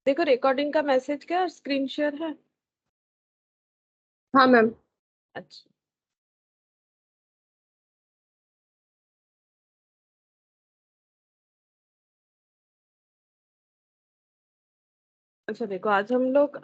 देखो रिकॉर्डिंग का मैसेज क्या स्क्रीन शेयर है? हाँ मैम। अच्छा अच्छा देखो आज हम लोग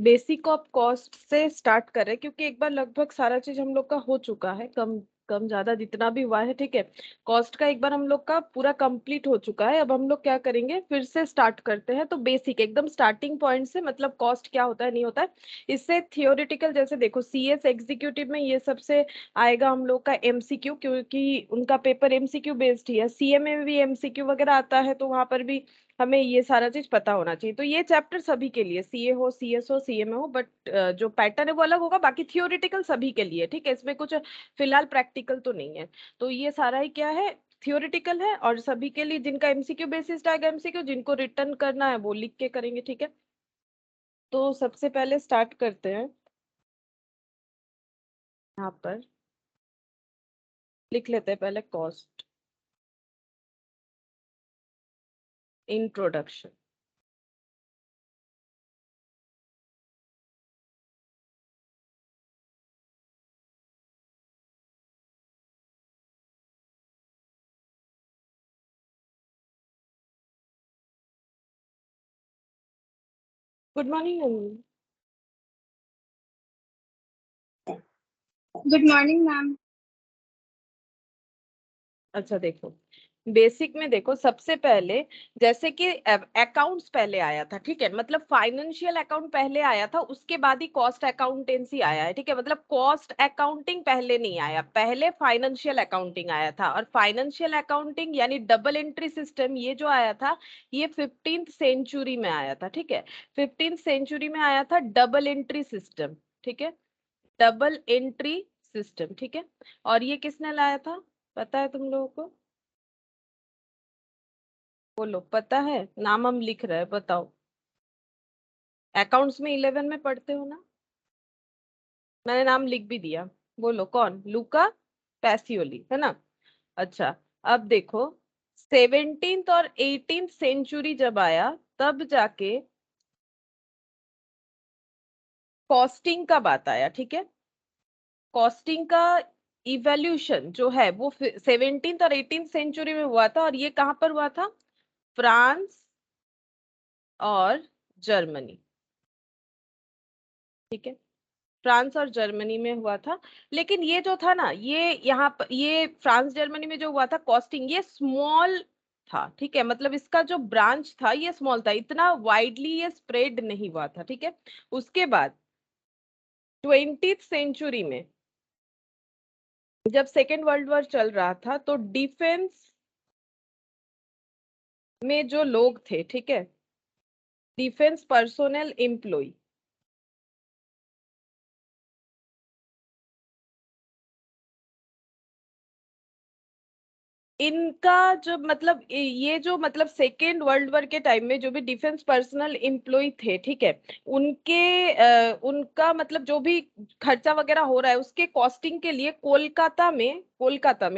बेसिक ऑफ कॉस्ट से स्टार्ट कर रहे हैं, क्योंकि एक बार लगभग सारा चीज हम लोग का हो चुका है, कम कम ज्यादा जितना भी हुआ है, ठीक है। कॉस्ट का एक बार हम लोग का पूरा कंप्लीट हो चुका है। अब हम लोग क्या करेंगे, फिर से स्टार्ट करते हैं। तो बेसिक एकदम स्टार्टिंग पॉइंट से, मतलब कॉस्ट क्या होता है नहीं होता है, इससे थियोरिटिकल। जैसे देखो सीएस एग्जीक्यूटिव में ये सबसे आएगा हम लोग का एमसीक्यू, क्योंकि उनका पेपर एमसीक्यू बेस्ड ही है। सीएमए में भी एमसीक्यू वगैरह आता है, तो वहां पर भी हमें ये सारा चीज पता होना चाहिए। तो ये चैप्टर सभी के लिए, सीए हो, सीएस हो, सीएमए हो, बट जो पैटर्न है वो अलग होगा। बाकी थियोरिटिकल सभी के लिए, ठीक है। इसमें कुछ फिलहाल प्रैक्टिकल तो नहीं है। तो ये सारा ही क्या है, थियोरिटिकल है। और सभी के लिए जिनका एमसीक्यू बेसिस आएगा एमसीक्यू, जिनको रिटर्न करना है वो लिख के करेंगे, ठीक है। तो सबसे पहले स्टार्ट करते हैं। यहाँ पर लिख लेते हैं पहले cost introduction. Good morning. Good morning ma'am. अच्छा देखो, बेसिक में देखो सबसे पहले, जैसे कि अकाउंट्स पहले आया था, ठीक है। मतलब फाइनेंशियल अकाउंट पहले आया था, उसके बाद ही कॉस्ट अकाउंटेंसी आया है, ठीक है। मतलब कॉस्ट अकाउंटिंग पहले नहीं आया, पहले फाइनेंशियल अकाउंटिंग आया था। और फाइनेंशियल अकाउंटिंग यानी डबल एंट्री सिस्टम, ये जो आया था ये 15th सेंचुरी में आया था, ठीक है। 15th सेंचुरी में आया था डबल एंट्री सिस्टम, ठीक है। डबल एंट्री सिस्टम, ठीक है। और ये किसने लाया था, पता है तुम लोगों को? बोलो, पता है? नाम हम लिख रहे हैं, बताओ। अकाउंट्स में 11 में पढ़ते हो ना? मैंने नाम लिख भी दिया। बोलो कौन, लूका पैसियोली, है ना? अच्छा, अब देखो 17th और 18th सेंचुरी जब आया, तब जाके कॉस्टिंग का बात आया, ठीक है। कॉस्टिंग का इवोल्यूशन जो है वो 17th और 18th सेंचुरी में हुआ था। और ये कहाँ पर हुआ था? फ्रांस और जर्मनी, ठीक है। फ्रांस और जर्मनी में हुआ था। लेकिन ये जो था ना, ये यहाँ पर ये फ्रांस जर्मनी में जो हुआ था कॉस्टिंग, ये स्मॉल था, ठीक है। मतलब इसका जो ब्रांच था ये स्मॉल था, इतना वाइडली ये स्प्रेड नहीं हुआ था, ठीक है। उसके बाद 20th सेंचुरी में जब सेकेंड वर्ल्ड वॉर चल रहा था, तो डिफेंस में जो लोग थे, ठीक है, डिफेंस पर्सोनेल एम्प्लॉय, इनका जो मतलब ये जो मतलब सेकेंड वर्ल्ड वॉर के टाइम में जो भी डिफेंस पर्सनल एम्प्लॉय थे, ठीक है, उनके उनका मतलब जो भी खर्चा वगैरह हो रहा है उसके कॉस्टिंग के लिए कोलकाता में,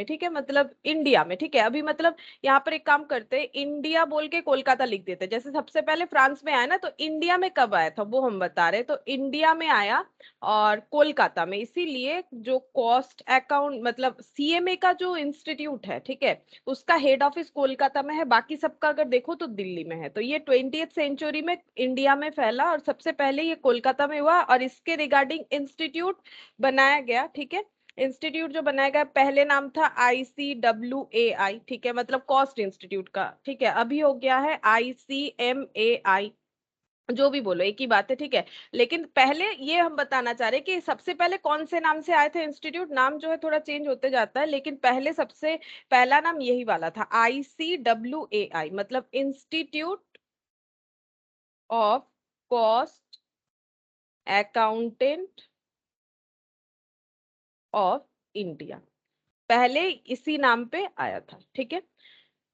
ठीक है, मतलब इंडिया में, ठीक है। अभी मतलब यहाँ पर एक काम करते हैं, इंडिया बोल के कोलकाता लिख देते हैं। जैसे सबसे पहले फ्रांस में आया ना, तो इंडिया में कब आया था वो हम बता रहे हैं। तो इंडिया में आया और कोलकाता में, इसीलिए जो कॉस्ट अकाउंट मतलब सीएमए का जो इंस्टीट्यूट है, ठीक है, उसका हेड ऑफिस कोलकाता में है। बाकी सबका अगर देखो तो दिल्ली में है। तो ये 20th सेंचुरी में इंडिया में फैला और सबसे पहले ये कोलकाता में हुआ। और इसके रिगार्डिंग इंस्टीट्यूट बनाया गया, ठीक है। इंस्टीट्यूट जो बनाया गया, पहले नाम था ICWAI, ठीक है, मतलब कॉस्ट इंस्टीट्यूट का, ठीक है। अभी हो गया है ICMAI, जो भी बोलो एक ही बात है, ठीक है। लेकिन पहले ये हम बताना चाह रहे हैं कि सबसे पहले कौन से नाम से आए थे इंस्टीट्यूट। नाम जो है थोड़ा चेंज होते जाता है, लेकिन पहले सबसे पहला नाम यही वाला था, ICWAI, मतलब institute of cost accountant of India, पहले इसी नाम पे आया था, ठीक है।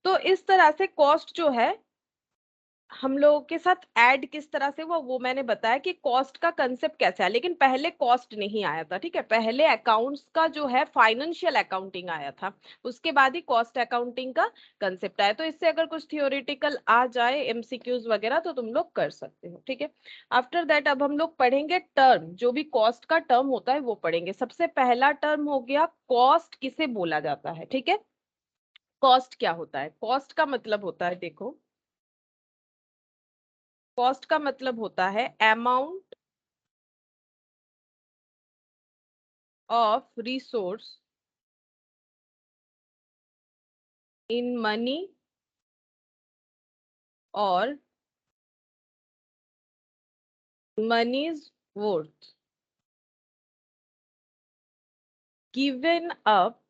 तो इस तरह से कॉस्ट जो है हम लोगों के साथ ऐड किस तरह से हुआ वो मैंने बताया कि कॉस्ट का कंसेप्ट कैसा है, लेकिन पहले कॉस्ट नहीं आया था, ठीक है। पहले अकाउंट्स का जो है फाइनेंशियल अकाउंटिंग आया था, उसके बाद ही कॉस्ट अकाउंटिंग का कंसेप्ट आया। तो इससे अगर कुछ थियोरिटिकल आ जाए एमसीक्यूज वगैरह तो तुम लोग कर सकते हो, ठीक है। आफ्टर दैट अब हम लोग पढ़ेंगे टर्म, जो भी कॉस्ट का टर्म होता है वो पढ़ेंगे। सबसे पहला टर्म हो गया कॉस्ट किसे बोला जाता है, ठीक है। कॉस्ट क्या होता है? कॉस्ट का मतलब होता है, देखो, कॉस्ट का मतलब होता है amount of resource in money और money's worth given up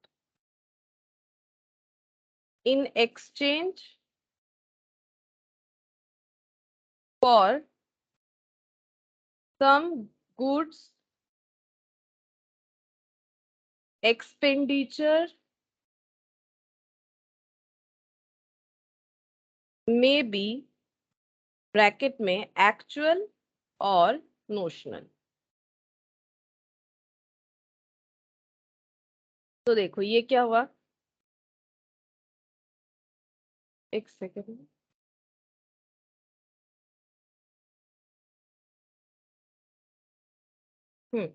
in exchange for some goods expenditure में बी ब्रैकेट में एक्चुअल और नोशनल। तो देखो ये क्या हुआ, एक सेकेंड। हम्म,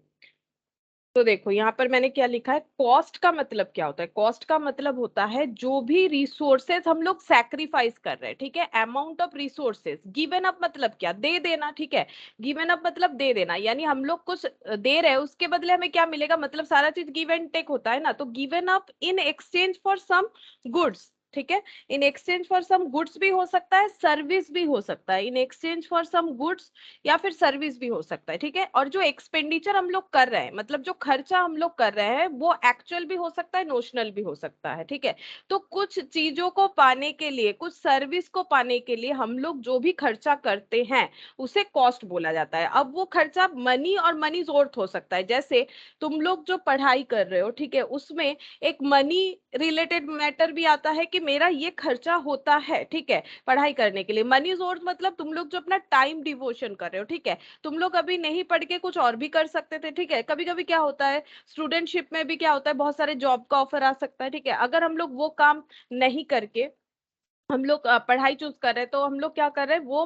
तो देखो यहाँ पर मैंने क्या लिखा है, कॉस्ट का मतलब क्या होता है? कॉस्ट का मतलब होता है जो भी रिसोर्सेज हम लोग सैक्रिफाइस कर रहे हैं, ठीक है। Amount of resources, given up मतलब क्या, दे देना, ठीक है। गिवन अप मतलब दे देना, यानी हम लोग कुछ दे रहे हैं उसके बदले हमें क्या मिलेगा, मतलब सारा चीज गिव एंड टेक होता है ना। तो given up in exchange for some goods, ठीक है। In exchange for some goods भी हो सकता है, सर्विस भी हो सकता है। In exchange for some goods या फिर सर्विस भी हो सकता है, ठीक है। और जो एक्सपेंडिचर हम लोग कर रहे हैं, मतलब जो खर्चा हम लोग कर रहे हैं, वो एक्चुअल भी हो सकता है, नोशनल भी हो सकता है, ठीक है। तो कुछ चीजों को पाने के लिए, कुछ सर्विस को पाने के लिए हम लोग जो भी खर्चा करते हैं उसे कॉस्ट बोला जाता है। अब वो खर्चा मनी और मनी वर्थ हो सकता है। जैसे तुम लोग जो पढ़ाई कर रहे हो, ठीक है, उसमें एक मनी रिलेटेड मैटर भी आता है कि मेरा ये खर्चा होता है, ठीक है, पढ़ाई करने के लिए। मनी सोर्स मतलब तुम लोग जो अपना टाइम डिवोशन कर रहे हो, ठीक है। तुम लोग अभी नहीं पढ़ के कुछ और भी कर सकते थे, ठीक है। कभी कभी क्या होता है, स्टूडेंटशिप में भी क्या होता है, बहुत सारे जॉब का ऑफर आ सकता है, ठीक है। अगर हम लोग वो काम नहीं करके हम लोग पढ़ाई चूज कर रहे हैं, तो हम लोग क्या कर रहे हैं, वो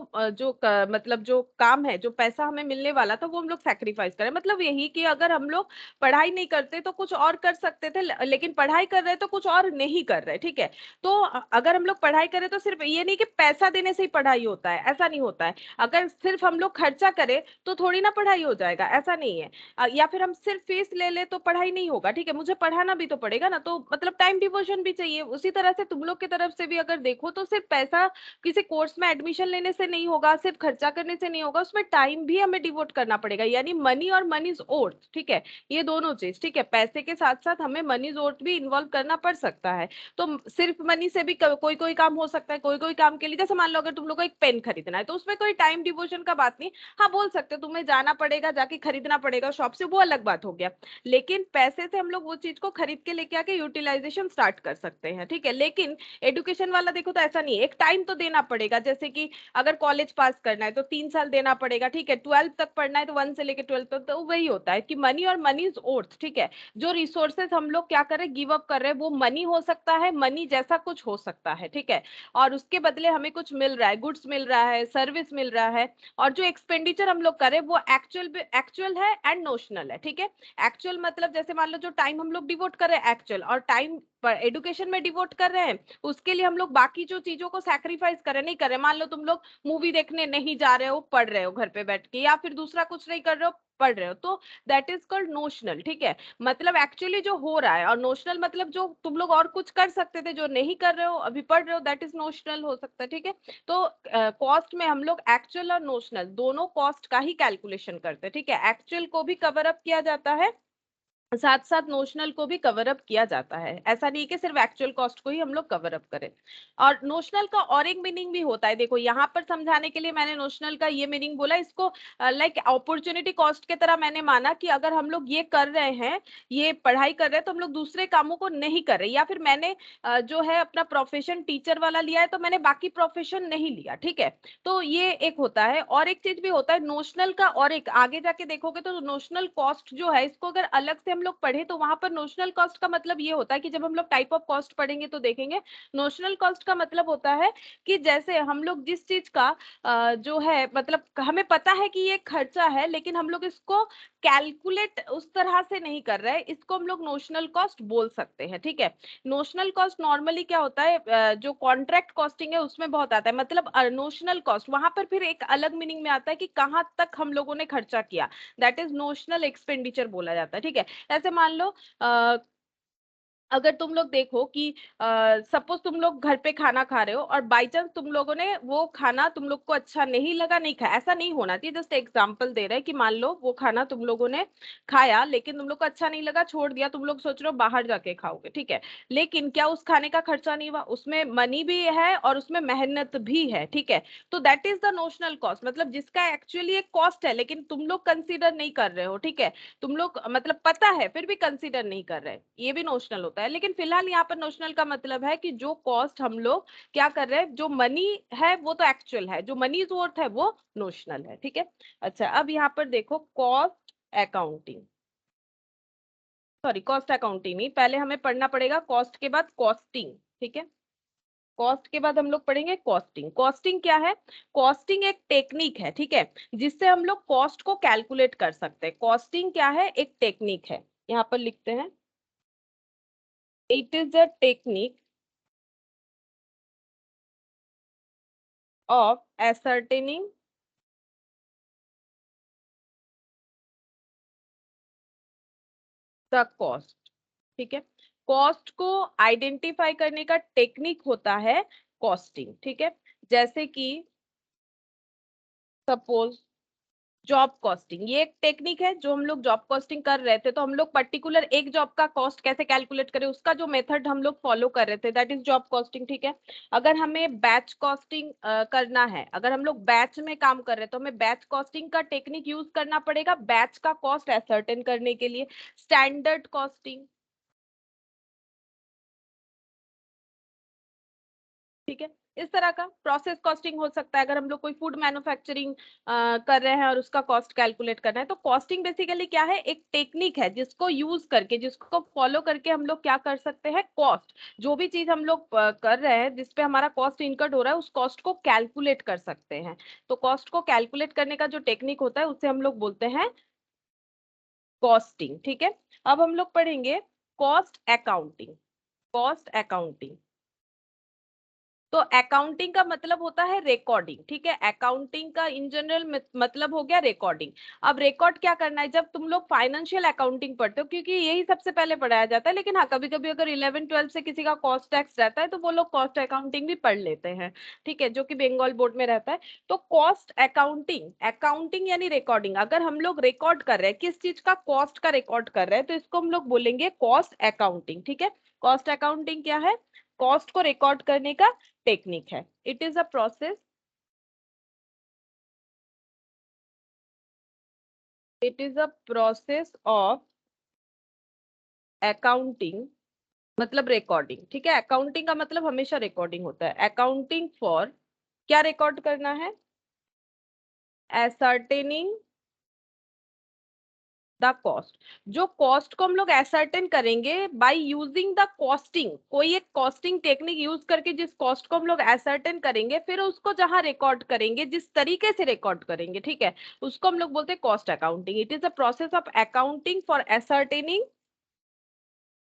मतलब जो काम है, जो पैसा हमें मिलने वाला था वो हम लोग सैक्रिफाइस करें। मतलब यही कि अगर हम लोग पढ़ाई नहीं करते तो कुछ और कर सकते थे, लेकिन पढ़ाई कर रहे तो कुछ और नहीं कर रहे, ठीक है। तो अगर हम लोग पढ़ाई करें तो सिर्फ ये नहीं कि पैसा देने से ही पढ़ाई होता है, ऐसा नहीं होता है। अगर सिर्फ हम लोग खर्चा करें तो थोड़ी ना पढ़ाई हो जाएगा, ऐसा नहीं है। या फिर हम सिर्फ फीस ले ले तो पढ़ाई नहीं होगा, ठीक है। मुझे पढ़ाना भी तो पड़ेगा ना, तो मतलब टाइम डिवोशन भी चाहिए। उसी तरह से तुम लोग की तरफ से भी अगर देखो तो सिर्फ पैसा किसी कोर्स में एडमिशन लेने से नहीं होगा, सिर्फ खर्चा करने से नहीं होगा, उसमें टाइम भी हमें डिवोट करना पड़ेगा। यानी मनी और मनीज ओर्थ, ठीक है, ये दोनों चीज, ठीक है। पैसे के साथ साथ हमें मनीज ओर्थ भी इन्वॉल्व करना पड़ सकता है। तो सिर्फ मनी से भी कोई कोई काम हो सकता है, कोई कोई काम के लिए, जैसे मान लो अगर तुम लोग को एक पेन खरीदना है तो उसमें कोई टाइम डिवोशन का बात नहीं। हाँ, बोल सकते हो तुम्हें जाना पड़ेगा, जाके खरीदना पड़ेगा शॉप से, वो अलग बात हो गया। लेकिन पैसे से हम लोग वो चीज को खरीद के लेके आके यूटिलाइजेशन स्टार्ट कर सकते हैं, ठीक है। लेकिन एडुकेशन वाला देखो तो ऐसा नहीं है, एक टाइम तो देना पड़ेगा। जैसे कि अगर कॉलेज पास करना है तो 3 साल देना पड़ेगा, ठीक है। 12th तक पढ़ना है तो 1 से लेकर 12th तक, तो वही होता है कि मनी और मनी इज ओर्थ, ठीक है। जो रिसोर्सेज हम लोग क्या कर रहे हैं, गिव अप कर रहे हैं, वो मनी हो सकता है, मनी जैसा कुछ हो सकता है, ठीक है। और उसके बदले हमें कुछ मिल रहा है, गुड्स मिल रहा है, सर्विस मिल रहा है। और जो एक्सपेंडिचर हम लोग करें वो एक्चुअल है एंड नोशनल है, ठीक है। एक्चुअल मतलब जैसे मान लो जो टाइम हम लोग डिवोट कर रहे हैं एक्चुअल, और टाइम एडुकेशन में डिवोट कर रहे हैं उसके लिए हम लोग बाकी जो चीजों को सैक्रिफाइस कर रहे नहीं कर रहे। मान लो तुम लोग मूवी देखने नहीं जा रहे हो, पढ़ रहे हो घर पे बैठ के, या फिर दूसरा कुछ नहीं कर रहे हो, पढ़ रहे हो, तो दैट इज कॉल्ड नोशनल, ठीक है। मतलब एक्चुअली जो हो रहा है, और नोशनल मतलब जो तुम लोग और कुछ कर सकते थे जो नहीं कर रहे हो, अभी पढ़ रहे हो, दैट इज नोशनल हो सकता है, ठीक है। तो कॉस्ट में हम लोग एक्चुअल और नोशनल दोनों कॉस्ट का ही कैलकुलेशन करते हैं, ठीक है। एक्चुअल को भी कवर अप किया जाता है, साथ साथ नोशनल को भी कवर अप किया जाता है। ऐसा नहीं कि सिर्फ एक्चुअल कॉस्ट को ही हम लोग कवर अप करें। और नोशनल का और एक मीनिंग भी होता है, देखो यहाँ पर समझाने के लिए मैंने नोशनल का ये मीनिंग बोला, इसको लाइक अपॉर्चुनिटी कॉस्ट के तरह मैंने माना कि अगर हम लोग ये कर रहे हैं, ये पढ़ाई कर रहे हैं, तो हम लोग दूसरे कामों को नहीं कर रहे, या फिर मैंने जो है अपना प्रोफेशन टीचर वाला लिया है तो मैंने बाकी प्रोफेशन नहीं लिया, ठीक है। तो ये एक होता है। और एक चीज भी होता है नोशनल का, और एक आगे जाके देखोगे तो नोशनल कॉस्ट जो है, इसको अगर अलग से हम लोग पढ़े तो वहां पर नोशनल कॉस्ट का मतलब ये होता है कि जब हम लोग टाइप ऑफ कॉस्ट पढ़ेंगे तो देखेंगे नोशनल कॉस्ट का मतलब होता है कि जैसे हम लोग जिस चीज का जो है मतलब हमें पता है कि ये खर्चा है, लेकिन हम लोग इसको कैलकुलेट उस तरह से नहीं कर रहे हैं, इसको हम लोग नोशनल कॉस्ट बोल सकते हैं, ठीक है। नोशनल कॉस्ट नॉर्मली क्या होता है, जो कॉन्ट्रैक्ट कॉस्टिंग है उसमें बहुत आता है, मतलब नोशनल कॉस्ट वहां पर फिर एक अलग मीनिंग में आता है कि कहाँ तक हम लोगों ने खर्चा किया, दैट इज नोशनल एक्सपेंडिचर बोला जाता है, ठीक है। ऐसे मान लो अगर तुम लोग देखो कि सपोज तुम लोग घर पे खाना खा रहे हो और बाई चांस तुम लोगों ने वो खाना तुम लोग को अच्छा नहीं लगा, नहीं खाया, ऐसा नहीं होना चाहिए, जस्ट एग्जांपल दे रहे हैं कि मान लो वो खाना तुम लोगों ने खाया लेकिन तुम लोग को अच्छा नहीं लगा, छोड़ दिया, तुम लोग सोच रहे हो बाहर जाके खाओगे, ठीक है। लेकिन क्या उस खाने का खर्चा नहीं हुआ, उसमें मनी भी है और उसमें मेहनत भी है, ठीक है। तो that is the notional cost, मतलब जिसका एक्चुअली एक कॉस्ट है लेकिन तुम लोग कंसीडर नहीं कर रहे हो, ठीक है। तुम लोग मतलब पता है फिर भी कंसीडर नहीं कर रहे, ये भी नोशनल होता है। लेकिन फिलहाल यहाँ पर नोशनल का मतलब है कि जो कॉस्ट हम लोग क्या कर रहे हैं, जो मनी है वो तो एक्चुअल है, जो मनी वर्थ है वो नोशनल है, ठीक है। अच्छा, अब यहाँ पर देखो cost accounting, sorry cost accounting नहीं, पहले हमें पढ़ना पड़ेगा कॉस्ट के बाद कॉस्टिंग, ठीक है। कॉस्ट के बाद हम लोग पढ़ेंगे कॉस्टिंग। कॉस्टिंग क्या है? कॉस्टिंग एक टेक्निक है, ठीक है, जिससे हम लोग कॉस्ट को कैलकुलेट कर सकते हैं। कॉस्टिंग क्या है? एक टेक्निक है, यहाँ पर लिखते हैं it is a technique of ascertaining the cost, ठीक है। कॉस्ट को आइडेंटिफाई करने का टेक्निक होता है कॉस्टिंग, ठीक है। जैसे कि सपोज जॉब कॉस्टिंग, ये एक टेक्निक है जो हम लोग जॉब कॉस्टिंग कर रहे थे, तो हम लोग पर्टिकुलर एक जॉब का कॉस्ट कैसे कैलकुलेट करें उसका जो मेथड हम लोग फॉलो कर रहे थे, दैट इज जॉब कॉस्टिंग, ठीक है। अगर हमें बैच कॉस्टिंग करना है, अगर हम लोग बैच में काम कर रहे हैं तो हमें बैच कॉस्टिंग का टेक्निक यूज करना पड़ेगा बैच का कॉस्ट एसर्टेन करने के लिए। स्टैंडर्ड कॉस्टिंग, ठीक है। इस तरह का प्रोसेस कॉस्टिंग हो सकता है अगर हम लोग कोई फूड मैन्युफैक्चरिंग कर रहे हैं और उसका कॉस्ट कैलकुलेट करना है। तो कॉस्टिंग बेसिकली क्या है? एक टेक्निक है जिसको यूज करके, जिसको फॉलो करके हम लोग क्या कर सकते हैं, कॉस्ट, जो भी चीज हम लोग कर रहे हैं जिसपे हमारा कॉस्ट इनकर्ड हो रहा है उस कॉस्ट को कैलकुलेट कर सकते हैं। तो कॉस्ट को कैलकुलेट करने का जो टेक्निक होता है उसे हम लोग बोलते हैं कॉस्टिंग, ठीक है। अब हम लोग पढ़ेंगे कॉस्ट अकाउंटिंग। कॉस्ट अकाउंटिंग, तो अकाउंटिंग का मतलब होता है रिकॉर्डिंग, ठीक है। अकाउंटिंग का इन जनरल मतलब हो गया रिकॉर्डिंग। अब रिकॉर्ड क्या करना है? जब तुम लोग फाइनेंशियल अकाउंटिंग पढ़ते हो, क्योंकि यही सबसे पहले पढ़ाया जाता है, लेकिन हाँ कभी कभी अगर 11 12 से किसी का कॉस्ट टैक्स रहता है तो वो लोग कॉस्ट अकाउंटिंग भी पढ़ लेते हैं, ठीक है, जो कि बंगाल बोर्ड में रहता है। तो कॉस्ट अकाउंटिंग, अकाउंटिंग यानी रिकॉर्डिंग, अगर हम लोग रिकॉर्ड कर रहे हैं किस चीज का, कॉस्ट का रिकॉर्ड कर रहे हैं, तो इसको हम लोग बोलेंगे कॉस्ट अकाउंटिंग, ठीक है। कॉस्ट अकाउंटिंग क्या है? कॉस्ट को रिकॉर्ड करने का टेक्निक है। It is a process, it is a process of accounting, मतलब रिकॉर्डिंग, ठीक है। अकाउंटिंग का मतलब हमेशा रिकॉर्डिंग होता है। अकाउंटिंग फॉर, क्या रिकॉर्ड करना है? एसर्टेनिंग द कॉस्ट, जो कॉस्ट को हम लोग एसर्टेन करेंगे बाय यूजिंग द कॉस्टिंग, कोई एक कॉस्टिंग टेक्निक यूज करके जिस कॉस्ट को हम लोग एसर्टेन करेंगे, फिर उसको जहां रिकॉर्ड करेंगे, जिस तरीके से रिकॉर्ड करेंगे, ठीक है, उसको हम लोग बोलते हैं cost accounting. It is a process of accounting for ascertaining,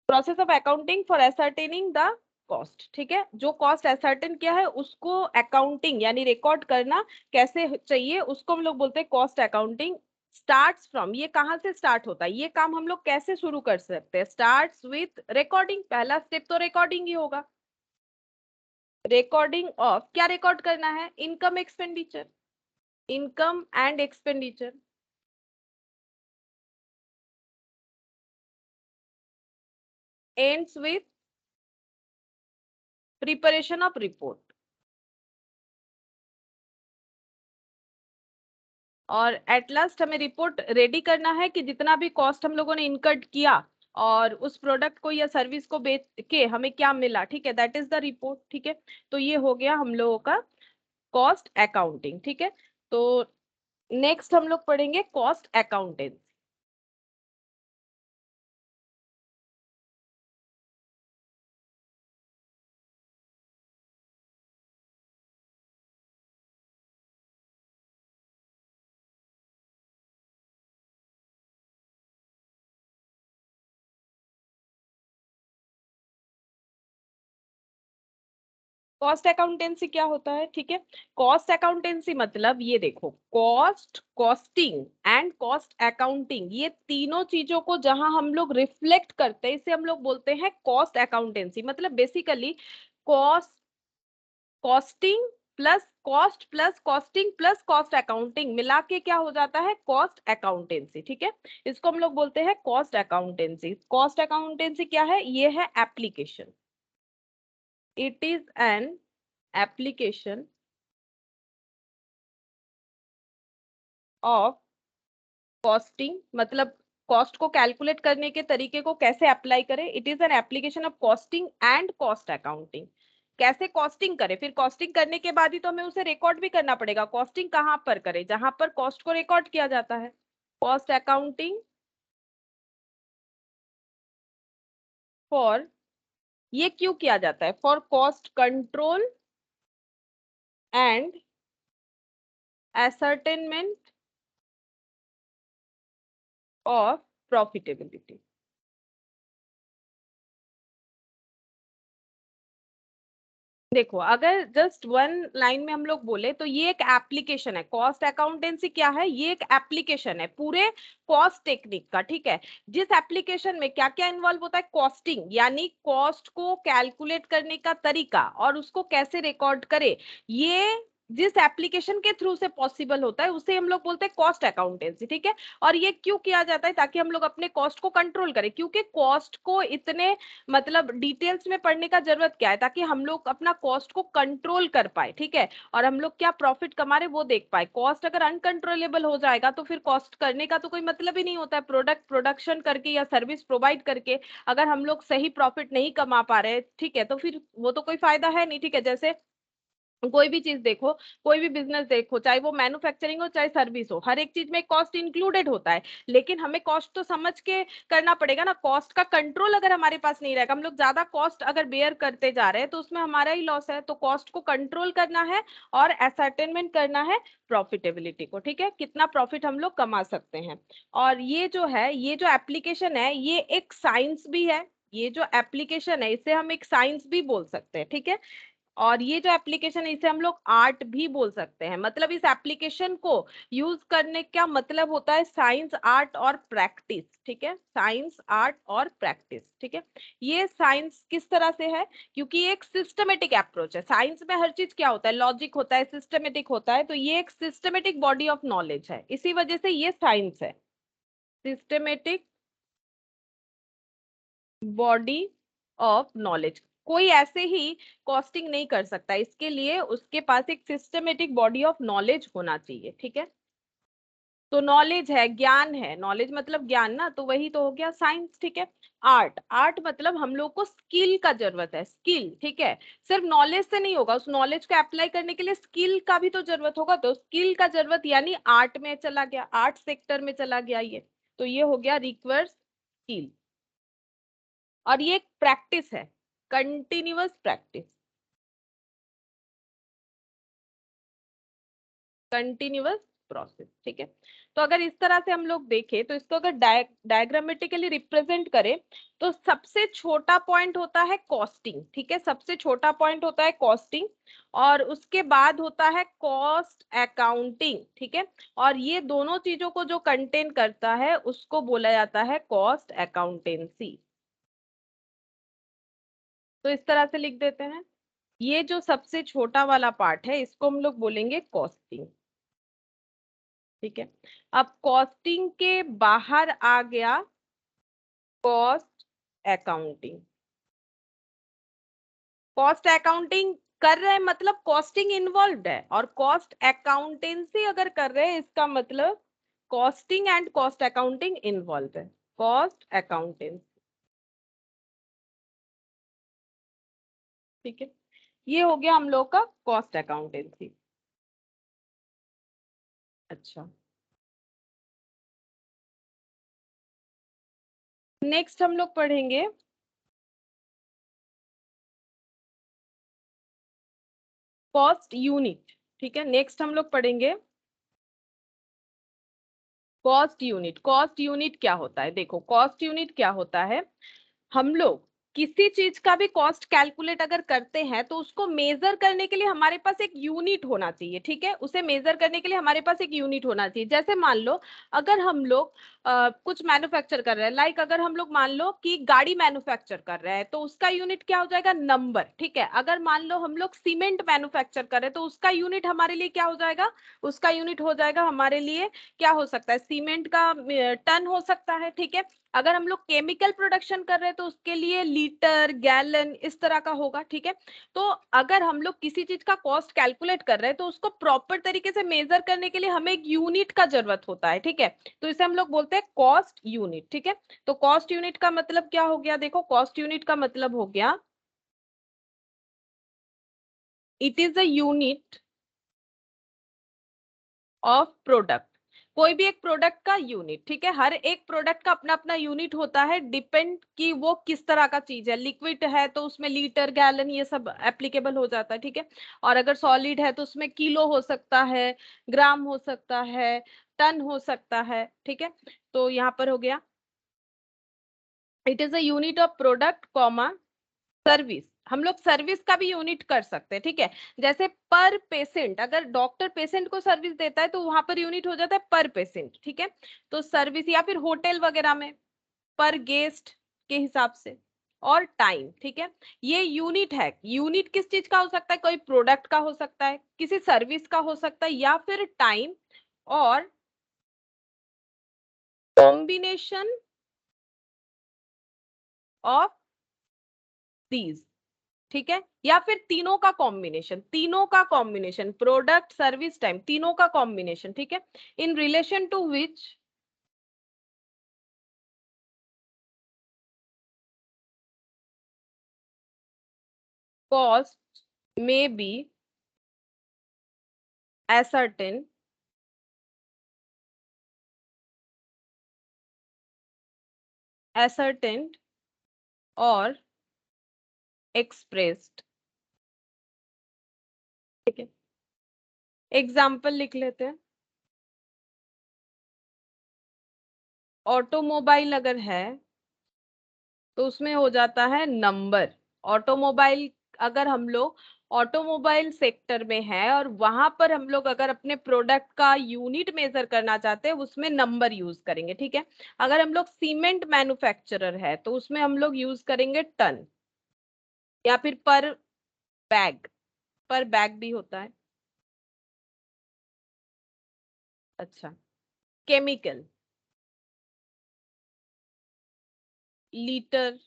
process of accounting for ascertaining the cost, ठीक है। जो कॉस्ट एसर्टेन किया है उसको अकाउंटिंग यानी रिकॉर्ड करना कैसे चाहिए उसको हम लोग बोलते हैं कॉस्ट अकाउंटिंग। स्टार्ट्स फ्रॉम, ये कहाँ से स्टार्ट होता है, ये काम हम लोग कैसे शुरू कर सकते हैं? स्टार्ट्स विथ रिकॉर्डिंग, पहला स्टेप तो रिकॉर्डिंग ही होगा। रिकॉर्डिंग ऑफ, क्या रिकॉर्ड करना है? Income expenditure, income and expenditure, ends with preparation of report. और एट लास्ट हमें रिपोर्ट रेडी करना है कि जितना भी कॉस्ट हम लोगों ने इनकर्ड किया और उस प्रोडक्ट को या सर्विस को बेच के हमें क्या मिला, ठीक है, दैट इज द रिपोर्ट। ठीक है, तो ये हो गया हम लोगों का कॉस्ट अकाउंटिंग। ठीक है, तो नेक्स्ट हम लोग पढ़ेंगे कॉस्ट अकाउंटेंसी। कॉस्ट अकाउंटेंसी क्या होता है? ठीक है, कॉस्ट अकाउंटेंसी मतलब ये देखो, cost, costing and cost accounting, ये तीनों चीजों को जहां हम लोग रिफ्लेक्ट करते हैं इसे हम लोग बोलते हैं कॉस्ट अकाउंटेंसी। मतलब basically cost, costing plus costing plus cost accounting मिला के क्या हो जाता है? Cost accountancy. ठीक है, इसको हम लोग बोलते हैं कॉस्ट अकाउंटेंसी। कॉस्ट अकाउंटेंसी क्या है? ये है application, it is an application of costing, मतलब कॉस्ट को कैलकुलेट करने के तरीके को कैसे अप्लाई करें। It is an application of costing and cost accounting. कैसे कॉस्टिंग करें, फिर कॉस्टिंग करने के बाद ही तो हमें उसे रिकॉर्ड भी करना पड़ेगा। कॉस्टिंग कहाँ पर करें? जहां पर कॉस्ट को रिकॉर्ड किया जाता है। कॉस्ट अकाउंटिंग फॉर, ये क्यों किया जाता है? For cost control and ascertainment of profitability. देखो, अगर जस्ट वन लाइन में हम लोग बोले तो ये एक एप्लीकेशन है। कॉस्ट अकाउंटेंसी क्या है? ये एक एप्लीकेशन है पूरे कॉस्ट टेक्निक का। ठीक है, जिस एप्लीकेशन में क्या क्या इन्वॉल्व होता है? कॉस्टिंग, यानी कॉस्ट को कैलकुलेट करने का तरीका और उसको कैसे रिकॉर्ड करे, ये जिस एप्लीकेशन के थ्रू से पॉसिबल होता है उसे हम लोग बोलते हैं कॉस्ट अकाउंटेंसी। ठीक है, और ये क्यों किया जाता है? ताकि हम लोग अपने कॉस्ट को कंट्रोल करें, क्योंकि कॉस्ट को इतने मतलब डिटेल्स में पढ़ने का जरूरत क्या है? ताकि हम लोग अपना कॉस्ट को कंट्रोल कर पाए। ठीक है, और हम लोग क्या प्रॉफिट कमा रहे वो देख पाए। कॉस्ट अगर अनकंट्रोलेबल हो जाएगा तो फिर कॉस्ट करने का तो कोई मतलब ही नहीं होता है। प्रोडक्ट प्रोडक्शन करके या सर्विस प्रोवाइड करके अगर हम लोग सही प्रॉफिट नहीं कमा पा रहे, ठीक है, तो फिर वो तो कोई फायदा है नहीं। ठीक है, जैसे कोई भी चीज देखो, कोई भी बिजनेस देखो, चाहे वो मैन्युफैक्चरिंग हो चाहे सर्विस हो, हर एक चीज में कॉस्ट इंक्लूडेड होता है। लेकिन हमें कॉस्ट तो समझ के करना पड़ेगा ना। कॉस्ट का कंट्रोल अगर हमारे पास नहीं रहेगा, हम लोग ज्यादा कॉस्ट अगर बेयर करते जा रहे हैं तो उसमें हमारा ही लॉस है। तो कॉस्ट को कंट्रोल करना है और असर्टेनमेंट करना है प्रॉफिटेबिलिटी को। ठीक है, कितना प्रॉफिट हम लोग कमा सकते हैं। और ये जो है, ये जो एप्लीकेशन है, ये एक साइंस भी है। ये जो एप्लीकेशन है इसे हम एक साइंस भी बोल सकते हैं। ठीक है, और ये जो एप्लीकेशन है इसे हम लोग आर्ट भी बोल सकते हैं। मतलब इस एप्लीकेशन को यूज करने का मतलब होता है साइंस, आर्ट और प्रैक्टिस। ठीक है, साइंस, आर्ट और प्रैक्टिस। ठीक है, ये साइंस किस तरह से है? क्योंकि ये एक सिस्टमेटिक अप्रोच है। साइंस में हर चीज क्या होता है? लॉजिक होता है, सिस्टमेटिक होता है। तो ये एक सिस्टमेटिक बॉडी ऑफ नॉलेज है, इसी वजह से ये साइंस है, सिस्टमेटिक बॉडी ऑफ नॉलेज। कोई ऐसे ही कॉस्टिंग नहीं कर सकता, इसके लिए उसके पास एक सिस्टमेटिक बॉडी ऑफ नॉलेज होना चाहिए। ठीक है, तो नॉलेज है, ज्ञान है, नॉलेज मतलब ज्ञान ना, तो वही तो हो गया साइंस। ठीक है, आर्ट, आर्ट मतलब हम लोग को स्किल का जरूरत है, स्किल। ठीक है, सिर्फ नॉलेज से नहीं होगा, उस नॉलेज को अप्लाई करने के लिए स्किल का भी तो जरूरत होगा। तो स्किल का जरूरत यानी आर्ट में चला गया, आर्ट सेक्टर में चला गया ये। तो ये हो गया रिक्वायर्स स्किल। और ये एक प्रैक्टिस है, कंटिन्यूअस प्रैक्टिस, कंटिन्यूअस प्रोसेस। ठीक है, तो अगर इस तरह से हम लोग देखें तो इसको अगर डायग्रामेटिकली रिप्रेजेंट करें तो सबसे छोटा पॉइंट होता है कॉस्टिंग। ठीक है, सबसे छोटा पॉइंट होता है कॉस्टिंग, और उसके बाद होता है कॉस्ट अकाउंटिंग। ठीक है, और ये दोनों चीजों को जो कंटेन करता है उसको बोला जाता है कॉस्ट अकाउंटेंसी। तो इस तरह से लिख देते हैं, ये जो सबसे छोटा वाला पार्ट है इसको हम लोग बोलेंगे कॉस्टिंग। ठीक है, अब कॉस्टिंग के बाहर आ गया कॉस्ट अकाउंटिंग। कॉस्ट अकाउंटिंग कर रहे हैं मतलब कॉस्टिंग इन्वॉल्व्ड है, और कॉस्ट अकाउंटेंसी अगर कर रहे हैं इसका मतलब costing and cost accounting involve है। कॉस्ट अकाउंटेंसी, ठीक है, ये हो गया हम लोग का कॉस्ट अकाउंटेंसी। अच्छा, नेक्स्ट हम लोग पढ़ेंगे कॉस्ट यूनिट। ठीक है, नेक्स्ट हम लोग पढ़ेंगे कॉस्ट यूनिट। कॉस्ट यूनिट क्या होता है? देखो, कॉस्ट यूनिट क्या होता है, हम लोग किसी चीज का भी कॉस्ट कैलकुलेट अगर करते हैं तो उसको मेजर करने के लिए हमारे पास एक यूनिट होना चाहिए। ठीक है, उसे मेजर करने के लिए हमारे पास एक यूनिट होना चाहिए। जैसे मान लो अगर हम लोग कुछ मैन्युफैक्चर कर रहे हैं, लाइक अगर हम लोग मान लो कि गाड़ी मैन्युफैक्चर कर रहे हैं तो उसका यूनिट क्या हो जाएगा? नंबर। ठीक है, अगर मान लो हम लोग सीमेंट मैन्युफैक्चर कर रहे हैं तो उसका यूनिट हमारे लिए क्या हो जाएगा? उसका यूनिट हो जाएगा हमारे लिए, क्या हो सकता है? सीमेंट का टन हो सकता है। ठीक है, अगर हम लोग केमिकल प्रोडक्शन कर रहे हैं तो उसके लिए लीटर, गैलन, इस तरह का होगा। ठीक है, तो अगर हम लोग किसी चीज का कॉस्ट कैलकुलेट कर रहे हैं तो उसको प्रॉपर तरीके से मेजर करने के लिए हमें एक यूनिट का जरूरत होता है। ठीक है, तो इसे हम लोग बोलते हैं कॉस्ट यूनिट। ठीक है, तो कॉस्ट यूनिट का मतलब क्या हो गया? देखो, कॉस्ट यूनिट का मतलब हो गया it is a unit of product. कोई भी एक प्रोडक्ट का यूनिट। ठीक है, हर एक प्रोडक्ट का अपना अपना यूनिट होता है, डिपेंड कि वो किस तरह का चीज है। लिक्विड है तो उसमें लीटर, गैलन ये सब एप्लीकेबल हो जाता है। ठीक है, और अगर सॉलिड है तो उसमें किलो हो सकता है, ग्राम हो सकता है, टन हो सकता है। ठीक है, तो यहाँ पर हो गया it is a unit of product comma service. हम लोग सर्विस का भी यूनिट कर सकते हैं। ठीक है, जैसे पर पेशेंट, अगर डॉक्टर पेशेंट को सर्विस देता है तो वहां पर यूनिट हो जाता है पर पेशेंट। ठीक है, तो सर्विस, या फिर होटल वगैरह में पर गेस्ट के हिसाब से, और टाइम। ठीक है, ये यूनिट है। यूनिट किस चीज का हो सकता है? कोई प्रोडक्ट का हो सकता है, किसी सर्विस का हो सकता है, या फिर टाइम और कॉम्बिनेशन ऑफ दीज। ठीक है, या फिर तीनों का कॉम्बिनेशन, तीनों का कॉम्बिनेशन, प्रोडक्ट, सर्विस, टाइम, तीनों का कॉम्बिनेशन। ठीक है, in relation to which cost may be ascertain ascertained और expressed। ठीक है, एग्जाम्पल लिख लेते हैं। ऑटोमोबाइल अगर है तो उसमें हो जाता है नंबर। ऑटोमोबाइल, अगर हम लोग ऑटोमोबाइल सेक्टर में है और वहां पर हम लोग अगर अपने प्रोडक्ट का यूनिट मेजर करना चाहते हैं उसमें नंबर यूज करेंगे। ठीक है, अगर हम लोग सीमेंट मैन्युफैक्चरर है तो उसमें हम लोग यूज करेंगे टन, या फिर बैग पर बैग भी होता है। अच्छा, केमिकल, लीटर,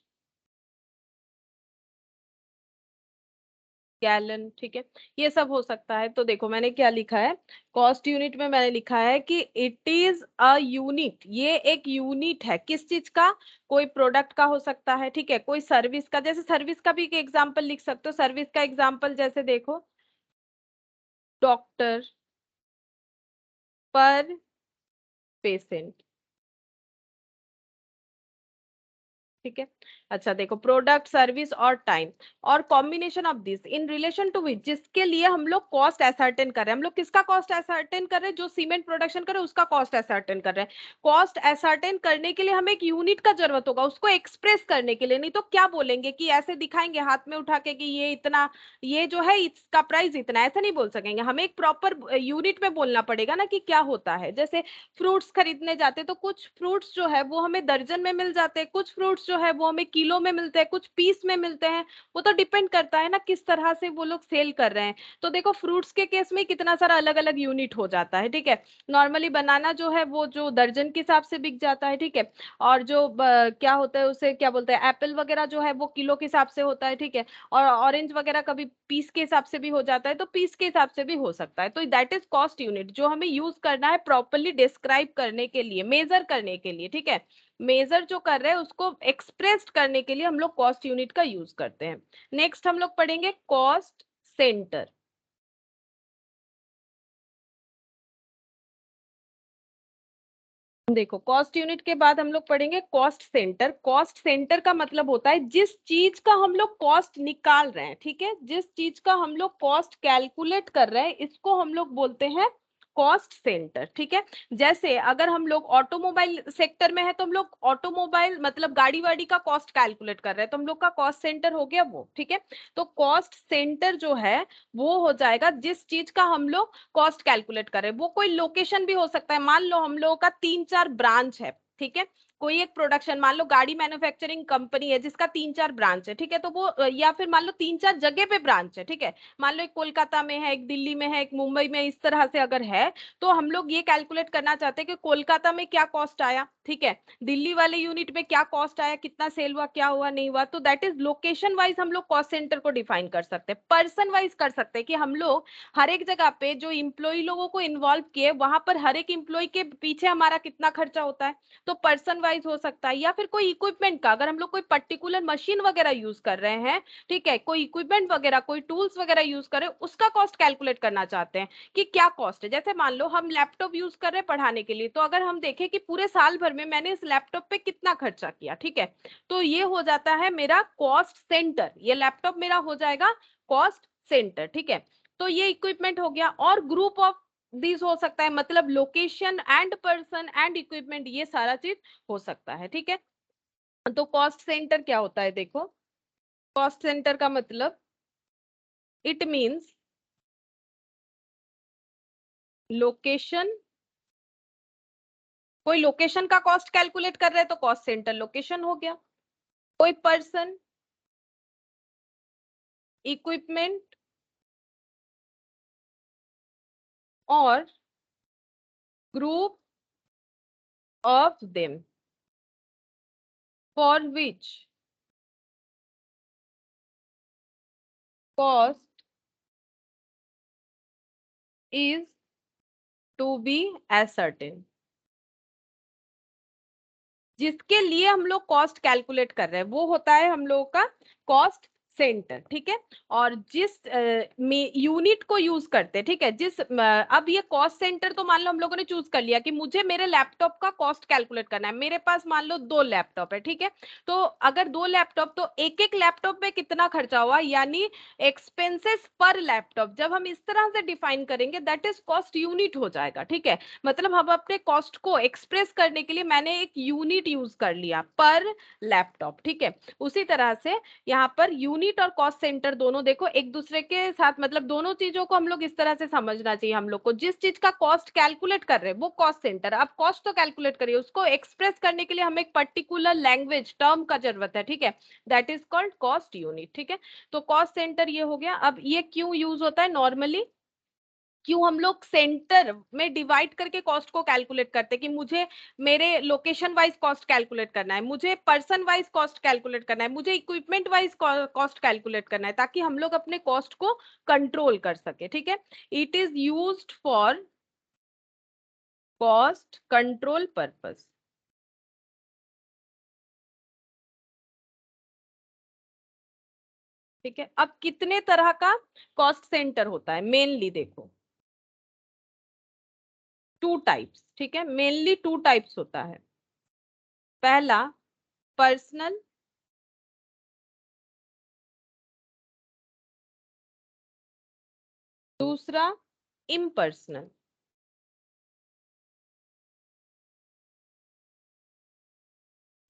गैलन। ठीक है, ये सब हो सकता है। तो देखो मैंने क्या लिखा है, कॉस्ट यूनिट में मैंने लिखा है कि इट इज अ यूनिट, ये एक यूनिट है। किस चीज का? कोई प्रोडक्ट का हो सकता है। ठीक है, कोई सर्विस का, जैसे सर्विस का भी एक एग्जांपल लिख सकते हो। सर्विस का एग्जांपल जैसे देखो, डॉक्टर पर पेशेंट। ठीक है, अच्छा देखो, प्रोडक्ट, सर्विस और टाइम और combination of this in relation to which, जिसके लिए हम लोग कॉस्ट एसर्टेन कर रहे हैं। हम लोग किसका कॉस्ट एसर्टेन कर रहे हैं? जो सीमेंट प्रोडक्शन कर रहे हैं उसका कॉस्ट एसर्टेन कर रहे हैं। कॉस्ट एसर्टेन करने के लिए हमें एक यूनिट का जरूरत होगा उसको एक्सप्रेस करने के लिए। नहीं तो क्या बोलेंगे कि ऐसे दिखाएंगे हाथ में उठा के कि ये इतना, ये जो है इसका प्राइस इतना, ऐसा नहीं बोल सकेंगे। हमें एक प्रॉपर यूनिट में बोलना पड़ेगा ना कि क्या होता है। जैसे फ्रूट्स खरीदने जाते तो कुछ फ्रूट्स जो है वो हमें दर्जन में मिल जाते हैं, कुछ फ्रूट्स जो है वो हमें किलो में मिलते हैं, कुछ पीस में मिलते हैं, वो तो डिपेंड करता है ना किस तरह से वो लोग सेल कर रहे हैं। तो देखो फ्रूट्स के केस में कितना सारा अलग अलग यूनिट हो जाता है, ठीक है। नॉर्मली बनाना जो है वो जो दर्जन के हिसाब से बिक जाता है, ठीक है। और जो क्या होता है उसे क्या बोलते हैं, एप्पल वगैरह जो है वो किलो के हिसाब से होता है, ठीक है। और ऑरेंज वगैरह कभी पीस के हिसाब से भी हो जाता है, तो पीस के हिसाब से भी हो सकता है। तो दैट इज कॉस्ट यूनिट, जो हमें यूज करना है प्रॉपरली डिस्क्राइब करने के लिए, मेजर करने के लिए, ठीक है। मेजर जो कर रहे हैं उसको एक्सप्रेस करने के लिए हम लोग कॉस्ट यूनिट का यूज करते हैं। नेक्स्ट हम लोग पढ़ेंगे कॉस्ट सेंटर। देखो कॉस्ट यूनिट के बाद हम लोग पढ़ेंगे कॉस्ट सेंटर। कॉस्ट सेंटर का मतलब होता है जिस चीज का हम लोग कॉस्ट निकाल रहे हैं, ठीक है, जिस चीज का हम लोग कॉस्ट कैलकुलेट कर रहे हैं, इसको हम लोग बोलते हैं कॉस्ट सेंटर, ठीक है। जैसे अगर हम लोग ऑटोमोबाइल सेक्टर में है तो हम लोग ऑटोमोबाइल मतलब गाड़ी वाड़ी का कॉस्ट कैलकुलेट कर रहे हैं, तो हम लोग का कॉस्ट सेंटर हो गया वो, ठीक है। तो कॉस्ट सेंटर जो है वो हो जाएगा जिस चीज का हम लोग कॉस्ट कैलकुलेट करें। वो कोई लोकेशन भी हो सकता है, मान लो हम लोगों का 3-4 ब्रांच है, ठीक है। कोई एक प्रोडक्शन, मान लो गाड़ी मैन्युफैक्चरिंग कंपनी है जिसका 3-4 ब्रांच है, ठीक है। तो वो या फिर मान लो 3-4 जगह पे ब्रांच है, ठीक है। मान लो एक कोलकाता में है, एक दिल्ली में है, एक मुंबई में, इस तरह से अगर है तो हम लोग ये कैलकुलेट करना चाहते हैं कि कोलकाता में क्या कॉस्ट आया, ठीक है, दिल्ली वाले यूनिट में क्या कॉस्ट आया, कितना सेल हुआ, क्या हुआ, नहीं हुआ। तो दैट इज लोकेशन वाइज हम लोग कॉस्ट सेंटर को डिफाइन कर सकते हैं। पर्सन वाइज कर सकते हैं कि हम लोग हर एक जगह पे जो इम्प्लॉय लोगों को इन्वॉल्व किए, वहां पर हर एक इम्प्लॉय के पीछे हमारा कितना खर्चा होता है, तो पर्सन वाइज हो सकता है। या फिर कोई इक्विपमेंट का, अगर हम लोग कोई पर्टिकुलर मशीन वगैरह यूज कर रहे हैं, ठीक है, कोई इक्विपमेंट वगैरह, कोई टूल्स वगैरह यूज कर रहे हैं, उसका कॉस्ट कैलकुलेट करना चाहते हैं कि क्या कॉस्ट है। जैसे मान लो हम लैपटॉप यूज कर रहे हैं पढ़ाने के लिए, तो अगर हम देखें कि पूरे साल भर में मैंने इस लैपटॉप पे कितना खर्चा किया, ठीक है, तो ये हो जाता है मेरा कॉस्ट सेंटर। ये लैपटॉप मेरा हो जाएगा कॉस्ट सेंटर, ठीक है। तो ये इक्विपमेंट हो गया। और ग्रुप ऑफ दिस हो सकता है, मतलब location and person and equipment, ये सारा चीज हो सकता है, ठीक है। तो कॉस्ट सेंटर क्या होता है, देखो कॉस्ट सेंटर का मतलब इट मींस लोकेशन। कोई लोकेशन का कॉस्ट कैलकुलेट कर रहे हैं तो कॉस्ट सेंटर लोकेशन हो गया। कोई पर्सन, इक्विपमेंट और group of them for which cost is to be ascertain, जिसके लिए हम लोग कॉस्ट कैलकुलेट कर रहे हैं वो होता है हम लोगों का कॉस्ट सेंटर, ठीक है। और जिस यूनिट को यूज करते हैं, ठीक है, अब ये कॉस्ट सेंटर तो मान लो हम लोगों ने चूज कर लिया कि मुझे मेरे लैपटॉप का कॉस्ट कैलकुलेट करना है। मेरे पास मान लो 2 लैपटॉप है, ठीक है। तो अगर 2 लैपटॉप, तो एक एक लैपटॉप में कितना खर्चा हुआ, यानी एक्सपेंसेस पर लैपटॉप, जब हम इस तरह से डिफाइन करेंगे दैट इज कॉस्ट यूनिट हो जाएगा, ठीक है। मतलब हम अपने कॉस्ट को एक्सप्रेस करने के लिए मैंने एक यूनिट यूज कर लिया पर लैपटॉप, ठीक है। उसी तरह से यहाँ पर यूनिट और कॉस्ट सेंटर दोनों देखो एक दूसरे के साथ, मतलब दोनों चीजों को हम लोग इस तरह से समझना चाहिए। हम लोग को जिस चीज का कॉस्ट कैलकुलेट कर रहे हैं वो कॉस्ट सेंटर। अब कॉस्ट तो कैलकुलेट करिए, उसको एक्सप्रेस करने के लिए हमें एक पर्टिकुलर लैंग्वेज टर्म का जरूरत है, ठीक है, that is called cost unit, ठीक है। तो कॉस्ट सेंटर ये हो गया। अब ये क्यों यूज होता है नॉर्मली, क्यों हम लोग सेंटर में डिवाइड करके कॉस्ट को कैलकुलेट करते हैं कि मुझे मेरे लोकेशन वाइज कॉस्ट कैलकुलेट करना है, मुझे पर्सन वाइज कॉस्ट कैलकुलेट करना है, मुझे इक्विपमेंट वाइज कॉस्ट कैलकुलेट करना है, ताकि हम लोग अपने कॉस्ट को कंट्रोल कर सके, ठीक है। It is used for cost control purpose, ठीक है। अब कितने तरह का कॉस्ट सेंटर होता है मेनली, देखो 2 टाइप्स, ठीक है, मेनली 2 टाइप्स होता है। पहला पर्सनल, दूसरा इम्पर्सनल।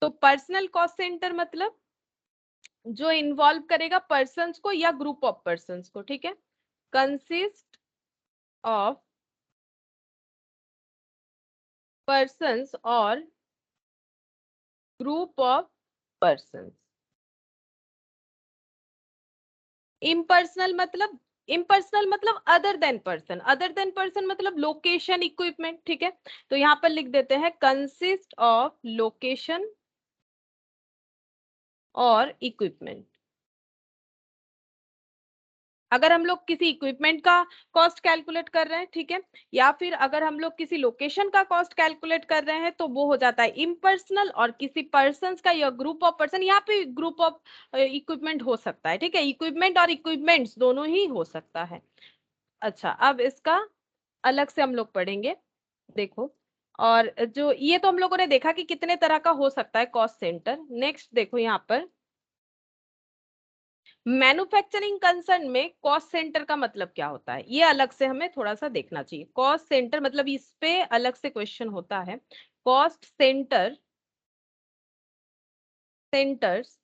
तो पर्सनल कॉस्ट सेंटर मतलब जो इन्वॉल्व करेगा पर्सन्स को या ग्रुप ऑफ पर्सन्स को, ठीक है, कंसिस्ट ऑफ पर्सन्स और ग्रुप ऑफ पर्सन। इम्पर्सनल मतलब अदर देन पर्सन मतलब लोकेशन, इक्विपमेंट, ठीक है। तो यहाँ पर लिख देते हैं कंसिस्ट ऑफ लोकेशन और इक्विपमेंट। अगर हम लोग किसी इक्विपमेंट का कॉस्ट कैलकुलेट कर रहे हैं, ठीक है, या फिर अगर हम लोग किसी लोकेशन का कॉस्ट कैलकुलेट कर रहे हैं, तो वो हो जाता है इम्पर्सनल। और किसी पर्सन का या ग्रुप ऑफ पर्सन, यहाँ पे ग्रुप ऑफ इक्विपमेंट हो सकता है, ठीक है, इक्विपमेंट और इक्विपमेंट्स दोनों ही हो सकता है। अच्छा, अब इसका अलग से हम लोग पढ़ेंगे, देखो। और जो ये तो हम लोगों ने देखा कि कितने तरह का हो सकता है कॉस्ट सेंटर। नेक्स्ट देखो यहाँ पर मैन्युफैक्चरिंग कंसर्न में कॉस्ट सेंटर का मतलब क्या होता है, ये अलग से हमें थोड़ा सा देखना चाहिए। कॉस्ट सेंटर मतलब इस पे अलग से क्वेश्चन होता है। Cost centres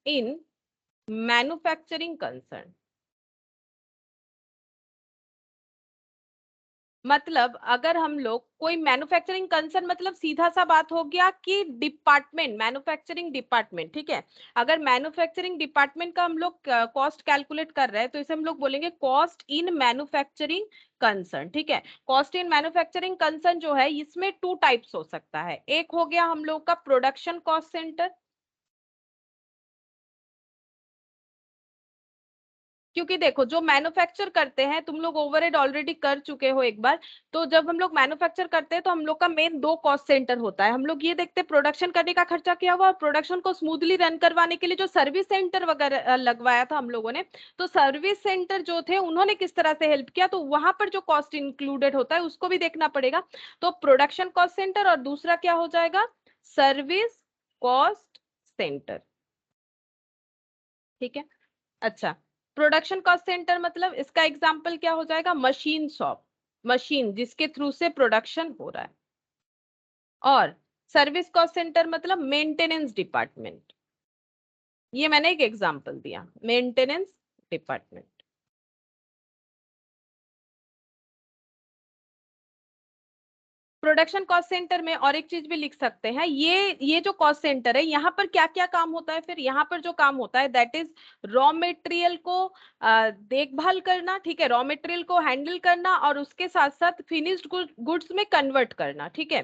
in manufacturing concern मतलब अगर हम लोग कोई मैन्युफैक्चरिंग कंसर्न मतलब सीधा सा बात हो गया कि डिपार्टमेंट, मैन्युफैक्चरिंग डिपार्टमेंट, ठीक है। अगर मैन्युफैक्चरिंग डिपार्टमेंट का हम लोग कॉस्ट कैलकुलेट कर रहे हैं, तो इसे हम लोग बोलेंगे कॉस्ट इन मैन्युफैक्चरिंग कंसर्न, ठीक है। कॉस्ट इन मैन्युफैक्चरिंग कंसर्न जो है, इसमें टू टाइप्स हो सकता है। एक हो गया हम लोग का प्रोडक्शन कॉस्ट सेंटर, क्योंकि देखो जो मैन्युफैक्चर करते हैं, तुम लोग ओवरहेड ऑलरेडी कर चुके हो एक बार। तो जब हम लोग मैन्युफैक्चर करते हैं, तो हम लोग का मेन दो कॉस्ट सेंटर होता है। हम लोग ये देखते हैं प्रोडक्शन करने का खर्चा क्या हुआ, और प्रोडक्शन को स्मूथली रन करवाने के लिए जो सर्विस सेंटर वगैरह लगवाया था हम लोगों ने, तो सर्विस सेंटर जो थे उन्होंने किस तरह से हेल्प किया, तो वहां पर जो कॉस्ट इंक्लूडेड होता है उसको भी देखना पड़ेगा। तो प्रोडक्शन कॉस्ट सेंटर और दूसरा क्या हो जाएगा, सर्विस कॉस्ट सेंटर, ठीक है। अच्छा, प्रोडक्शन कॉस्ट सेंटर मतलब इसका एग्जांपल क्या हो जाएगा, मशीन शॉप, मशीन जिसके थ्रू से प्रोडक्शन हो रहा है। और सर्विस कॉस्ट सेंटर मतलब मेंटेनेंस डिपार्टमेंट, ये मैंने एक एग्जांपल दिया, maintenance department. Production cost centre में और एक चीज भी लिख सकते हैं, ये जो कॉस्ट सेंटर है, यहाँ पर क्या क्या काम होता है, फिर यहाँ पर जो काम होता है दैट इज रॉ मटेरियल को देखभाल करना, ठीक है, रॉ मटेरियल को हैंडल करना, और उसके साथ साथ फिनिश्ड गुड्स में कन्वर्ट करना, ठीक है।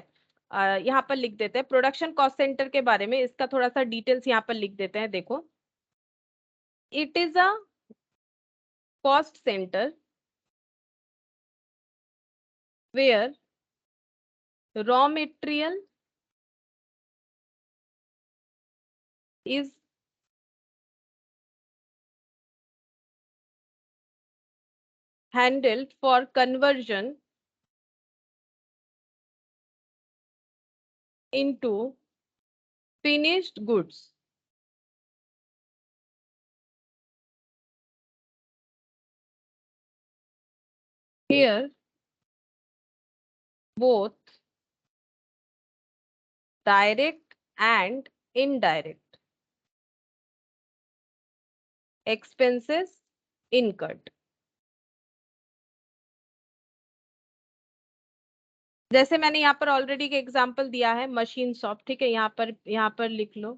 यहाँ पर लिख देते हैं प्रोडक्शन कॉस्ट सेंटर के बारे में, इसका थोड़ा सा डिटेल्स यहाँ पर लिख देते हैं, देखो। It is a cost centre where raw material is handled for conversion into finished goods. Here, both direct and indirect expenses incurred. जैसे मैंने यहाँ पर ऑलरेडी एक एग्जांपल दिया है, मशीन शॉप, ठीक है, यहाँ पर लिख लो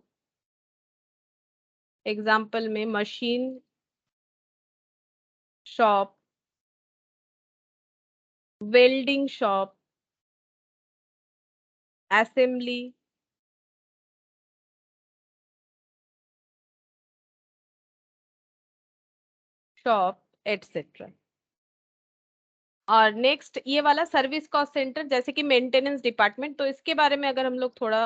एग्जांपल में machine shop, welding shop, assembly shop, etcetera. और नेक्स्ट ये वाला सर्विस कॉस्ट सेंटर, जैसे कि मेंटेनेंस डिपार्टमेंट, तो इसके बारे में अगर हम लोग थोड़ा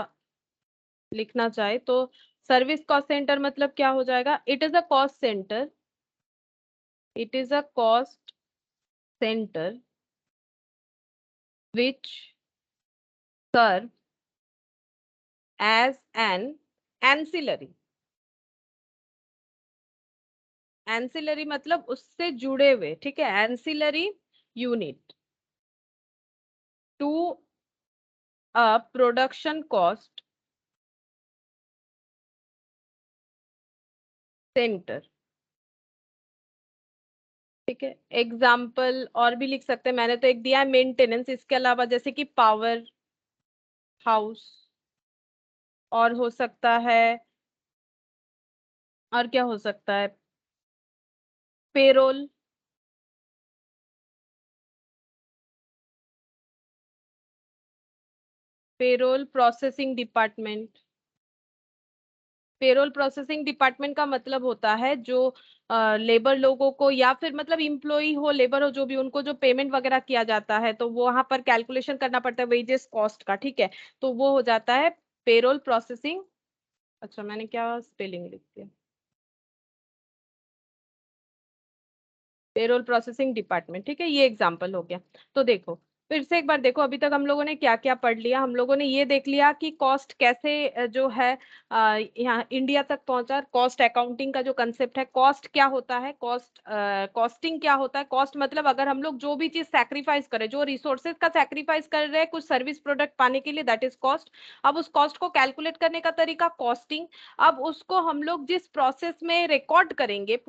लिखना चाहे, तो सर्विस कॉस्ट सेंटर मतलब क्या हो जाएगा, it is a cost centre, it is a cost centre which serve as an ancillary, ancillary मतलब उससे जुड़े हुए, ठीक है, ancillary unit to a production cost centre, ठीक है। एग्जाम्पल और भी लिख सकते हैं, मैंने तो एक दिया है मेंटेनेंस, इसके अलावा जैसे कि पावर हाउस, और हो सकता है और क्या हो सकता है? Payroll, payroll processing department. Payroll processing department का मतलब होता है जो लेबर लोगों को या फिर मतलब इम्प्लॉई हो, लेबर हो, जो भी, उनको जो पेमेंट वगैरह किया जाता है तो वो वहां पर कैलकुलेशन करना पड़ता है वेजेस कॉस्ट का, ठीक है। तो वो हो जाता है पेरोल प्रोसेसिंग। अच्छा, मैंने क्या स्पेलिंग लिख दिया, पेरोल प्रोसेसिंग डिपार्टमेंट, ठीक है। ये एग्जांपल हो गया। तो देखो, फिर से एक बार देखो, अभी तक हम लोगों ने क्या क्या पढ़ लिया। हम लोगों ने ये देख लिया कि कॉस्ट कैसे जो है यहाँ इंडिया तक पहुंचा। कॉस्ट अकाउंटिंग का जो कंसेप्ट है, कॉस्ट क्या होता है, कॉस्ट कॉस्टिंग क्या होता है। कॉस्ट मतलब अगर हम लोग जो भी चीज सैक्रिफाइस करें, जो रिसोर्सेज का सैक्रिफाइस कर रहे हैं कुछ सर्विस प्रोडक्ट पाने के लिए, दैट इज कॉस्ट। अब उस कॉस्ट को कैलकुलेट करने का तरीका कॉस्टिंग। अब उसको हम लोग जिस प्रोसेस में रिकॉर्ड करेंगे,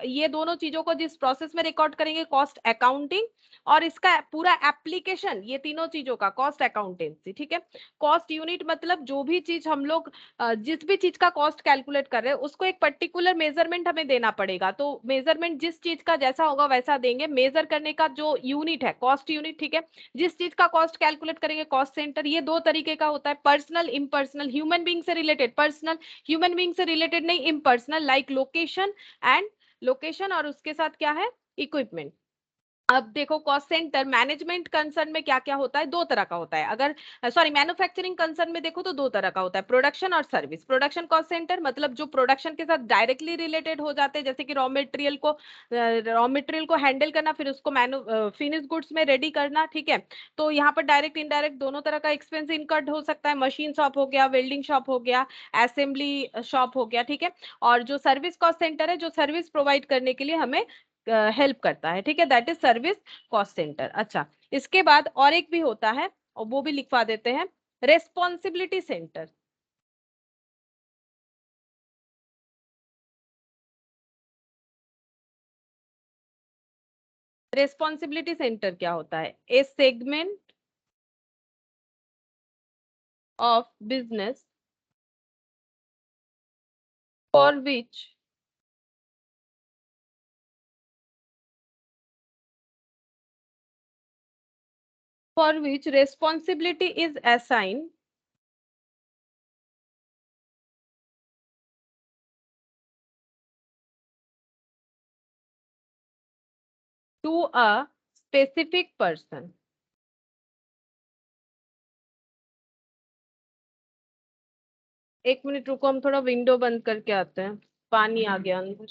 ये दोनों चीजों को जिस प्रोसेस में रिकॉर्ड करेंगे, कॉस्ट अकाउंटिंग। और इसका पूरा एप्लीकेशन ये तीनों चीजों का कॉस्ट अकाउंटेंसी, ठीक है। कॉस्ट यूनिट मतलब जो भी चीज हम लोग जिस भी चीज का कॉस्ट कैलकुलेट कर रहे हैं उसको एक पर्टिकुलर मेजरमेंट हमें देना पड़ेगा। तो मेजरमेंट जिस चीज का जैसा होगा वैसा देंगे। मेजर करने का जो यूनिट है कॉस्ट यूनिट, ठीक है। जिस चीज का कॉस्ट कैलकुलेट करेंगे कॉस्ट सेंटर। ये दो तरीके का होता है, पर्सनल, इम्पर्सनल। ह्यूमन बीइंग से रिलेटेड पर्सनल, ह्यूमन बीइंग से रिलेटेड नहीं impersonal, like location and location, और उसके साथ क्या है, इक्विपमेंट। अब देखो, कॉस्ट सेंटर मैनेजमेंट कंसर्न में क्या क्या होता है, दो तरह का होता है। अगर सॉरी, मैन्युफैक्चरिंग कंसर्न में देखो तो दो तरह का होता है, प्रोडक्शन और सर्विस। प्रोडक्शन कॉस्ट सेंटर मतलब जो प्रोडक्शन के साथ डायरेक्टली रिलेटेड हो जाते हैं, जैसे कि रॉ मटेरियल को हैंडल करना, फिर उसको फिनिश गुड्स में रेडी करना, ठीक है। तो यहाँ पर डायरेक्ट इनडायरेक्ट दोनों तरह का एक्सपेंस इनकर्ड हो सकता है। मशीन शॉप हो गया, वेल्डिंग शॉप हो गया, असेंबली शॉप हो गया, ठीक है। और जो सर्विस कॉस्ट सेंटर है, जो सर्विस प्रोवाइड करने के लिए हमें हेल्प करता है, ठीक है, that is service cost centre. अच्छा, इसके बाद और एक भी होता है, और वो भी लिखवा देते हैं, रेस्पॉन्सिबिलिटी सेंटर। रेस्पॉन्सिबिलिटी सेंटर क्या होता है? A segment of business for which responsibility is assigned to a specific person। एक मिनट रुको, हम थोड़ा विंडो बंद करके आते हैं, पानी आ गया अंदर।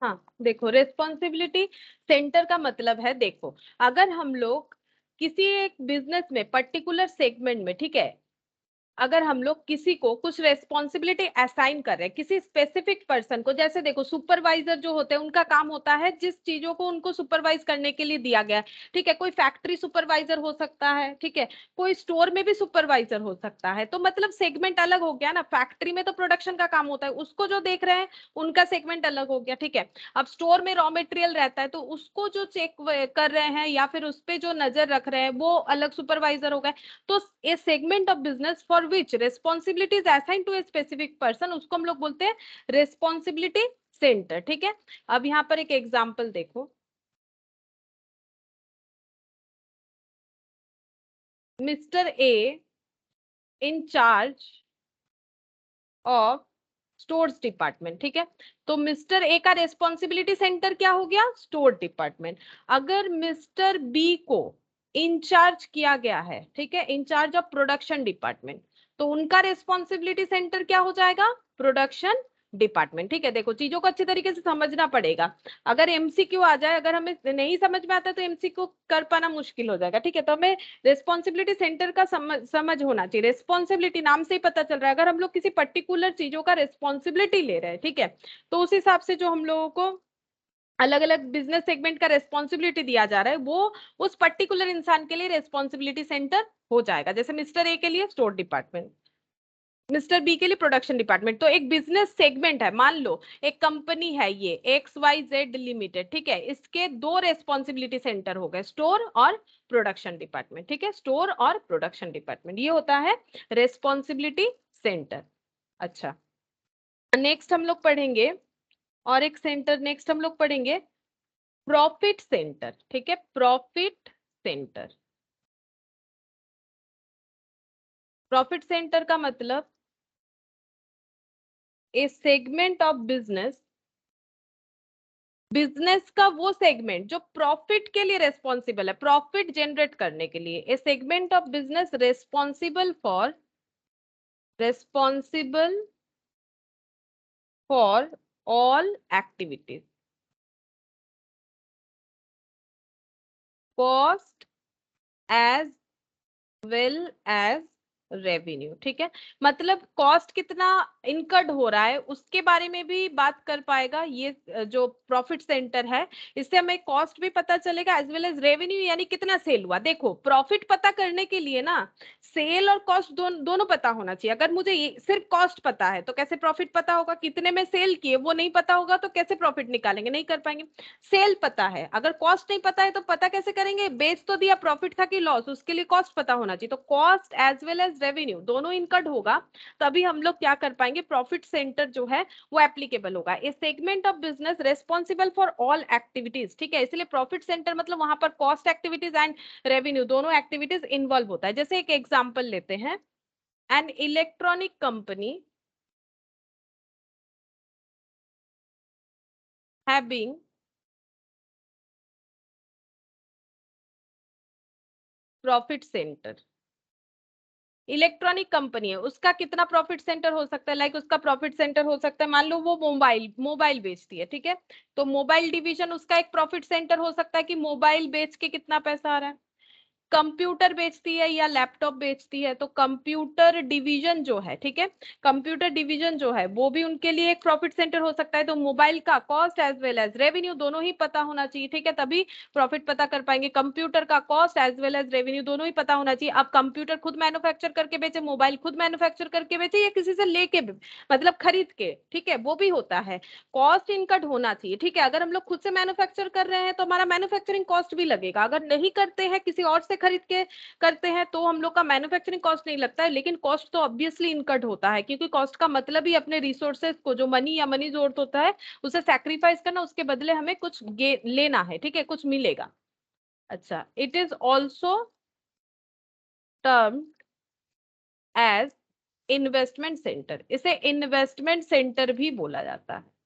हाँ देखो, रेस्पॉन्सिबिलिटी सेंटर का मतलब है, देखो, अगर हम लोग किसी एक बिजनेस में पर्टिकुलर सेगमेंट में, ठीक है, अगर हम लोग किसी को कुछ रेस्पॉन्सिबिलिटी असाइन कर रहे हैं किसी स्पेसिफिक पर्सन को, जैसे देखो सुपरवाइजर जो होते हैं उनका काम होता है जिस चीजों को उनको सुपरवाइज करने के लिए दिया गया है, ठीक है। कोई फैक्ट्री सुपरवाइजर हो सकता है, ठीक है। कोई स्टोर में भी सुपरवाइजर हो सकता है। तो मतलब सेगमेंट अलग हो गया ना। फैक्ट्री में तो प्रोडक्शन का काम होता है, उसको जो देख रहे हैं उनका सेगमेंट अलग हो गया, ठीक है। अब स्टोर में रॉ मटेरियल रहता है तो उसको जो चेक कर रहे हैं या फिर उस पर जो नजर रख रहे हैं वो अलग सुपरवाइजर हो गए। तो a segment of business for which responsibility is assigned to a specific person, उसको हम लोग बोलते हैं रेस्पॉन्सिबिलिटी सेंटर, ठीक है। अब यहाँ पर एक एग्जांपल देखो, mister A in charge of stores department, ठीक है। तो मिस्टर ए का रेस्पॉन्सिबिलिटी सेंटर क्या हो गया? Store department. अगर मिस्टर बी को इंचार्ज किया गया है, ठीक है, इंचार्ज ऑफ प्रोडक्शन डिपार्टमेंट, तो उनका रेस्पॉन्सिबिलिटी सेंटर क्या हो जाएगा? प्रोडक्शन डिपार्टमेंट, ठीक है। देखो, चीजों को अच्छे तरीके से समझना पड़ेगा। अगर एमसीक्यू आ जाए, अगर हमें नहीं समझ में आता तो एमसीक्यू कर पाना मुश्किल हो जाएगा, ठीक है। तो हमें रेस्पॉन्सिबिलिटी सेंटर का समझ होना चाहिए। रेस्पॉन्सिबिलिटी नाम से ही पता चल रहा है, अगर हम लोग किसी पर्टिकुलर चीजों का रेस्पॉन्सिबिलिटी ले रहे हैं, ठीक है, तो उस हिसाब से जो हम लोगों को अलग अलग बिजनेस सेगमेंट का रेस्पॉन्सिबिलिटी दिया जा रहा है, वो उस पर्टिकुलर इंसान के लिए रेस्पॉन्सिबिलिटी सेंटर हो जाएगा। जैसे मिस्टर ए के लिए स्टोर डिपार्टमेंट, मिस्टर बी के लिए प्रोडक्शन डिपार्टमेंट। तो एक बिजनेस सेगमेंट है, मान लो एक कंपनी है ये XYZ लिमिटेड, ठीक है, इसके दो रेस्पॉन्सिबिलिटी सेंटर हो गए, स्टोर और प्रोडक्शन डिपार्टमेंट, ठीक है, स्टोर और प्रोडक्शन डिपार्टमेंट, ये होता है रेस्पॉन्सिबिलिटी सेंटर। अच्छा, नेक्स्ट हम लोग पढ़ेंगे और एक सेंटर, नेक्स्ट हम लोग पढ़ेंगे प्रॉफिट सेंटर, ठीक है, प्रॉफिट सेंटर। प्रॉफिट सेंटर का मतलब ए सेगमेंट ऑफ बिजनेस, बिजनेस का वो सेगमेंट जो प्रॉफिट के लिए रेस्पॉन्सिबल है, प्रॉफिट जनरेट करने के लिए, a segment of business responsible for all activities, cost as well as revenue, ठीक है, मतलब कॉस्ट कितना इनकर्ड हो रहा है उसके बारे में भी बात कर पाएगा ये जो प्रॉफिट सेंटर है। इससे हमें कॉस्ट भी पता चलेगा एज वेल एज रेवेन्यू, यानी कितना सेल हुआ। देखो प्रॉफिट पता करने के लिए ना सेल और कॉस्ट दोनों पता होना चाहिए। अगर मुझे सिर्फ कॉस्ट पता है तो कैसे प्रॉफिट पता होगा, कितने में सेल किए वो नहीं पता होगा तो कैसे प्रॉफिट निकालेंगे, नहीं कर पाएंगे। सेल पता है, अगर कॉस्ट नहीं पता है तो पता कैसे करेंगे, बेच तो दिया, प्रॉफिट था कि लॉस, उसके लिए कॉस्ट पता होना चाहिए। तो cost as well as revenue दोनों इनकर्ड होगा, तभी हम लोग क्या कर पाएंगे, प्रॉफिट सेंटर जो है वो एप्लीकेबल होगा। A segment of business responsible for all activities, ठीक है, इसलिए प्रॉफिट सेंटर मतलब वहां पर कॉस्ट एक्टिविटीज एंड रेवेन्यू दोनों एक्टिविटीज इन्वॉल्व होता है। जैसे एक एग्जांपल लेते हैं, an electronic company having profit centre, electronic company है, उसका कितना प्रॉफिट सेंटर हो सकता है, लाइक उसका प्रॉफिट सेंटर हो सकता है, मान लो वो मोबाइल मोबाइल बेचती है, ठीक है, तो मोबाइल डिवीजन उसका एक प्रॉफिट सेंटर हो सकता है कि मोबाइल बेच के कितना पैसा आ रहा है। कंप्यूटर बेचती है या लैपटॉप बेचती है तो कंप्यूटर डिवीजन जो है, ठीक है, कंप्यूटर डिवीजन जो है वो भी उनके लिए एक प्रॉफिट सेंटर हो सकता है। तो मोबाइल का cost as well as revenue दोनों ही पता होना चाहिए, ठीक है, तभी प्रॉफिट पता कर पाएंगे। कंप्यूटर का cost as well as revenue दोनों ही पता होना चाहिए। अब कंप्यूटर खुद मैन्युफैक्चर करके बेचे, मोबाइल खुद मैन्युफैक्चर करके बेचे, या किसी से लेके मतलब खरीद के, ठीक है, वो भी होता है। कॉस्ट इनकट होना चाहिए, ठीक है, अगर हम लोग खुद से मैन्युफैक्चर कर रहे हैं तो हमारा मैन्युफैक्चरिंग कॉस्ट भी लगेगा, अगर नहीं करते हैं किसी और से खरीद के करते हैं तो हम लोग का मैन्युफैक्चरिंग कॉस्ट नहीं लगता है, लेकिन कॉस्ट तो ऑब्वियसली इनकट होता है, क्योंकि कॉस्ट का मतलब ही अपने रिसोर्सेज को, जो मनी या मनी जोर्थ होता है उसे सैक्रिफाइस करना, उसके बदले हमें कुछ लेना है, ठीक है, कुछ मिलेगा। अच्छा, it is also term as investment centre, इसे इन्वेस्टमेंट सेंटर भी बोला जाता है।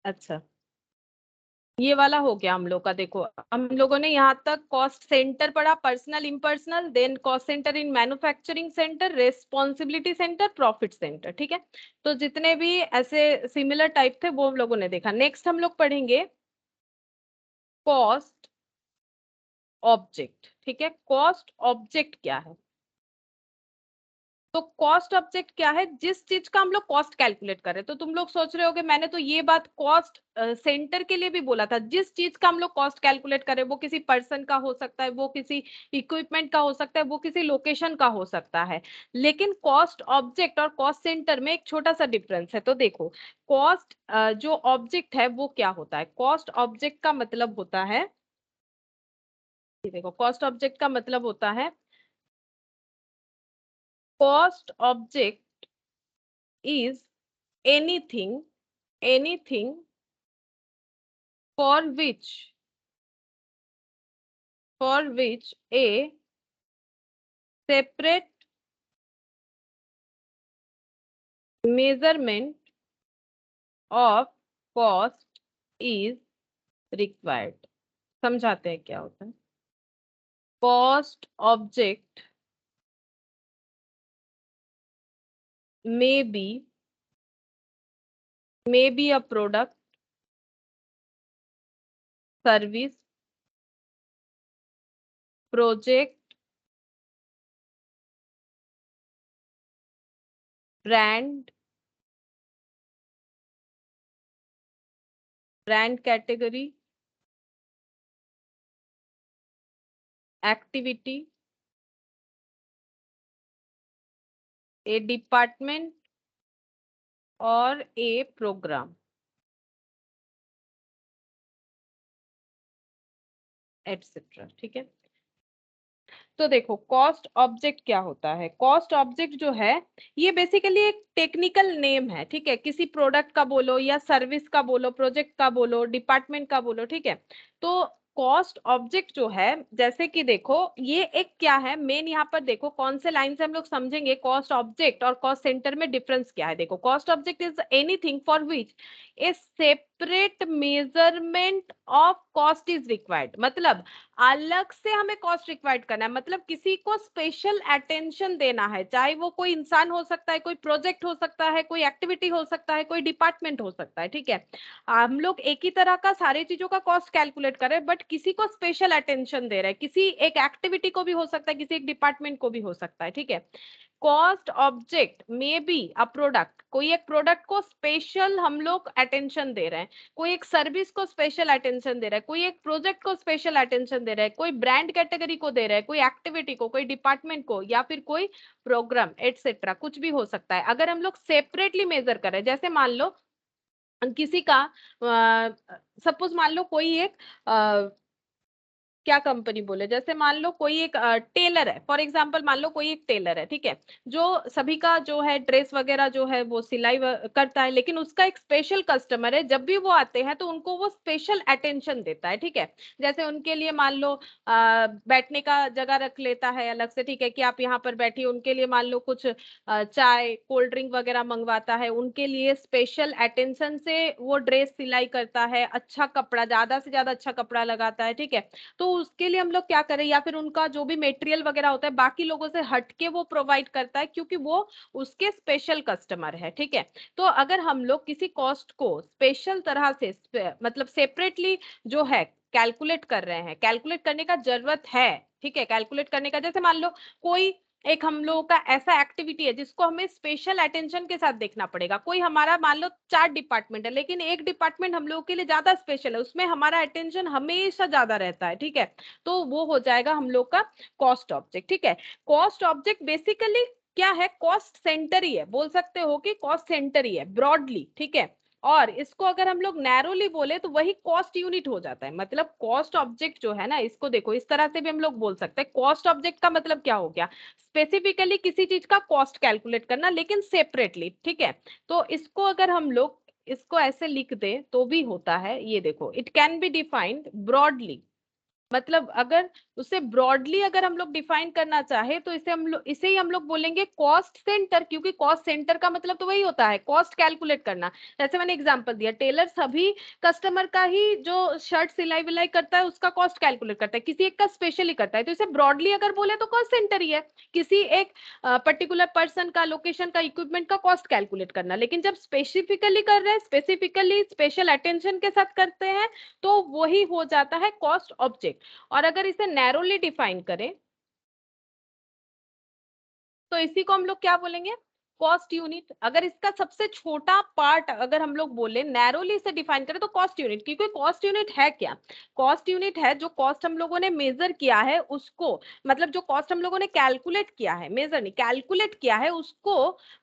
अच्छा, ये वाला हो गया हम लोग का। देखो हम लोगों ने यहाँ तक कॉस्ट सेंटर पढ़ा, personal impersonal, then cost centre in manufacturing centre, responsibility centre, profit centre, ठीक है, तो जितने भी ऐसे सिमिलर टाइप थे वो हम लोगों ने देखा। नेक्स्ट हम लोग पढ़ेंगे कॉस्ट ऑब्जेक्ट, ठीक है, कॉस्ट ऑब्जेक्ट क्या है। तो कॉस्ट ऑब्जेक्ट क्या है, जिस चीज का हम लोग कॉस्ट कैलकुलेट कर रहे हैं। तो तुम लोग सोच रहे होगे मैंने तो ये बात कॉस्ट सेंटर के लिए भी बोला था, जिस चीज का हम लोग कॉस्ट कैलकुलेट करें, वो किसी पर्सन का हो सकता है, वो किसी इक्विपमेंट का हो सकता है, वो किसी लोकेशन का हो सकता है, लेकिन कॉस्ट ऑब्जेक्ट और कॉस्ट सेंटर में एक छोटा सा डिफरेंस है। तो देखो कॉस्ट जो ऑब्जेक्ट है वो क्या होता है, कॉस्ट ऑब्जेक्ट का मतलब होता है, देखो कॉस्ट ऑब्जेक्ट का मतलब होता है, cost object is anything for which a separate measurement of cost is required। समझाते हैं क्या होता है। Cost object may be a product, service, project, brand, brand category, activity, A department और ए प्रोग्राम, एटसेट्रा। ठीक है, तो देखो कॉस्ट ऑब्जेक्ट क्या होता है। कॉस्ट ऑब्जेक्ट जो है ये बेसिकली एक टेक्निकल नेम है, ठीक है, किसी प्रोडक्ट का बोलो या सर्विस का बोलो, प्रोजेक्ट का बोलो, डिपार्टमेंट का बोलो, ठीक है। तो कॉस्ट ऑब्जेक्ट जो है, जैसे कि देखो ये एक क्या है मेन, यहाँ पर देखो कौन से लाइन से हम लोग समझेंगे कॉस्ट ऑब्जेक्ट और कॉस्ट सेंटर में डिफरेंस क्या है। देखो cost object is anything for which A separate measurement of cost is required, मतलब अलग से हमें कॉस्ट रिक्वायर्ड करना है, मतलब किसी को स्पेशल अटेंशन देना है, चाहे वो कोई इंसान हो सकता है, कोई प्रोजेक्ट हो सकता है, कोई एक्टिविटी हो सकता है, कोई डिपार्टमेंट हो सकता है, ठीक है। हम लोग एक ही तरह का सारी चीजों का कॉस्ट कैलकुलेट कर रहे हैं, बट किसी को स्पेशल अटेंशन दे रहे हैं, किसी एक एक्टिविटी को भी हो सकता है, किसी एक डिपार्टमेंट को भी हो सकता है, ठीक है। कॉस्ट ऑब्जेक्ट में बी अ प्रोडक्ट, कोई एक प्रोडक्ट को स्पेशल हम लोग अटेंशन दे रहे हैं, कोई एक सर्विस को स्पेशल अटेंशन दे रहा है, कोई एक प्रोजेक्ट को स्पेशल अटेंशन दे रहा है, कोई ब्रांड कैटेगरी को दे रहा है, कोई एक्टिविटी को, कोई डिपार्टमेंट को, या फिर कोई प्रोग्राम एटसेट्रा, कुछ भी हो सकता है। अगर हम लोग सेपरेटली मेजर करें, जैसे मान लो किसी का सपोज मान लो कोई एक क्या कंपनी बोले, जैसे मान लो कोई एक टेलर है, फॉर एग्जांपल मान लो कोई एक टेलर है, ठीक है, जो सभी का जो है ड्रेस वगैरह जो है वो सिलाई करता है, लेकिन उसका एक स्पेशल कस्टमर है, जब भी वो आते हैं तो उनको वो स्पेशल अटेंशन देता है, ठीक है। जैसे उनके लिए मान लो बैठने का जगह रख लेता है अलग से, ठीक है, कि आप यहाँ पर बैठिए, उनके लिए मान लो कुछ चाय कोल्ड ड्रिंक वगैरह मंगवाता है, उनके लिए स्पेशल अटेंशन से वो ड्रेस सिलाई करता है, अच्छा कपड़ा, ज्यादा से ज्यादा अच्छा कपड़ा लगाता है, ठीक है। तो उसके लिए हम लोग क्या करें, या फिर उनका जो भी मटेरियल वगैरह होता है बाकी लोगों से हटके वो प्रोवाइड करता है, क्योंकि वो उसके स्पेशल कस्टमर है, ठीक है। तो अगर हम लोग किसी कॉस्ट को स्पेशल तरह से मतलब सेपरेटली जो है कैलकुलेट कर रहे हैं, कैलकुलेट करने का जरूरत है, ठीक है, कैलकुलेट करने का, जैसे मान लो कोई एक हम लोगों का ऐसा एक्टिविटी है जिसको हमें स्पेशल अटेंशन के साथ देखना पड़ेगा, कोई हमारा मान लो 4 डिपार्टमेंट है, लेकिन एक डिपार्टमेंट हम लोगों के लिए ज्यादा स्पेशल है, उसमें हमारा अटेंशन हमेशा ज्यादा रहता है, ठीक है। तो वो हो जाएगा हम लोग का कॉस्ट ऑब्जेक्ट, ठीक है। कॉस्ट ऑब्जेक्ट बेसिकली क्या है, कॉस्ट सेंटर ही है, बोल सकते हो कि कॉस्ट सेंटर ही है ब्रॉडली, ठीक है। और इसको अगर हम लोग नैरोली बोले तो वही कॉस्ट यूनिट हो जाता है, मतलब कॉस्ट ऑब्जेक्ट जो है ना, इसको देखो इस तरह से भी हम लोग बोल सकते हैं, कॉस्ट ऑब्जेक्ट का मतलब क्या हो गया, स्पेसिफिकली किसी चीज का कॉस्ट कैलकुलेट करना, लेकिन सेपरेटली, ठीक है। तो इसको अगर हम लोग इसको ऐसे लिख दे तो भी होता है, ये देखो it can be defined broadly, मतलब अगर उसे ब्रॉडली अगर हम लोग डिफाइन करना चाहे तो इसे ही हम लोग बोलेंगे कॉस्ट सेंटर, क्योंकि कॉस्ट सेंटर का मतलब तो वही होता है कॉस्ट कैलकुलेट करना। जैसे मैंने एग्जांपल दिया, टेलर सभी कस्टमर का ही जो शर्ट सिलाई विलाई करता है उसका कॉस्ट कैलकुलेट करता है, किसी एक का स्पेशली करता है, तो इसे ब्रॉडली अगर बोले तो कॉस्ट सेंटर ही है, किसी एक पर्टिकुलर पर्सन का, लोकेशन का, इक्विपमेंट का कॉस्ट कैलकुलेट करना। लेकिन जब स्पेसिफिकली कर रहे हैं, स्पेसिफिकली स्पेशल अटेंशन के साथ करते हैं, तो वही हो जाता है कॉस्ट ऑब्जेक्ट। और अगर इसे नैरोली डिफाइन करें तो इसी को हम लोग क्या बोलेंगे, कॉस्ट यूनिट। अगर इसका सबसे छोटा पार्ट अगर हम लोग बोले नैरोली से डिफाइन करें तो कॉस्ट यूनिट, क्योंकि कॉस्ट यूनिट है क्या, कॉस्ट यूनिट है जो कॉस्ट हम लोगों ने मेजर किया है उसको, मतलब जो कॉस्ट हम लोगों ने कैलकुलेट किया है, मेजर नहीं कैलकुलेट किया है, उसको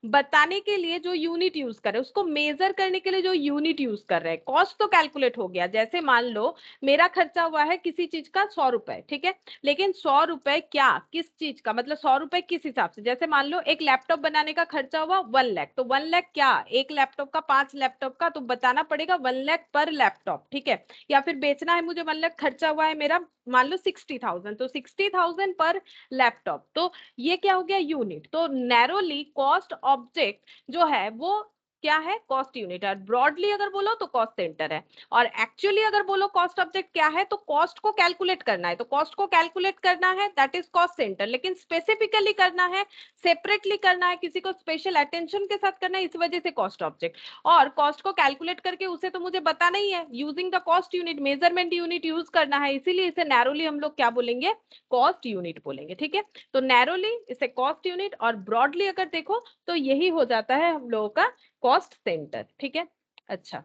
बताने के लिए जो यूनिट यूज कर रहे हैं, उसको मेजर करने के लिए जो यूनिट यूज कर रहे हैं। कॉस्ट तो कैलकुलेट हो गया, जैसे मान लो मेरा खर्चा हुआ है किसी चीज का 100 रुपए, ठीक है, लेकिन 100 रुपए क्या, किस चीज का, मतलब 100 रुपए किस हिसाब से, जैसे मान लो एक लैपटॉप बनाने का खर्चा हुआ 1 लाख, तो 1 लाख क्या, एक लैपटॉप का, 5 लैपटॉप का, तो बताना पड़ेगा 1 लाख पर लैपटॉप, ठीक है। या फिर बेचना है मुझे 1 लाख, खर्चा हुआ है मेरा मान लो 60,000, तो 60,000 पर लैपटॉप, तो ये क्या हो गया यूनिट। तो नैरोली कॉस्ट ऑब्जेक्ट जो है वो क्या है, कॉस्ट यूनिट है। ब्रॉडली अगर बोलो तो कॉस्ट सेंटर है, और एक्चुअली अगर बोलो कॉस्ट ऑब्जेक्ट क्या है, तो कॉस्ट को कैलकुलेट करना है, तो कॉस्ट को कैलकुलेट करना है दैट इज कॉस्ट सेंटर। लेकिन स्पेसिफिकली करना है, सेपरेटली करना है, किसी को स्पेशल अटेंशन के साथ करना है, इस वजह से कॉस्ट ऑब्जेक्ट। और कॉस्ट को कैलकुलेट करके उसे तो मुझे बताना ही है, using the cost unit, measurement unit use करना है, इसीलिए इसे नैरोली हम लोग क्या बोलेंगे, कॉस्ट यूनिट बोलेंगे। ठीक है, तो नैरोली इसे कॉस्ट यूनिट, और ब्रॉडली अगर देखो तो यही हो जाता है हम लोगों का कॉस्ट सेंटर। ठीक है, अच्छा,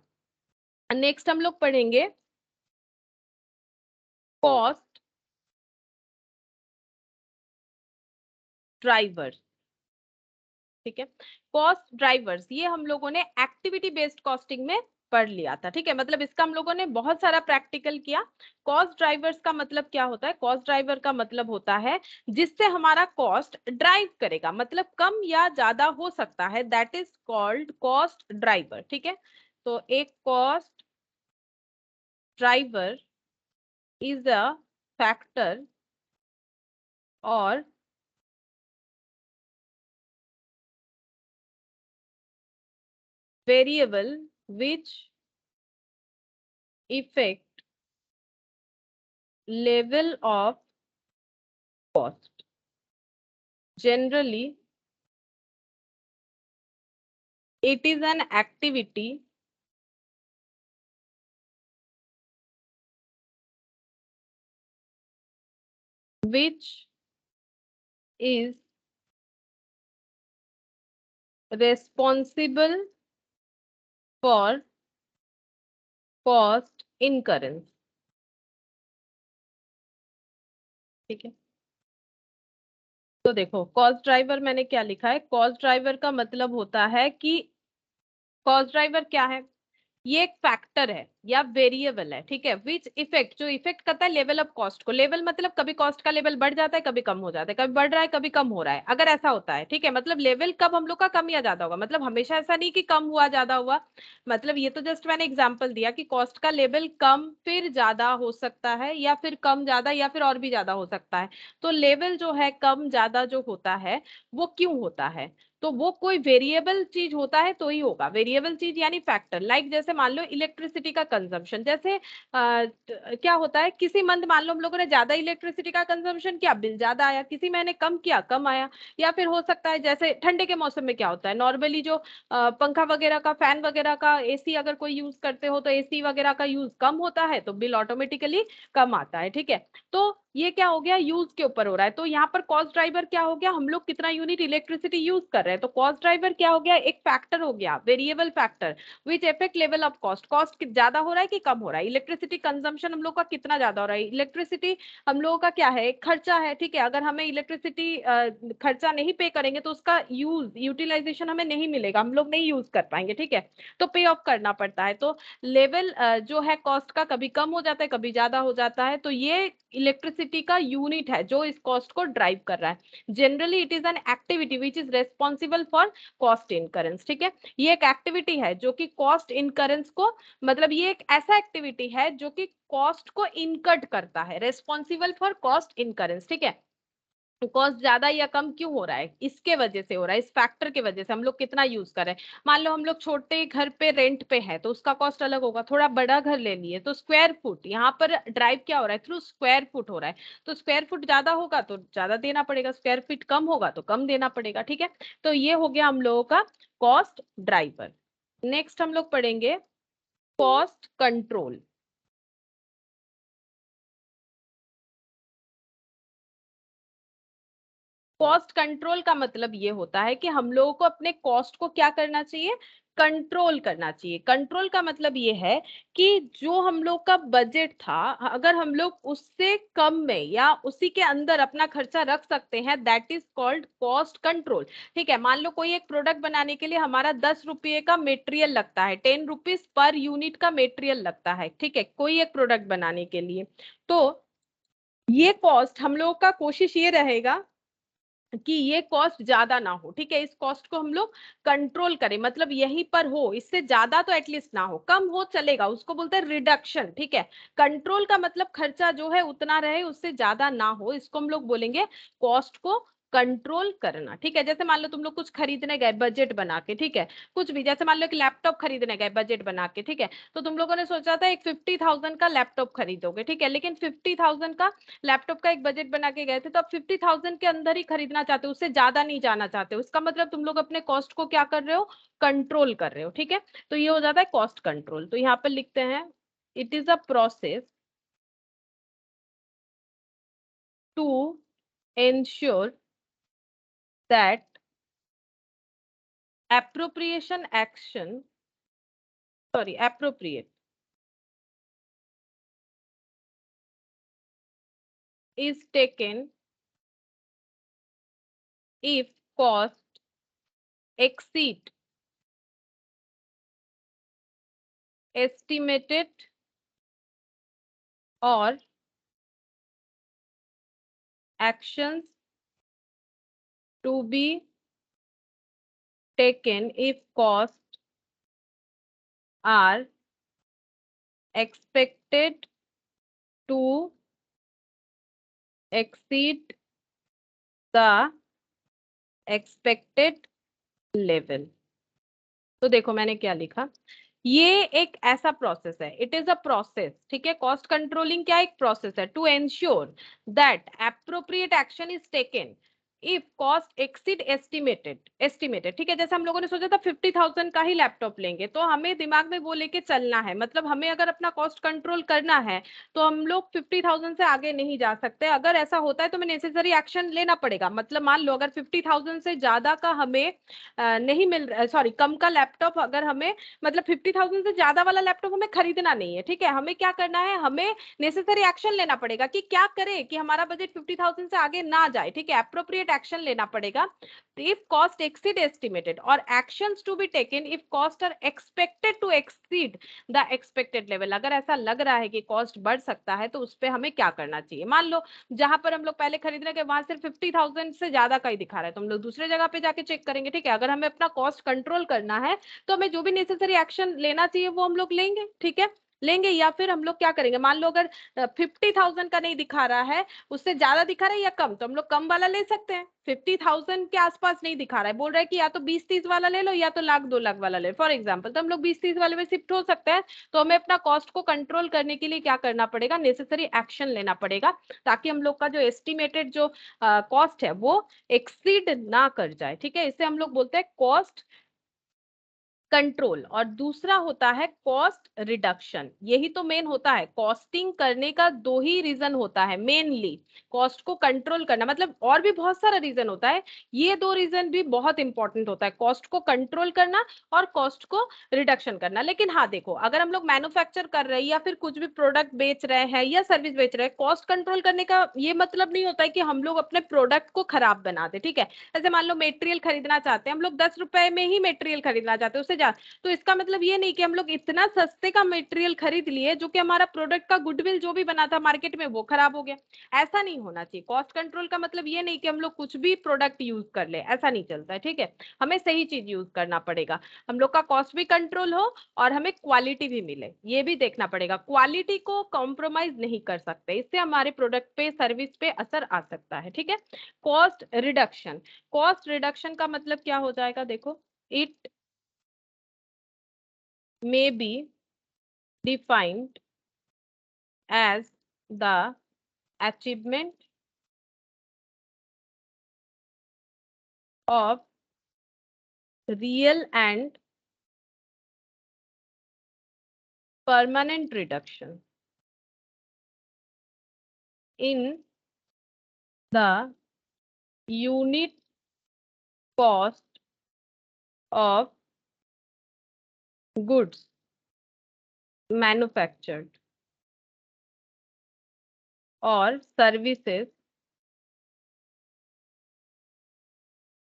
नेक्स्ट हम लोग पढ़ेंगे कॉस्ट ड्राइवर। ठीक है, कॉस्ट ड्राइवर्स ये हम लोगों ने एक्टिविटी बेस्ड कॉस्टिंग में पढ़ लिया था। ठीक है, मतलब इसका हम लोगों ने बहुत सारा प्रैक्टिकल किया। कॉस्ट ड्राइवर्स का मतलब क्या होता है, कॉस्ट ड्राइवर का मतलब होता है जिससे हमारा कॉस्ट ड्राइव करेगा, मतलब कम या ज्यादा हो सकता है, that is called cost driver. ठीक है, तो एक cost driver is a factor और variable which affect level of cost. Generally, it is an activity which is responsible for cost incurrence. ठीक है, तो देखो कॉस्ट ड्राइवर मैंने क्या लिखा है, कॉस्ट ड्राइवर का मतलब होता है कि कॉस्ट ड्राइवर क्या है, ये एक फैक्टर है या वेरिएबल है। ठीक है, विच इफेक्ट, जो इफेक्ट करता है लेवल ऑफ कॉस्ट को। लेवल मतलब कभी कॉस्ट का लेवल बढ़ जाता है, कभी कम हो जाता है, कभी बढ़ रहा है, कभी कम हो रहा है, अगर ऐसा होता है। ठीक है, मतलब लेवल कब हम लोग का कम या ज्यादा होगा, मतलब हमेशा ऐसा नहीं कि कम हुआ ज्यादा हुआ, मतलब ये तो जस्ट मैंने एग्जांपल दिया कि कॉस्ट का लेवल कम फिर ज्यादा हो सकता है, या फिर कम ज्यादा, या फिर और भी ज्यादा हो सकता है। तो लेवल जो है कम ज्यादा जो होता है वो क्यों होता है, तो वो कोई वेरिएबल चीज होता है तो ही होगा। वेरिएबल चीज यानी फैक्टर, लाइक जैसे मान लो इलेक्ट्रिसिटी का कंजम्पशन, जैसे क्या होता है, किसी मंथ मान लो हम लोगों ने ज्यादा इलेक्ट्रिसिटी का कंजम्पशन किया, बिल ज्यादा आया, किसी महीने कम किया, कम आया। या फिर हो सकता है जैसे ठंडे के मौसम में क्या होता है, नॉर्मली जो पंखा वगैरह का, फैन वगैरह का, एसी अगर कोई यूज करते हो तो एसी वगैरह का यूज कम होता है तो बिल ऑटोमेटिकली कम आता है। ठीक है, तो ये क्या हो गया, यूज के ऊपर हो रहा है। तो यहाँ पर कॉस्ट ड्राइवर क्या हो गया, हम लोग कितना यूनिट इलेक्ट्रिसिटी यूज कर रहे हैं, तो कॉस्ट ड्राइवर क्या हो गया, एक फैक्टर हो गया, variable factor which effect level of cost. Cost ज्यादा हो रहा है कि कम हो रहा है, इलेक्ट्रिसिटी कंजम्पशन हम लोग का कितना ज्यादा हो रहा है, इलेक्ट्रिसिटी हम लोगों का क्या है, एक खर्चा है। ठीक है, अगर हमें इलेक्ट्रिसिटी खर्चा नहीं पे करेंगे तो उसका यूटिलाइजेशन हमें नहीं मिलेगा, हम लोग नहीं यूज कर पाएंगे। ठीक है, तो पे ऑफ करना पड़ता है। तो लेवल जो है कॉस्ट का कभी कम हो जाता है, कभी ज्यादा हो जाता है। तो ये इलेक्ट्रिसिटी का यूनिट है जो इस कॉस्ट को ड्राइव कर रहा है। Generally it is an activity which is responsible for cost incurrence. ठीक है, ये एक एक्टिविटी है जो कि कॉस्ट इनकरेंस को, मतलब ये एक ऐसा एक्टिविटी है जो कि कॉस्ट को इनकट करता है, रेस्पॉन्सिबल फॉर कॉस्ट इनकरेंस। ठीक है, कॉस्ट ज्यादा या कम क्यों हो रहा है, इसके वजह से हो रहा है, इस फैक्टर के वजह से, हम लोग कितना यूज कर रहे हैं। मान लो हम लोग छोटे घर पे रेंट पे है तो उसका कॉस्ट अलग होगा, थोड़ा बड़ा घर ले लिए तो स्क्वायर फुट, यहाँ पर ड्राइव क्या हो रहा है, थ्रू स्क्वायर फुट हो रहा है। तो स्क्वायर फुट ज्यादा होगा तो ज्यादा देना पड़ेगा, स्क्वायर फीट कम होगा तो कम देना पड़ेगा। ठीक है, तो ये हो गया हम लोगों का कॉस्ट ड्राइवर। नेक्स्ट हम लोग पढ़ेंगे कॉस्ट कंट्रोल। कॉस्ट कंट्रोल का मतलब ये होता है कि हम लोगों को अपने कॉस्ट को क्या करना चाहिए, कंट्रोल करना चाहिए। कंट्रोल का मतलब ये है कि जो हम लोग का बजट था, अगर हम लोग उससे कम में या उसी के अंदर अपना खर्चा रख सकते हैं, that is called cost control. ठीक है, मान लो कोई एक प्रोडक्ट बनाने के लिए हमारा 10 रुपये का मेटेरियल लगता है, 10 रुपीज पर यूनिट का मेटेरियल लगता है। ठीक है, कोई एक प्रोडक्ट बनाने के लिए, तो ये कॉस्ट हम लोग का कोशिश ये रहेगा कि ये कॉस्ट ज्यादा ना हो। ठीक है, इस कॉस्ट को हम लोग कंट्रोल करें, मतलब यहीं पर हो, इससे ज्यादा तो एटलीस्ट ना हो, कम हो चलेगा, उसको बोलते हैं रिडक्शन। ठीक है, कंट्रोल का मतलब खर्चा जो है उतना रहे, उससे ज्यादा ना हो, इसको हम लोग बोलेंगे कॉस्ट को कंट्रोल करना, ठीक है। जैसे मान लो तुम लोग कुछ खरीदने गए बजट बना के, ठीक है, कुछ भी, जैसे मान लो एक लैपटॉप खरीदने गए बजट बना के, ठीक है, तो तुम लोगों ने सोचा था एक 50,000 का लैपटॉप खरीदोगे, ठीक है, लेकिन 50,000 का लैपटॉप का एक बजट बना के गए थे, तो अब 50,000 के अंदर ही खरीदना चाहते हो, उससे ज्यादा नहीं जाना चाहते हो। इसका मतलब तुम लोग अपने कॉस्ट को क्या कर रहे हो, कंट्रोल कर रहे हो, ठीक है। तो ये हो जाता है कॉस्ट कंट्रोल। तो यहाँ पर लिखते हैं it is a process to ensure that appropriation action, sorry, appropriate is taken if cost exceed estimated or actions to be taken if costs are expected to exceed the expected level। तो देखो मैंने क्या लिखा, ये एक ऐसा process है, it is a process, ठीक है। कॉस्ट कंट्रोलिंग क्या एक प्रोसेस है to ensure that appropriate action is taken if cost exceed estimated, ठीक है। जैसे हम लोगों ने सोचा था 50,000 का ही लैपटॉप लेंगे, तो हमें दिमाग में वो लेके चलना है, मतलब हमें अगर अपना कॉस्ट कंट्रोल करना है तो हम लोग 50,000 से आगे नहीं जा सकते। अगर ऐसा होता है तो हमें नेसेसरी एक्शन लेना पड़ेगा। मतलब मान लो अगर 50,000 से ज्यादा का हमें नहीं मिल रहा, सॉरी, कम का लैपटॉप अगर हमें, मतलब 50,000 से ज्यादा वाला लैपटॉप हमें खरीदना नहीं है, ठीक है। हमें क्या करना है, हमें नेसेसरी एक्शन लेना पड़ेगा कि क्या करें कि हमारा बजट 50,000 से आगे ना जाए, ठीक है। एप्रोप्रिएट एक्शन लेना पड़ेगा if cost exceed estimated or actions to be taken if cost are expected to exceed the expected level। अगर ऐसा लग रहा है कि कॉस्ट बढ़ सकता है तो उस पर हमें क्या करना चाहिए। मान लो जहां पर हम लोग पहले खरीद रहे हैं वहां सिर्फ 50,000 से ज्यादा का ही दिखा रहा है, तो हम लोग दूसरे जगह पे जाके चेक करेंगे, ठीक है। अगर हमें अपना कॉस्ट कंट्रोल करना है तो हमें जो भी नेसेसरी एक्शन लेना चाहिए वो हम लोग लेंगे, ठीक है, लेंगे। या फिर हम लोग क्या करेंगे, मान लो अगर 50,000 का नहीं दिखा रहा है, उससे ज्यादा दिखा रहा है या कम, तो हम लोग कम वाला ले सकते हैं। 50,000 के आसपास नहीं दिखा रहा है, बोल रहा है कि या तो 20-30 वाला ले लो या तो 1,00,000-2,00,000 वाला ले लो फॉर एग्जाम्पल, तो हम लोग 20-30 वाले में शिफ्ट हो सकते हैं। तो हमें अपना कॉस्ट को कंट्रोल करने के लिए क्या करना पड़ेगा, नेसेसरी एक्शन लेना पड़ेगा, ताकि हम लोग का जो एस्टिमेटेड जो कॉस्ट है वो एक्सीड ना कर जाए, ठीक है। इसे हम लोग बोलते हैं कॉस्ट कंट्रोल। और दूसरा होता है कॉस्ट रिडक्शन। यही तो मेन होता है, कॉस्टिंग करने का दो ही रीजन होता है मेनली, कॉस्ट को कंट्रोल करना, मतलब और भी बहुत सारा रीजन होता है, ये दो रीजन भी बहुत इंपॉर्टेंट होता है, कॉस्ट को कंट्रोल करना और कॉस्ट को रिडक्शन करना। लेकिन हाँ देखो, अगर हम लोग मैन्युफैक्चर कर रहे हैं या फिर कुछ भी प्रोडक्ट बेच रहे हैं या सर्विस बेच रहे हैं, कॉस्ट कंट्रोल करने का ये मतलब नहीं होता है कि हम लोग अपने प्रोडक्ट को खराब बना दे, ठीक है। जैसे मान लो मेटेरियल खरीदना चाहते हैं हम लोग, 10 रुपए में ही मेटेरियल खरीदना चाहते हैं, उससे तो इसका मतलब ये नहीं कि हम लोग इतना सस्ते का मटेरियल खरीद लिए जो कि हमारा प्रोडक्ट का गुडविल जो भी बना था मार्केट में वो खराब हो गया। ऐसा नहीं होना चाहिए। कॉस्ट कंट्रोल का मतलब ये नहीं कि हम लोग कुछ भी प्रोडक्ट यूज कर ले, ऐसा नहीं चलता है, ठीक है। हमें सही चीज यूज करना पड़ेगा, हम लोग का कॉस्ट भी कंट्रोल हो और हमें क्वालिटी भी मिले, ये भी देखना पड़ेगा। क्वालिटी को कॉम्प्रोमाइज नहीं कर सकते, इससे हमारे प्रोडक्ट पे सर्विस पे असर आ सकता है, ठीक है। कॉस्ट रिडक्शन, कॉस्ट रिडक्शन का मतलब क्या हो जाएगा, देखो, it may be defined as the achievement of real and permanent reduction in the unit cost of goods manufactured or services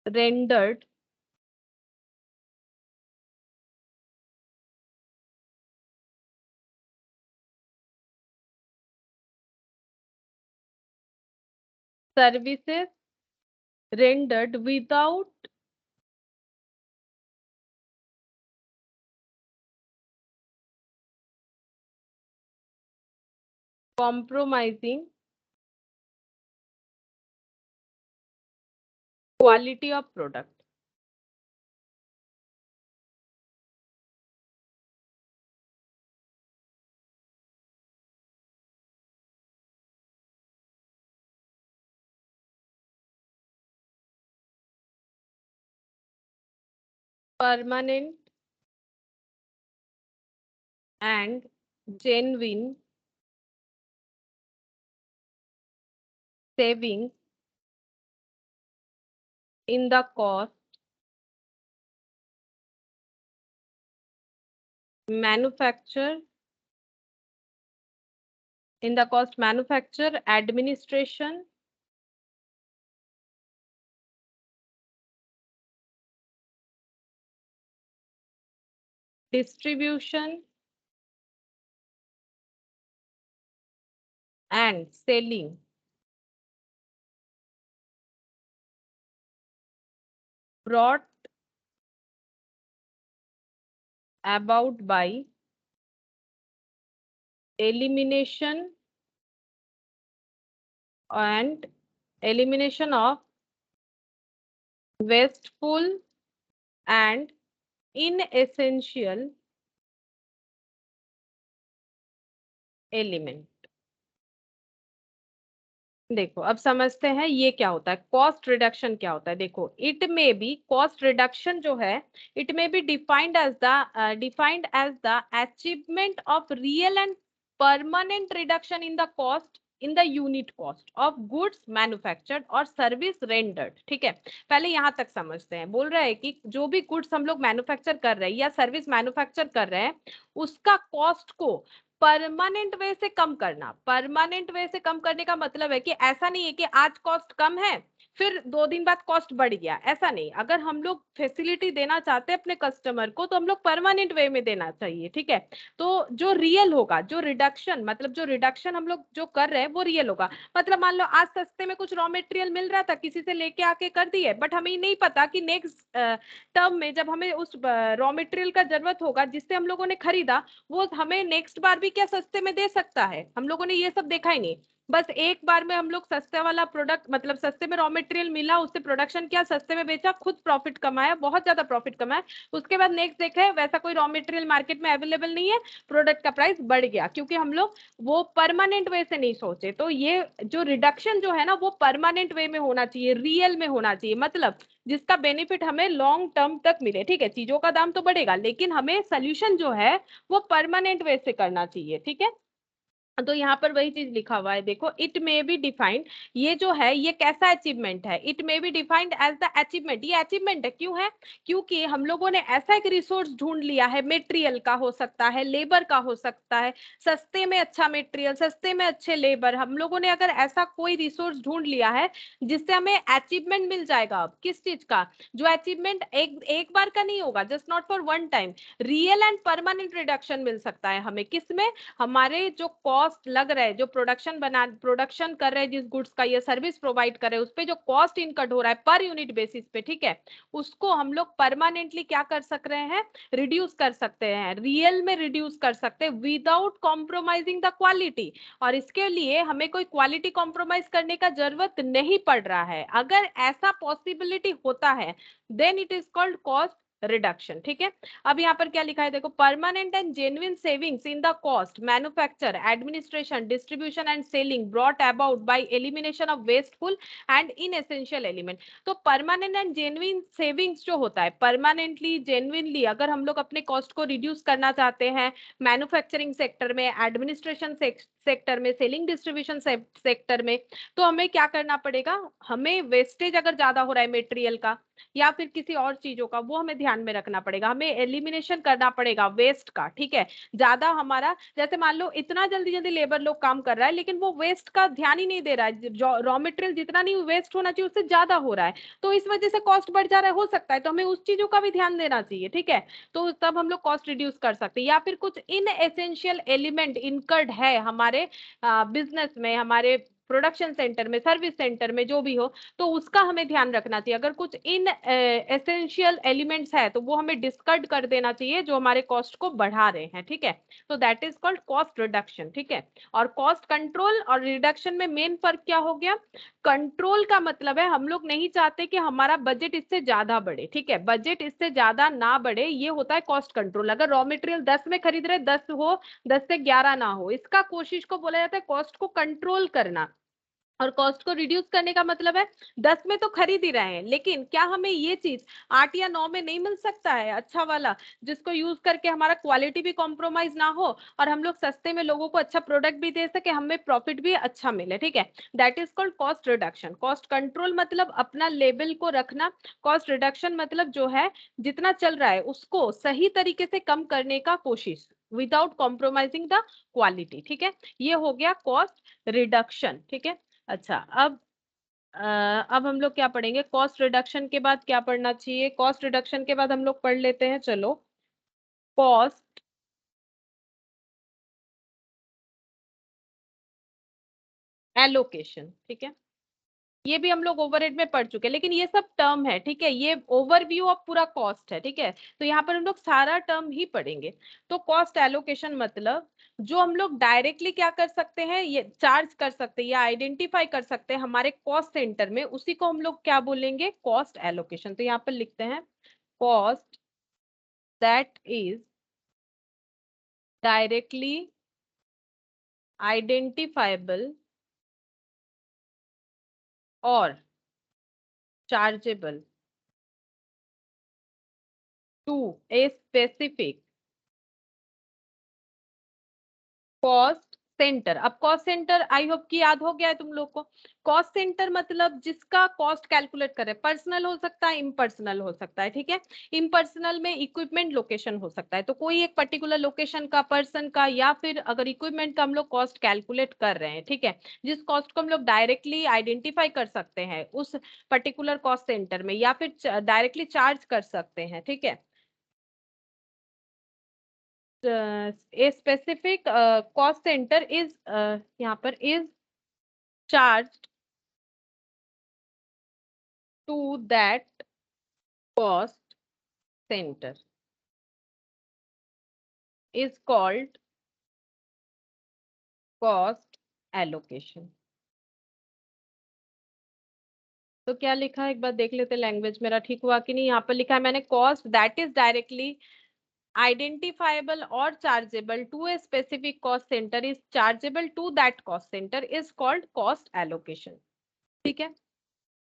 rendered services rendered without compromising quality of product, permanent and genuine savings in the cost manufacture administration, distribution and selling brought about by elimination and elimination of wasteful and inessential element। देखो अब समझते हैं ये क्या होता है, cost reduction क्या होता है। देखो it may B cost reduction जो है, it may be defined as the achievement of real and permanent reduction in the cost in the unit cost of goods manufactured और सर्विस रेंडर्ड। ठीक है, पहले यहां तक समझते हैं। बोल रहा है कि जो भी गुड्स हम लोग मैन्युफैक्चर कर रहे हैं या सर्विस मैन्युफैक्चर कर रहे हैं, उसका कॉस्ट को परमानेंट वे से कम करना। परमानेंट वे से कम करने का मतलब है कि ऐसा नहीं है कि आज कॉस्ट कम है फिर 2 दिन बाद कॉस्ट बढ़ गया, ऐसा नहीं। अगर हम लोग फैसिलिटी देना चाहते हैं अपने कस्टमर को तो हम लोग परमानेंट वे में देना चाहिए। ठीक है, तो जो रियल होगा, जो रिडक्शन मतलब जो रिडक्शन हम लोग जो कर रहे हैं वो रियल होगा। मतलब मान लो आज सस्ते में कुछ रॉ मटेरियल मिल रहा था, किसी से लेके आके कर दिए, बट हमें नहीं पता कि नेक्स्ट टर्म में जब हमें उस रॉ मटेरियल का जरूरत होगा जिससे हम लोगों ने खरीदा, वो हमें नेक्स्ट बार भी क्या सस्ते में दे सकता है। हम लोगों ने ये सब देखा ही नहीं। बस एक बार में हम लोग सस्ते वाला प्रोडक्ट मतलब सस्ते में रॉ मटेरियल मिला, उससे प्रोडक्शन किया, सस्ते में बेचा, खुद प्रॉफिट कमाया, बहुत ज्यादा प्रॉफिट कमाया। उसके बाद नेक्स्ट देखे वैसा कोई रॉ मटेरियल मार्केट में अवेलेबल नहीं है, प्रोडक्ट का प्राइस बढ़ गया, क्योंकि हम लोग वो परमानेंट वे से नहीं सोचे। तो ये जो रिडक्शन जो है ना, वो परमानेंट वे में होना चाहिए, रियल में होना चाहिए, मतलब जिसका बेनिफिट हमें लॉन्ग टर्म तक मिले। ठीक है, चीजों का दाम तो बढ़ेगा लेकिन हमें सोल्यूशन जो है वो परमानेंट वे से करना चाहिए। ठीक है, तो यहाँ पर वही चीज लिखा हुआ है। देखो इट मे बी डिफाइंड, ये जो है ये कैसा अचीवमेंट है, it may be defined as the achievement. ये अचीवमेंट है, क्यों है? क्योंकि हम लोगों ने ऐसा एक रिसोर्स ढूंढ लिया है, मेटेरियल का हो सकता है, लेबर का हो सकता है, सस्ते में अच्छा मेटेरियल, सस्ते में अच्छे लेबर। हम लोगों ने अगर ऐसा कोई रिसोर्स ढूंढ लिया है जिससे हमें अचीवमेंट मिल जाएगा। अब किस चीज का? जो अचीवमेंट एक एक बार का नहीं होगा, just not for one time, real and permanent reduction मिल सकता है हमें। किसमें? हमारे जो कॉस्ट लग रहा है, जो प्रोडक्शन कर रहे हैं जिस गुड्स का, ये सर्विस प्रोवाइड कर रहे हैं, उस पे जो कॉस्ट इनकट हो रहा है पर यूनिट बेसिस पे, ठीक है, उसको हम लोग परमानेंटली क्या कर सक रहे हैं? रिड्यूस कर सकते हैं, रियल में रिड्यूस कर सकते हैं विदाउट कॉम्प्रोमाइजिंग द क्वालिटी। और इसके लिए हमें कोई क्वालिटी कॉम्प्रोमाइज करने का जरूरत नहीं पड़ रहा है। अगर ऐसा पॉसिबिलिटी होता है then it is called cost reduction. ठीक है, अब यहाँ पर क्या लिखा है देखो, permanent and genuine savings in the cost manufacture administration distribution and selling brought about by elimination of wasteful and inessential element. तो परमानेंट एंड जेन्युइन सेविंग्स जो होता है, परमानेंटली जेन्युइनली अगर हम लोग अपने कॉस्ट को रिड्यूस करना चाहते हैं मैन्युफैक्चरिंग सेक्टर में, एडमिनिस्ट्रेशन सेक्टर में, सेलिंग डिस्ट्रीब्यूशन सेक्टर में, तो हमें क्या करना पड़ेगा? हमें वेस्टेज अगर ज्यादा हो रहा है मेटेरियल का या फिर किसी और चीजों का, वो हमें ध्यान में रखना पड़ेगा, हमें एलिमिनेशन करना पड़ेगा वेस्ट का। ठीक है, ज्यादा हमारा, जैसे मान लो इतना जल्दी जल्दी लेबर लोग काम कर रहा है लेकिन वो वेस्ट का ध्यान ही नहीं दे रहा है, रॉ मटेरियल जितना नहीं वेस्ट होना चाहिए उससे ज्यादा हो रहा है, तो इस वजह से कॉस्ट बढ़ जा रहा है, हो सकता है। तो हमें उस चीजों का भी ध्यान देना चाहिए। ठीक है, तो तब हम लोग कॉस्ट रिड्यूस कर सकते हैं। या फिर कुछ इन एसेंशियल एलिमेंट इनकर्ड है हमारे बिजनेस में, हमारे प्रोडक्शन सेंटर में, सर्विस सेंटर में, जो भी हो, तो उसका हमें ध्यान रखना चाहिए। अगर कुछ इन एसेंशियल एलिमेंट्स है तो वो हमें डिस्कार्ड कर देना चाहिए जो हमारे कॉस्ट को बढ़ा रहे हैं, ठीक है। तो that is called cost reduction, ठीक है। और कॉस्ट कंट्रोल और रिडक्शन में मेन फर्क क्या हो गया? कंट्रोल का मतलब है हम लोग नहीं चाहते कि हमारा बजट इससे ज्यादा बढ़े, ठीक है, बजट इससे ज्यादा ना बढ़े, ये होता है कॉस्ट कंट्रोल। अगर रॉ मटेरियल 10 में खरीद रहे 10 हो, 10 से 11 ना हो, इसका कोशिश को बोला जाता है कॉस्ट को कंट्रोल करना। और कॉस्ट को रिड्यूस करने का मतलब है 10 में तो खरीद ही रहे हैं, लेकिन क्या हमें ये चीज 8 या 9 में नहीं मिल सकता है अच्छा वाला, जिसको यूज करके हमारा क्वालिटी भी कॉम्प्रोमाइज ना हो और हम लोग सस्ते में लोगों को अच्छा प्रोडक्ट भी दे सके, हमें प्रॉफिट भी अच्छा मिले, ठीक है। That is called cost reduction. Cost control मतलब अपना लेवल को रखना, कॉस्ट रिडक्शन मतलब जो है जितना चल रहा है उसको सही तरीके से कम करने का कोशिश विदाउट कॉम्प्रोमाइजिंग द क्वालिटी, ठीक है। ये हो गया कॉस्ट रिडक्शन, ठीक है। अच्छा, अब हम लोग क्या पढ़ेंगे? कॉस्ट रिडक्शन के बाद क्या पढ़ना चाहिए? कॉस्ट रिडक्शन के बाद हम लोग पढ़ लेते हैं, चलो, कॉस्ट एलोकेशन, ठीक है। ये भी हम लोग ओवरहेड में पढ़ चुके हैं, लेकिन ये सब टर्म है, ठीक है, ये ओवरव्यू ऑफ पूरा कॉस्ट है, ठीक है। तो यहाँ पर हम लोग सारा टर्म ही पढ़ेंगे। तो कॉस्ट एलोकेशन मतलब जो हम लोग डायरेक्टली क्या कर सकते हैं, ये चार्ज कर सकते हैं या आइडेंटिफाई कर सकते हैं हमारे कॉस्ट सेंटर में, उसी को हम लोग क्या बोलेंगे? Cost allocation. तो यहाँ पर लिखते हैं cost that is directly identifiable और chargeable to a specific cost centre. अब कॉस्ट सेंटर आई होप कि याद हो गया है तुम लोग को। कॉस्ट सेंटर मतलब जिसका कॉस्ट कैलकुलेट करे, पर्सनल हो सकता है, इम्पर्सनल हो सकता है, ठीक है। इम्पर्सनल में इक्विपमेंट लोकेशन हो सकता है, तो कोई एक पर्टिकुलर लोकेशन का, पर्सन का, या फिर अगर इक्विपमेंट का हम लोग कॉस्ट कैलकुलेट कर रहे हैं, ठीक है, जिस कॉस्ट को हम लोग डायरेक्टली आइडेंटिफाई कर सकते हैं उस पर्टिकुलर कॉस्ट सेंटर में, या फिर डायरेक्टली चार्ज कर सकते हैं, ठीक है। a specific cost center is यहाँ पर is charged to that cost center is called cost allocation। तो क्या लिखा है एक बार देख लेते, लैंग्वेज मेरा ठीक हुआ कि नहीं। यहाँ पर लिखा है मैंने cost that is directly identifiable or chargeable to a specific cost center is chargeable to that cost center is called cost allocation, ठीक है।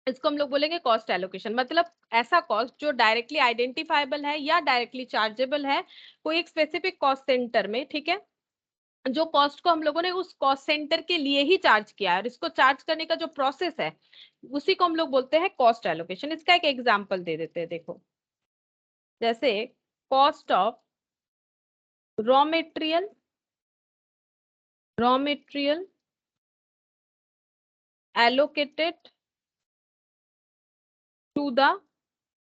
इसको हम लोग बोलेंगे कॉस्ट एलोकेशन। मतलब ऐसा कॉस्ट जो डायरेक्टली आइडेंटिफाइबल है या डायरेक्टली चार्जेबल है कोई एक स्पेसिफिक कॉस्ट सेंटर में, ठीक है, जो कॉस्ट को हम लोगों ने उस कॉस्ट सेंटर के लिए ही चार्ज किया है और इसको चार्ज करने का जो प्रोसेस है उसी को हम लोग बोलते हैं कॉस्ट एलोकेशन। इसका एक एग्जांपल दे देते हैं, देखो, जैसे cost of raw material, raw material allocated to the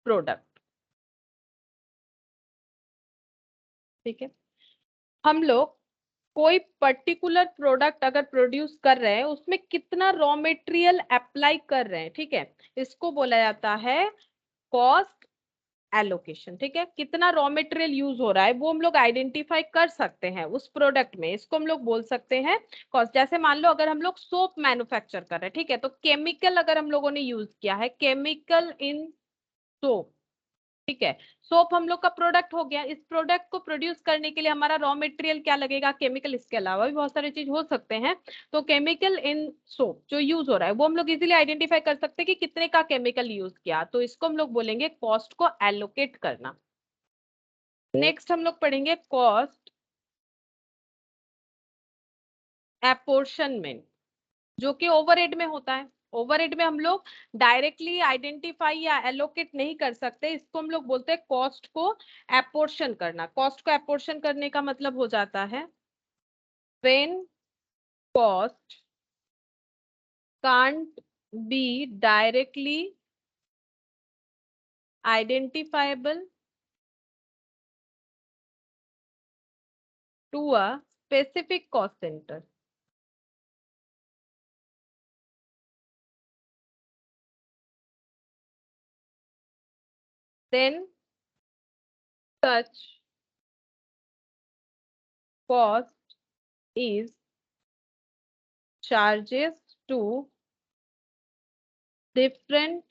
product, ठीक है। हम लोग कोई पर्टिकुलर प्रोडक्ट अगर प्रोड्यूस कर रहे हैं उसमें कितना रॉ मटेरियल अप्लाई कर रहे हैं, ठीक है, इसको बोला जाता है कॉस्ट एलोकेशन, ठीक है। कितना रॉ मटेरियल यूज हो रहा है वो हम लोग आइडेंटिफाई कर सकते हैं उस प्रोडक्ट में, इसको हम लोग बोल सकते हैं कॉस्ट। जैसे मान लो अगर हम लोग सोप मैन्युफैक्चर कर रहे हैं, ठीक है, तो केमिकल अगर हम लोगों ने यूज किया है, केमिकल इन सोप, ठीक है, सोप हम लोग का प्रोडक्ट हो गया। इस प्रोडक्ट को प्रोड्यूस करने के लिए हमारा रॉ मटेरियल क्या लगेगा? केमिकल। इसके अलावा भी बहुत सारे चीज हो सकते हैं। तो केमिकल इन सोप जो यूज हो रहा है वो हम लोग इजीली आइडेंटिफाई कर सकते हैं कि कितने का केमिकल यूज किया, तो इसको हम लोग बोलेंगे कॉस्ट को एलोकेट करना। नेक्स्ट हम लोग पढ़ेंगे कॉस्ट एपोर्शनमेंट, जो कि ओवरहेड में होता है। ओवरहेड में हम लोग डायरेक्टली आइडेंटिफाई या एलोकेट नहीं कर सकते, इसको हम लोग बोलते हैं कॉस्ट को एपोर्शन करना। कॉस्ट को एपोर्शन करने का मतलब हो जाता है when cost can't be directly identifiable to a specific cost centre. then such cost is charges to different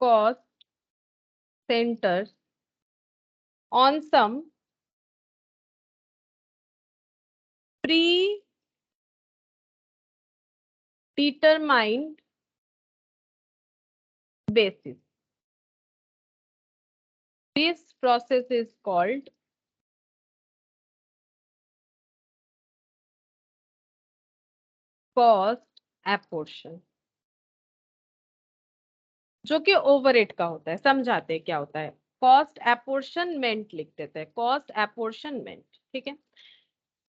cost centers on some predetermined basis. This process is called cost apportion, जो कि overhead का होता है। समझाते हैं क्या होता है। कॉस्ट एपोर्शनमेंट लिख देते हैं, कॉस्ट एपोर्शनमेंट। ठीक है,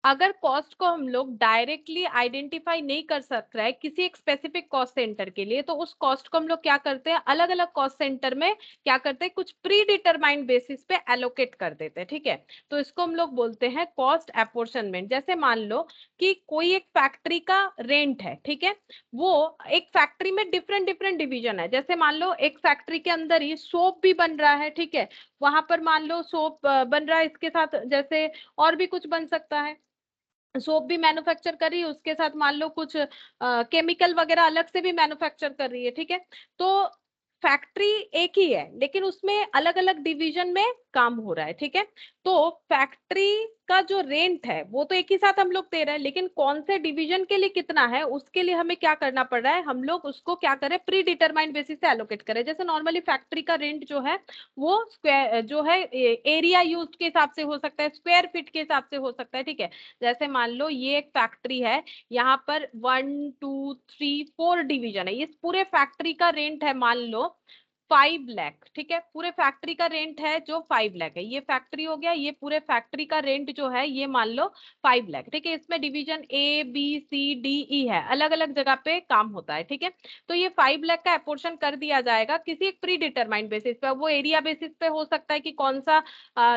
अगर कॉस्ट को हम लोग डायरेक्टली आइडेंटिफाई नहीं कर सक रहा है किसी एक स्पेसिफिक कॉस्ट सेंटर के लिए, तो उस कॉस्ट को हम लोग क्या करते हैं, अलग अलग कॉस्ट सेंटर में क्या करते हैं, कुछ प्री डिटरमाइंड बेसिस पे एलोकेट कर देते हैं। ठीक है, तो इसको हम लोग बोलते हैं कॉस्ट एपोर्शनमेंट। जैसे मान लो कि कोई एक फैक्ट्री का रेंट है, ठीक है, वो एक फैक्ट्री में डिफरेंट डिफरेंट डिवीजन है। जैसे मान लो एक फैक्ट्री के अंदर ही सोप भी बन रहा है, ठीक है, वहां पर मान लो सोप बन रहा है, इसके साथ जैसे और भी कुछ बन सकता है, सोप भी मैन्युफैक्चर कर रही है, उसके साथ मान लो कुछ केमिकल वगैरह अलग से भी मैन्युफैक्चर कर रही है। ठीक है, तो फैक्ट्री एक ही है लेकिन उसमें अलग अलग डिवीजन में काम हो रहा है। ठीक है, तो फैक्ट्री का जो रेंट है वो तो एक ही साथ हम लोग दे रहे हैं, लेकिन कौन से डिवीजन के लिए कितना है उसके लिए हमें क्या करना पड़ रहा है, हम लोग उसको क्या करें, प्री डिटरमाइंड बेसिस से एलोकेट करें। जैसे नॉर्मली फैक्ट्री का रेंट जो है वो स्क्वायर जो है एरिया यूज के हिसाब से हो सकता है, स्क्वायर फीट के हिसाब से हो सकता है। ठीक है, जैसे मान लो ये एक फैक्ट्री है, यहाँ पर 1 2 3 4 डिवीजन है, इस पूरे फैक्ट्री का रेंट है मान लो 5 लाख। ठीक है, पूरे फैक्ट्री का रेंट है जो 5 लाख है, ये फैक्ट्री हो गया, ये पूरे फैक्ट्री का रेंट जो है ये मान लो 5 लाख। ठीक है, इसमें division A B C D E है, अलग अलग जगह पे काम होता है। ठीक है, तो ये 5 लाख का अपोर्शन कर दिया जाएगा किसी एक प्री डिटरमाइंड बेसिस पे, वो एरिया बेसिस पे हो सकता है कि कौन सा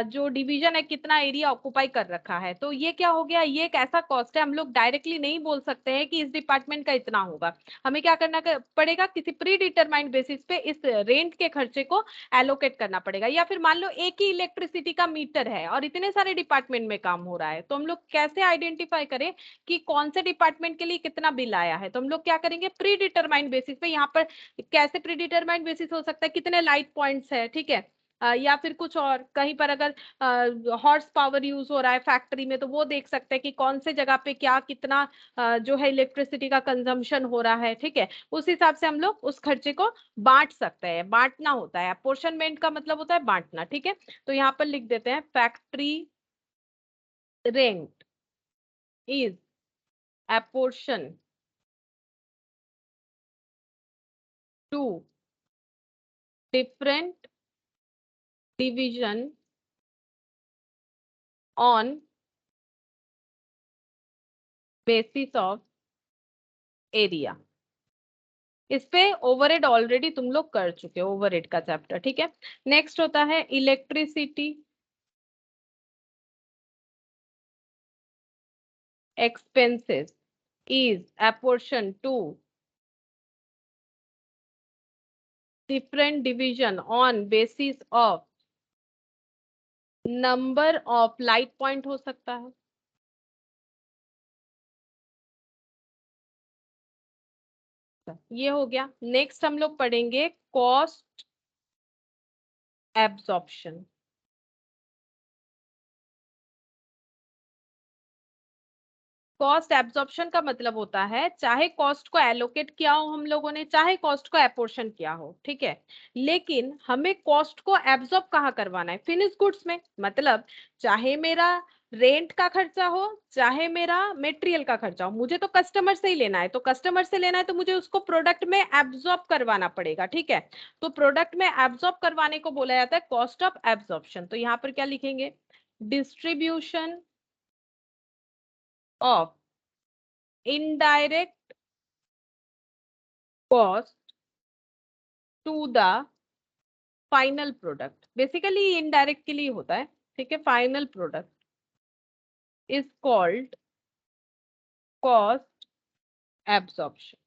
जो डिवीजन है कितना एरिया ऑक्युपाई कर रखा है। तो ये क्या हो गया, ये एक ऐसा कॉस्ट है, हम लोग डायरेक्टली नहीं बोल सकते हैं कि इस डिपार्टमेंट का इतना होगा, हमें क्या करना पड़ेगा, किसी प्री डिटरमाइंड बेसिस पे इस रेंट के खर्चे को एलोकेट करना पड़ेगा। या फिर मान लो एक ही इलेक्ट्रिसिटी का मीटर है और इतने सारे डिपार्टमेंट में काम हो रहा है, तो हम लोग कैसे आइडेंटिफाई करें कि कौन से डिपार्टमेंट के लिए कितना बिल आया है, तो हम लोग क्या करेंगे, प्री डिटरमाइंड बेसिस पे। यहाँ पर कैसे प्री डिटरमाइंड बेसिस हो सकता है, कितने लाइट पॉइंट्स है, ठीक है, या फिर कुछ और कहीं पर अगर हॉर्स पावर यूज हो रहा है फैक्ट्री में, तो वो देख सकते हैं कि कौन से जगह पे क्या कितना जो है इलेक्ट्रिसिटी का कंजम्पशन हो रहा है। ठीक है, उस हिसाब से हम लोग उस खर्चे को बांट सकते हैं, बांटना होता है, अपोर्शनमेंट का मतलब होता है बांटना। ठीक है, तो यहाँ पर लिख देते हैं factory rent is apportion to different division on basis of area. इस पे ओवरहेड ऑलरेडी तुम लोग कर चुके हो, ओवरहेड का चैप्टर। ठीक है, नेक्स्ट होता है electricity expenses is apportioned to different division on basis of number of light point हो सकता है। ये हो गया। नेक्स्ट हम लोग पढ़ेंगे कॉस्ट एब्जॉर्प्शन। कॉस्ट एब्जॉर्प्शन का मतलब होता है चाहे कॉस्ट को एलोकेट किया हो हम लोगों ने, चाहे कॉस्ट को एपोर्शन किया हो, ठीक है, लेकिन हमें कॉस्ट को एब्जॉर्ब कहाँ करवाना है, फिनिश गुड्स में। मतलब चाहे मेरा रेंट का खर्चा हो, चाहे मेरा मटेरियल का खर्चा हो, मुझे तो कस्टमर से ही लेना है, तो कस्टमर से लेना है तो मुझे उसको प्रोडक्ट में एब्जॉर्ब करवाना पड़ेगा। ठीक है, तो प्रोडक्ट में एब्जॉर्ब करवाने को बोला जाता है कॉस्ट ऑफ एब्जॉर्प्शन। तो यहाँ पर क्या लिखेंगे, distribution of indirect cost to the final product। Basically indirect के लिए होता है, ठीक है, final product is called cost absorption.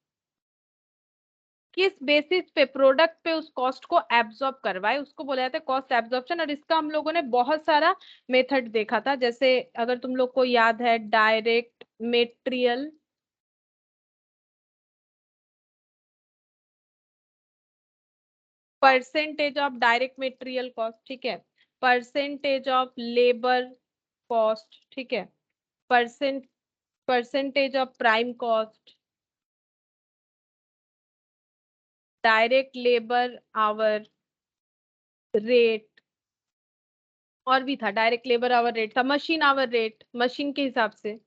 किस बेसिस पे, प्रोडक्ट पे उस कॉस्ट को एब्जॉर्ब करवाए, उसको बोला जाता है कॉस्ट एब्जॉर्प्शन। और इसका हम लोगों ने बहुत सारा मेथड देखा था, जैसे अगर तुम लोग को याद है, direct material, percentage of direct material cost, ठीक है, परसेंटेज ऑफ लेबर कॉस्ट, ठीक है, percentage of prime cost, direct labour hour rate, और भी था, डायरेक्ट लेबर आवर रेट था, मशीन आवर रेट, मशीन के हिसाब से,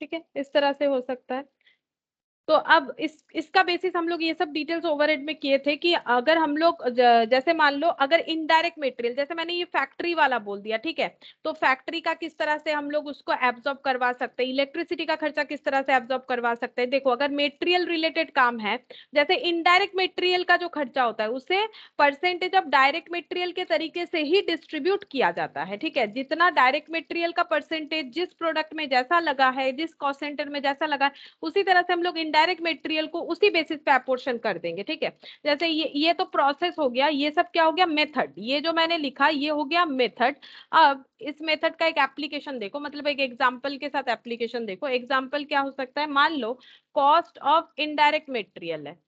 ठीक है, इस तरह से हो सकता है। तो अब इसका बेसिस हम लोग ये सब डिटेल्स ओवरहेड में किए थे कि अगर हम लोग जैसे मान लो अगर इनडायरेक्ट मटेरियल, जैसे मैंने ये फैक्ट्री वाला बोल दिया, ठीक है, तो फैक्ट्री का किस तरह से हम लोग उसको एब्जॉर्ब करवा सकते हैं, इलेक्ट्रिसिटी का खर्चा किस तरह से एब्जॉर्ब करवा सकते हैं। देखो अगर मेटेरियल रिलेटेड काम है, जैसे इनडायरेक्ट मटेरियल का जो खर्चा होता है उसे परसेंटेज ऑफ डायरेक्ट मटेरियल के तरीके से ही डिस्ट्रीब्यूट किया जाता है, ठीक है, जितना डायरेक्ट मटेरियल का परसेंटेज जिस प्रोडक्ट में जैसा लगा है, जिस कॉस्ट सेंटर में जैसा लगा, उसी तरह से हम लोग इनडायरेक्ट मटेरियल को उसी बेसिस पे अपोर्शन कर देंगे, ठीक है। जैसे ये तो प्रोसेस हो गया, ये सब क्या हो गया, मेथड, ये जो मैंने लिखा ये हो गया मेथड। अब इस मेथड का एक एप्लीकेशन देखो, मतलब एक एग्जांपल के साथ एप्लीकेशन देखो। एग्जांपल क्या हो सकता है, मान low cost of indirect material है।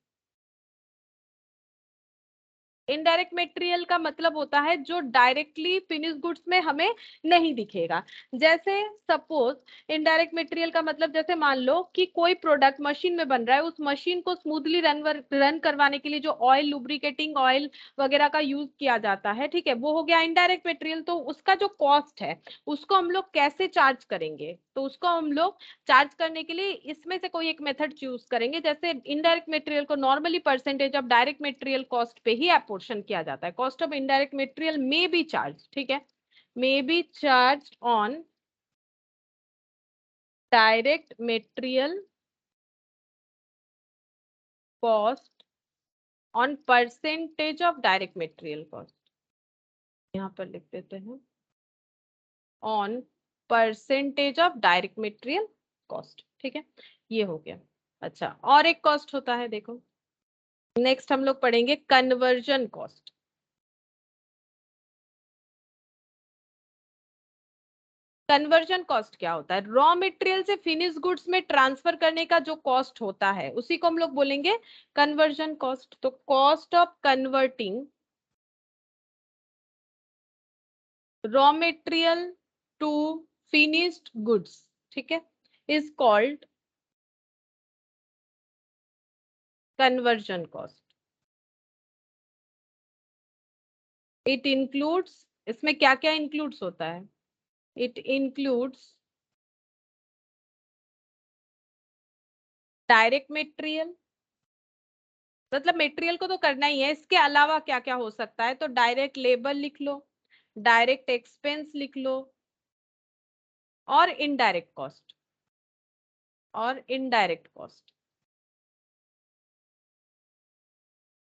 इनडायरेक्ट मटेरियल का मतलब होता है जो डायरेक्टली फिनिश गुड्स में हमें नहीं दिखेगा। जैसे सपोज इनडायरेक्ट मटेरियल का मतलब, जैसे मान लो कि कोई प्रोडक्ट मशीन में बन रहा है, उस मशीन को स्मूथली रन करवाने के लिए जो ऑयल, लुब्रिकेटिंग ऑयल वगैरह का यूज किया जाता है, ठीक है, वो हो गया इनडायरेक्ट मटेरियल। तो उसका जो कॉस्ट है उसको हम लोग कैसे चार्ज करेंगे, तो उसको हम लोग चार्ज करने के लिए इसमें से कोई एक मेथड चूज करेंगे। जैसे इनडायरेक्ट मटेरियल को normally percentage of direct material cost पे ही अपोर्शन किया जाता है। Cost of indirect material may be charge, ठीक है, may be charge on direct material cost on percentage of direct material cost, यहाँ पर लिख देते हैं on percentage of direct material cost, ठीक है, ये हो गया। अच्छा, और एक कॉस्ट होता है, देखो नेक्स्ट हम लोग पढ़ेंगे कन्वर्जन कॉस्ट। कन्वर्जन कॉस्ट क्या होता है, रॉ मटेरियल से फिनिश गुड्स में ट्रांसफर करने का जो कॉस्ट होता है उसी को हम लोग बोलेंगे कन्वर्जन कॉस्ट। तो cost of converting raw material to finished goods, ठीक है, is called conversion cost. It includes, इसमें क्या क्या इंक्लूड्स होता है, इट इंक्लूड्स डायरेक्ट मटेरियल, मतलब मटेरियल को तो करना ही है, इसके अलावा क्या क्या हो सकता है, तो डायरेक्ट लेबर लिख लो, डायरेक्ट एक्सपेंस लिख लो, और इनडायरेक्ट कॉस्ट, और इनडायरेक्ट कॉस्ट।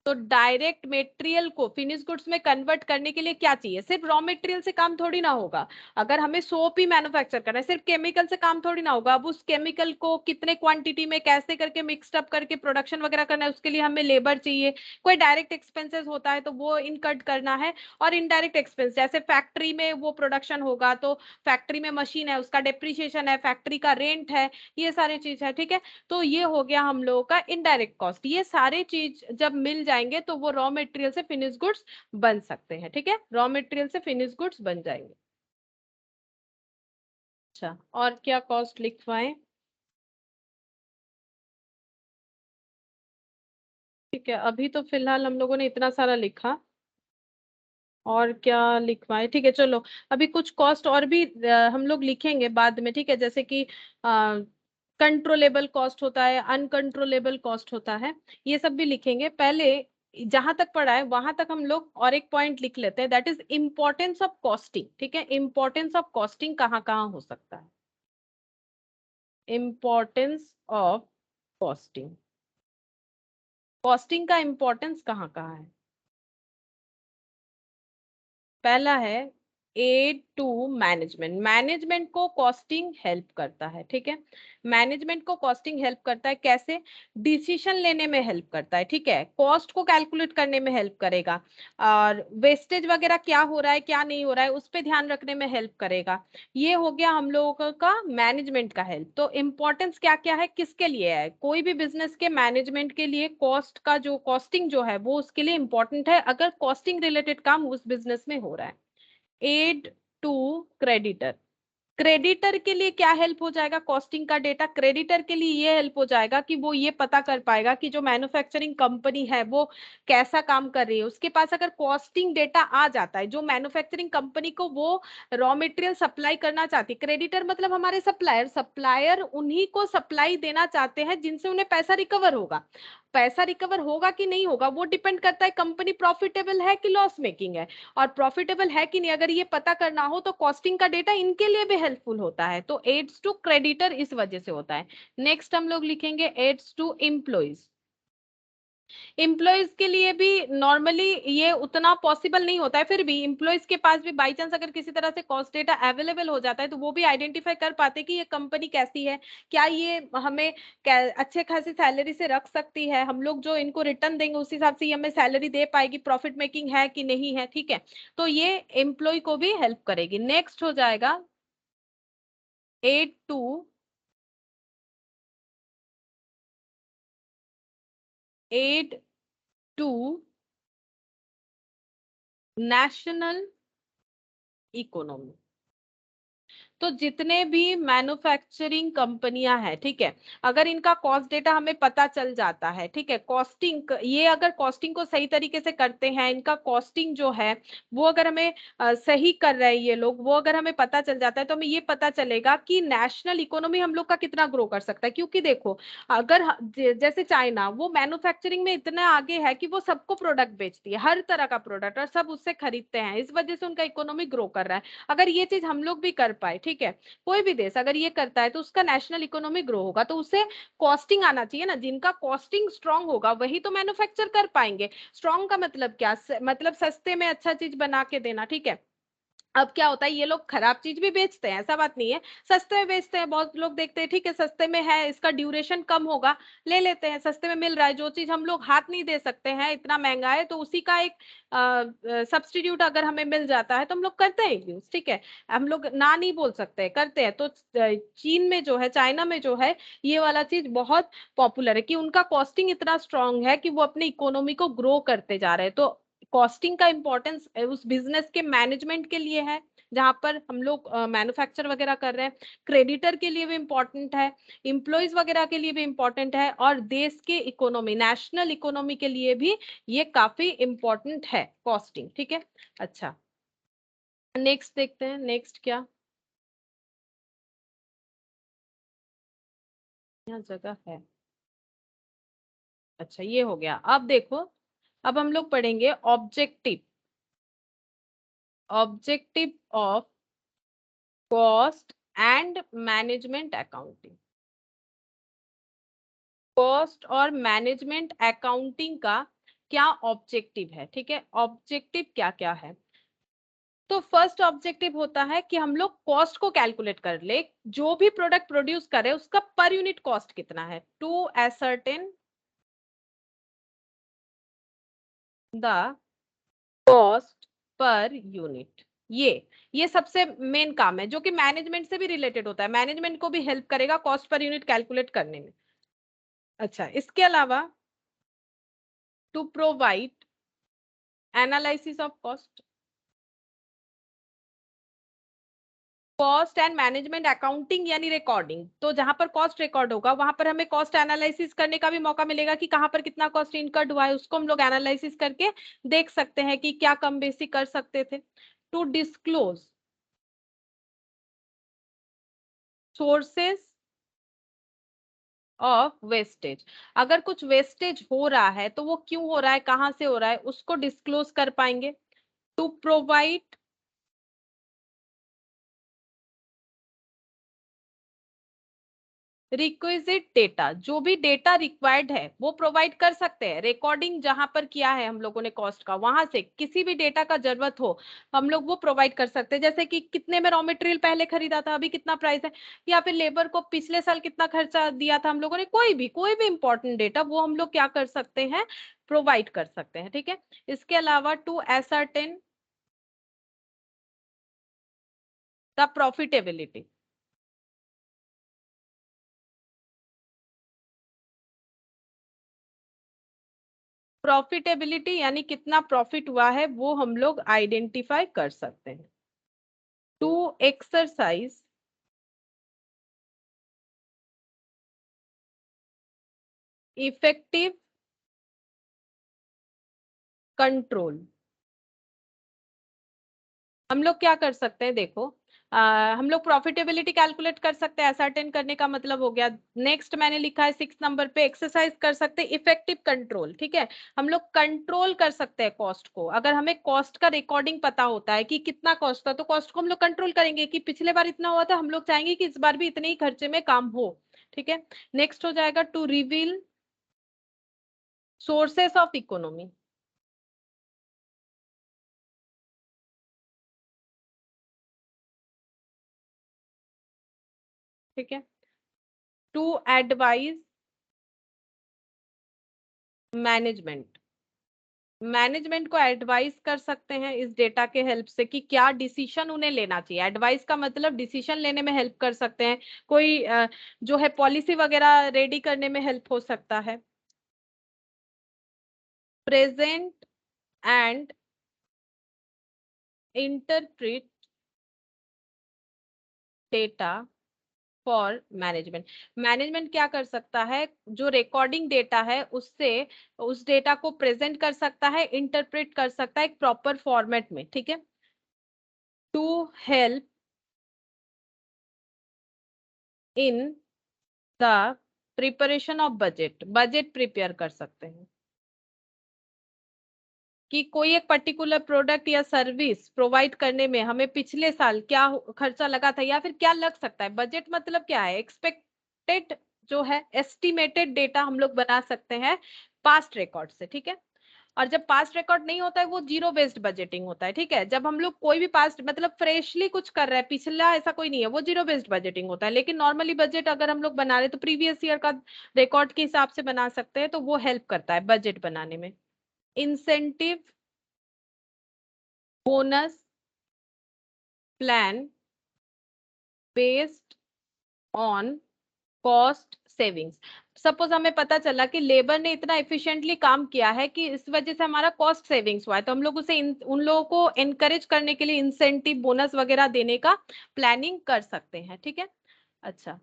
तो डायरेक्ट मटेरियल को फिनिश गुड्स में कन्वर्ट करने के लिए क्या चाहिए, सिर्फ रॉ मटेरियल से काम थोड़ी ना होगा। अगर हमें सोप ही मैन्युफैक्चर करना है, सिर्फ केमिकल से काम थोड़ी ना होगा। अब उस केमिकल को कितने क्वांटिटी में कैसे करके मिक्सड अप करके प्रोडक्शन वगैरह करना है, उसके लिए हमें लेबर चाहिए। कोई डायरेक्ट एक्सपेंसेस होता है तो वो इनकट करना है, और इनडायरेक्ट एक्सपेंस जैसे फैक्ट्री में वो प्रोडक्शन होगा तो फैक्ट्री में मशीन है, उसका डेप्रिसिएशन है, फैक्ट्री का रेंट है, ये सारी चीज है, ठीक है। तो ये हो गया हम लोगों का इनडायरेक्ट कॉस्ट। ये सारे चीज जब मिल जाएंगे तो वो रॉ मटेरियल से फिनिश गुड्स बन सकते हैं, ठीक है, रॉ मटेरियल से फिनिश गुड्स बन जाएंगे। अच्छा, और क्या कॉस्ट लिखवाएं, ठीक है, अभी तो फिलहाल हम लोगों ने इतना सारा लिखा, और क्या लिखवाएं, ठीक है, चलो अभी कुछ कॉस्ट और भी हम लोग लिखेंगे बाद में, ठीक है, जैसे कि कंट्रोलेबल कॉस्ट होता है, अनकंट्रोलेबल कॉस्ट होता है, ये सब भी लिखेंगे। पहले जहां तक पढ़ा है वहां तक हम लोग और एक पॉइंट लिख लेते हैं, that is importance of costing, ठीक है, इंपॉर्टेंस ऑफ कॉस्टिंग कहाँ कहाँ हो सकता है, इंपॉर्टेंस ऑफ कॉस्टिंग, कॉस्टिंग का इंपॉर्टेंस कहाँ कहाँ है। पहला है एड टू मैनेजमेंट, मैनेजमेंट को कॉस्टिंग हेल्प करता है, ठीक है। मैनेजमेंट को कॉस्टिंग हेल्प करता है, कैसे? डिसीजन लेने में हेल्प करता है, ठीक है। कॉस्ट को कैलकुलेट करने में हेल्प करेगा, और वेस्टेज वगैरह क्या हो रहा है क्या नहीं हो रहा है उस पर ध्यान रखने में हेल्प करेगा। ये हो गया हम लोगों का मैनेजमेंट का हेल्प। तो इम्पोर्टेंस क्या क्या है, किसके लिए है? कोई भी बिजनेस के मैनेजमेंट के लिए कॉस्ट का जो कॉस्टिंग जो है वो उसके लिए इंपॉर्टेंट है, अगर कॉस्टिंग रिलेटेड काम उस बिजनेस में हो रहा है। एड टू क्रेडिटर, क्रेडिटर के लिए क्या हेल्प हो जाएगा? कॉस्टिंग का डेटा क्रेडिटर के लिए ये हेल्प हो जाएगा कि वो ये पता कर पाएगा कि जो मैन्युफैक्चरिंग कंपनी है वो कैसा काम कर रही है। उसके पास अगर कॉस्टिंग डेटा आ जाता है, जो मैन्युफैक्चरिंग कंपनी को वो रॉ मटेरियल सप्लाई करना चाहती है, क्रेडिटर मतलब हमारे सप्लायर, सप्लायर उन्हीं को सप्लाई देना चाहते हैं जिनसे उन्हें पैसा रिकवर होगा। पैसा रिकवर होगा कि नहीं होगा वो डिपेंड करता है कंपनी प्रॉफिटेबल है कि लॉस मेकिंग है, और प्रॉफिटेबल है कि नहीं अगर ये पता करना हो तो कॉस्टिंग का डेटा इनके लिए भी हेल्पफुल होता है। तो एड्स टू क्रेडिटर इस वजह से होता है। नेक्स्ट हम लोग लिखेंगे एड्स टू एम्प्लॉइज। एम्प्लॉयज के लिए भी नॉर्मली ये उतना पॉसिबल नहीं होता है, फिर भी एम्प्लॉयज के पास भी बाई चांस अगर किसी तरह से कॉस्ट डेटा अवेलेबल हो जाता है तो वो भी आइडेंटिफाई कर पाते हैं कि ये कंपनी कैसी है, क्या ये हमें अच्छे खासी सैलरी से रख सकती है, हम लोग जो इनको रिटर्न देंगे उस हिसाब से ये हमें सैलरी दे पाएगी, प्रॉफिट मेकिंग है कि नहीं है, ठीक है। तो ये एम्प्लॉय को भी हेल्प करेगी। नेक्स्ट हो जाएगा add to add to national economy. तो जितने भी मैन्युफैक्चरिंग कंपनियां हैं, ठीक है, अगर इनका कॉस्ट डेटा हमें पता चल जाता है, ठीक है, कॉस्टिंग ये अगर कॉस्टिंग को सही तरीके से करते हैं, इनका कॉस्टिंग जो है वो अगर हमें सही कर रहे हैं ये लोग, वो अगर हमें पता चल जाता है तो हमें ये पता चलेगा कि नेशनल इकोनॉमी हम लोग का कितना ग्रो कर सकता है। क्योंकि देखो अगर जैसे चाइना वो मैन्युफैक्चरिंग में इतना आगे है कि वो सबको प्रोडक्ट बेचती है, हर तरह का प्रोडक्ट, और सब उससे खरीदते हैं, इस वजह से उनका इकोनॉमी ग्रो कर रहा है। अगर ये चीज हम लोग भी कर पाए, ठीक है, कोई भी देश अगर ये करता है तो उसका नेशनल इकोनॉमी ग्रो होगा। तो उसे कॉस्टिंग आना चाहिए ना, जिनका कॉस्टिंग स्ट्रांग होगा वही तो मैन्युफैक्चर कर पाएंगे। स्ट्रांग का मतलब क्या? मतलब सस्ते में अच्छा चीज बना के देना, ठीक है। अब क्या होता है ये लोग खराब चीज भी बेचते हैं, ऐसा बात नहीं है, सस्ते में बेचते हैं, बहुत लोग देखते हैं ठीक है सस्ते में है, इसका ड्यूरेशन कम होगा, ले लेते हैं, सस्ते में मिल रहा है, जो चीज हम लोग हाथ नहीं दे सकते हैं इतना महंगा है, तो उसी का एक सब्स्टिट्यूट अगर हमें मिल जाता है तो हम लोग करते हैं यूज, ठीक है। हम लोग ना नहीं बोल सकते, करते हैं। तो चीन में जो है, चाइना में जो है, ये वाला चीज बहुत पॉपुलर है कि उनका कॉस्टिंग इतना स्ट्रांग है कि वो अपने इकोनॉमी को ग्रो करते जा रहे हैं। तो कॉस्टिंग का इंपॉर्टेंस उस बिजनेस के मैनेजमेंट के लिए है जहां पर हम लोग मैन्युफैक्चर वगैरह कर रहे हैं, क्रेडिटर के लिए भी इंपॉर्टेंट है, इम्प्लॉयज वगैरह के लिए भी इंपॉर्टेंट है, और देश के इकोनॉमी, नेशनल इकोनॉमी के लिए भी ये काफी इंपॉर्टेंट है कॉस्टिंग, ठीक है। अच्छा, नेक्स्ट देखते हैं, नेक्स्ट क्या यहाँ जगह है। अच्छा, ये हो गया। अब देखो, अब हम लोग पढ़ेंगे objective, objective of cost and management accounting. Cost और मैनेजमेंट अकाउंटिंग का क्या ऑब्जेक्टिव है, ठीक है। ऑब्जेक्टिव क्या क्या है? तो फर्स्ट ऑब्जेक्टिव होता है कि हम लोग कॉस्ट को कैलकुलेट कर ले, जो भी प्रोडक्ट प्रोड्यूस करे उसका पर यूनिट कॉस्ट कितना है, to ascertain the cost per unit. ये सबसे मेन काम है जो कि मैनेजमेंट से भी रिलेटेड होता है, मैनेजमेंट को भी हेल्प करेगा कॉस्ट पर यूनिट कैलकुलेट करने में। अच्छा, इसके अलावा to provide analysis of cost, cost and management accounting यानी रिकॉर्डिंग। तो जहां पर कॉस्ट रिकॉर्ड होगा वहां पर हमें कॉस्ट एनालिसिस करने का भी मौका मिलेगा कि कहां पर कितना कॉस्ट इनकर्ड हुआ है, उसको हम लोग एनालिसिस करके देख सकते हैं कि क्या कम बेसी कर सकते थे। To disclose sources of wastage, अगर कुछ वेस्टेज हो रहा है तो वो क्यों हो रहा है, कहां से हो रहा है, उसको डिस्क्लोज कर पाएंगे। टू प्रोवाइड रिक्विजिट डेटा, जो भी डेटा रिक्वायर्ड है वो प्रोवाइड कर सकते हैं। रिकॉर्डिंग जहां पर किया है हम लोगों ने कॉस्ट का, वहां से किसी भी डेटा का जरूरत हो हम लोग वो प्रोवाइड कर सकते हैं। जैसे कि कितने में रॉ मटेरियल पहले खरीदा था, अभी कितना प्राइस है, या फिर लेबर को पिछले साल कितना खर्चा दिया था हम लोगों ने, कोई भी इंपॉर्टेंट डेटा वो हम लोग क्या कर सकते हैं, प्रोवाइड कर सकते हैं। ठीक है, इसके अलावा to ascertain the profitability, profitability यानी कितना प्रॉफिट हुआ है वो हम लोग आइडेंटिफाई कर सकते हैं। टू एक्सरसाइज इफेक्टिव कंट्रोल, हम लोग क्या कर सकते हैं, देखो हम लोग प्रॉफिटेबिलिटी कैलकुलेट कर सकते हैं, असर्टेन करने का मतलब हो गया। नेक्स्ट मैंने लिखा है 6 नंबर पे, एक्सरसाइज कर सकते हैं इफेक्टिव कंट्रोल। ठीक है, हम लोग कंट्रोल कर सकते हैं कॉस्ट को। अगर हमें कॉस्ट का रिकॉर्डिंग पता होता है कि कितना कॉस्ट था, तो कॉस्ट को हम लोग कंट्रोल करेंगे कि पिछले बार इतना हुआ था, हम लोग चाहेंगे कि इस बार भी इतने ही खर्चे में काम हो। ठीक है, नेक्स्ट हो जाएगा to reveal sources of economy. ठीक है, टू एडवाइज मैनेजमेंट, मैनेजमेंट को एडवाइस कर सकते हैं इस डेटा के हेल्प से कि क्या डिसीजन उन्हें लेना चाहिए। एडवाइस का मतलब डिसीजन लेने में हेल्प कर सकते हैं, कोई जो है पॉलिसी वगैरह रेडी करने में हेल्प हो सकता है। Present and interpret data for management, management क्या कर सकता है, जो रिकॉर्डिंग डेटा है उससे उस डेटा को प्रेजेंट कर सकता है, इंटरप्रेट कर सकता है एक प्रॉपर फॉर्मेट में। ठीक है, to help in the preparation of budget, budget prepare कर सकते हैं कि कोई एक पर्टिकुलर प्रोडक्ट या सर्विस प्रोवाइड करने में हमें पिछले साल क्या खर्चा लगा था या फिर क्या लग सकता है। बजट मतलब क्या है, एक्सपेक्टेड जो है एस्टिमेटेड डेटा हम लोग बना सकते हैं पास्ट रिकॉर्ड से। ठीक है, और जब पास्ट रिकॉर्ड नहीं होता है वो जीरो बेस्ड बजटिंग होता है। ठीक है, जब हम लोग कोई भी पास्ट मतलब फ्रेशली कुछ कर रहे हैं, पिछला ऐसा कोई नहीं है, वो जीरो बेस्ड बजटिंग होता है। लेकिन नॉर्मली बजट अगर हम लोग बना रहे हैं तो प्रीवियस ईयर का रिकॉर्ड के हिसाब से बना सकते हैं, तो वो हेल्प करता है बजट बनाने में। Incentive bonus plan based on cost savings, suppose हमें पता चला कि लेबर ने इतना एफिशिएंटली काम किया है कि इस वजह से हमारा कॉस्ट सेविंग्स हुआ है, तो हम लोग उसे उन लोगों को एनकरेज करने के लिए इंसेंटिव बोनस वगैरह देने का प्लानिंग कर सकते हैं। ठीक है, अच्छा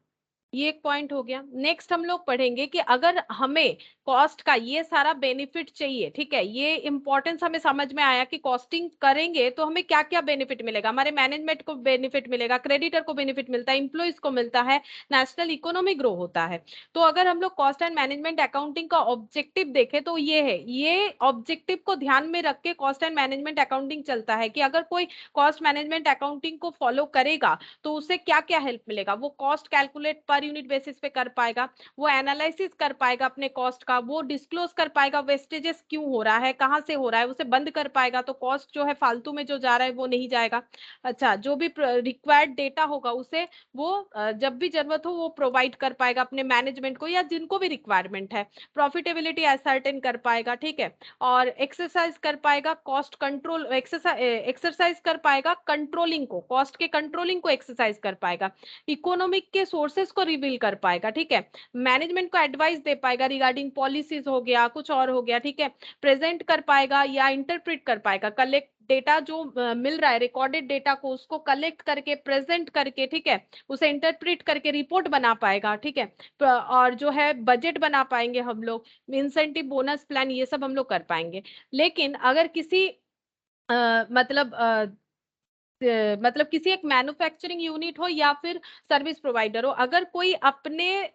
ये एक पॉइंट हो गया। नेक्स्ट हम लोग पढ़ेंगे कि अगर हमें कॉस्ट का ये सारा बेनिफिट चाहिए, ठीक है, ये इंपॉर्टेंस हमें समझ में आया कि कॉस्टिंग करेंगे तो हमें क्या क्या बेनिफिट मिलेगा, हमारे मैनेजमेंट को बेनिफिट मिलेगा, क्रेडिटर को बेनिफिट मिलता है, इंप्लॉइज को मिलता है, नेशनल इकोनॉमी ग्रो होता है। तो अगर हम लोग कॉस्ट एंड मैनेजमेंट अकाउंटिंग का ऑब्जेक्टिव देखें तो ये है, ये ऑब्जेक्टिव को ध्यान में रख के कॉस्ट एंड मैनेजमेंट अकाउंटिंग चलता है कि अगर कोई कॉस्ट मैनेजमेंट अकाउंटिंग को फॉलो करेगा तो उसे क्या क्या हेल्प मिलेगा, वो cost calculate per unit basis पे कर पाएगा, वो एनालिसिस कर पाएगा अपने कॉस्ट का, वो डिस्क्लोज कर पाएगा वेस्टेजेस क्यों हो रहा है, कहां से हो रहा है, उसे बंद कर पाएगा, तो कॉस्ट जो है फालतू में जो जा रहा है वो नहीं जाएगा। अच्छा, जो भी रिक्वायर्ड डेटा होगा उसे वो जब भी जरूरत हो वो प्रोवाइड कर पाएगा अपने मैनेजमेंट को या जिनको भी रिक्वायरमेंट है। प्रॉफिटेबिलिटी असर्टेन कर पाएगा। ठीक है, और एक्सरसाइज कर पाएगा कॉस्ट कंट्रोल, एक्सरसाइज कर पाएगा कंट्रोलिंग को, कॉस्ट के कंट्रोलिंग को एक्सरसाइज कर पाएगा, इकोनॉमिक के सोर्सेस को रिवील कर पाएगा। ठीक है, मैनेजमेंट को एडवाइस दे पाएगा रिगार्डिंग पॉलिसीज हो गया, कुछ और हो गया। ठीक है, प्रेजेंट कर पाएगा या इंटरप्रेट कर पाएगा, कलेक्ट डेटा जो मिल रहा है रिकॉर्डेड डेटा को उसको कलेक्ट करके प्रेजेंट करके, ठीक है, उसे इंटरप्रेट करके रिपोर्ट बना पाएगा। ठीक है, और जो है बजट बना पाएंगे हम लोग, इंसेंटिव बोनस प्लान ये सब हम लोग कर पाएंगे। लेकिन अगर किसी मतलब किसी एक मैन्युफैक्चरिंग यूनिट हो या फिर सर्विस प्रोवाइडर हो, अगर कोई अपने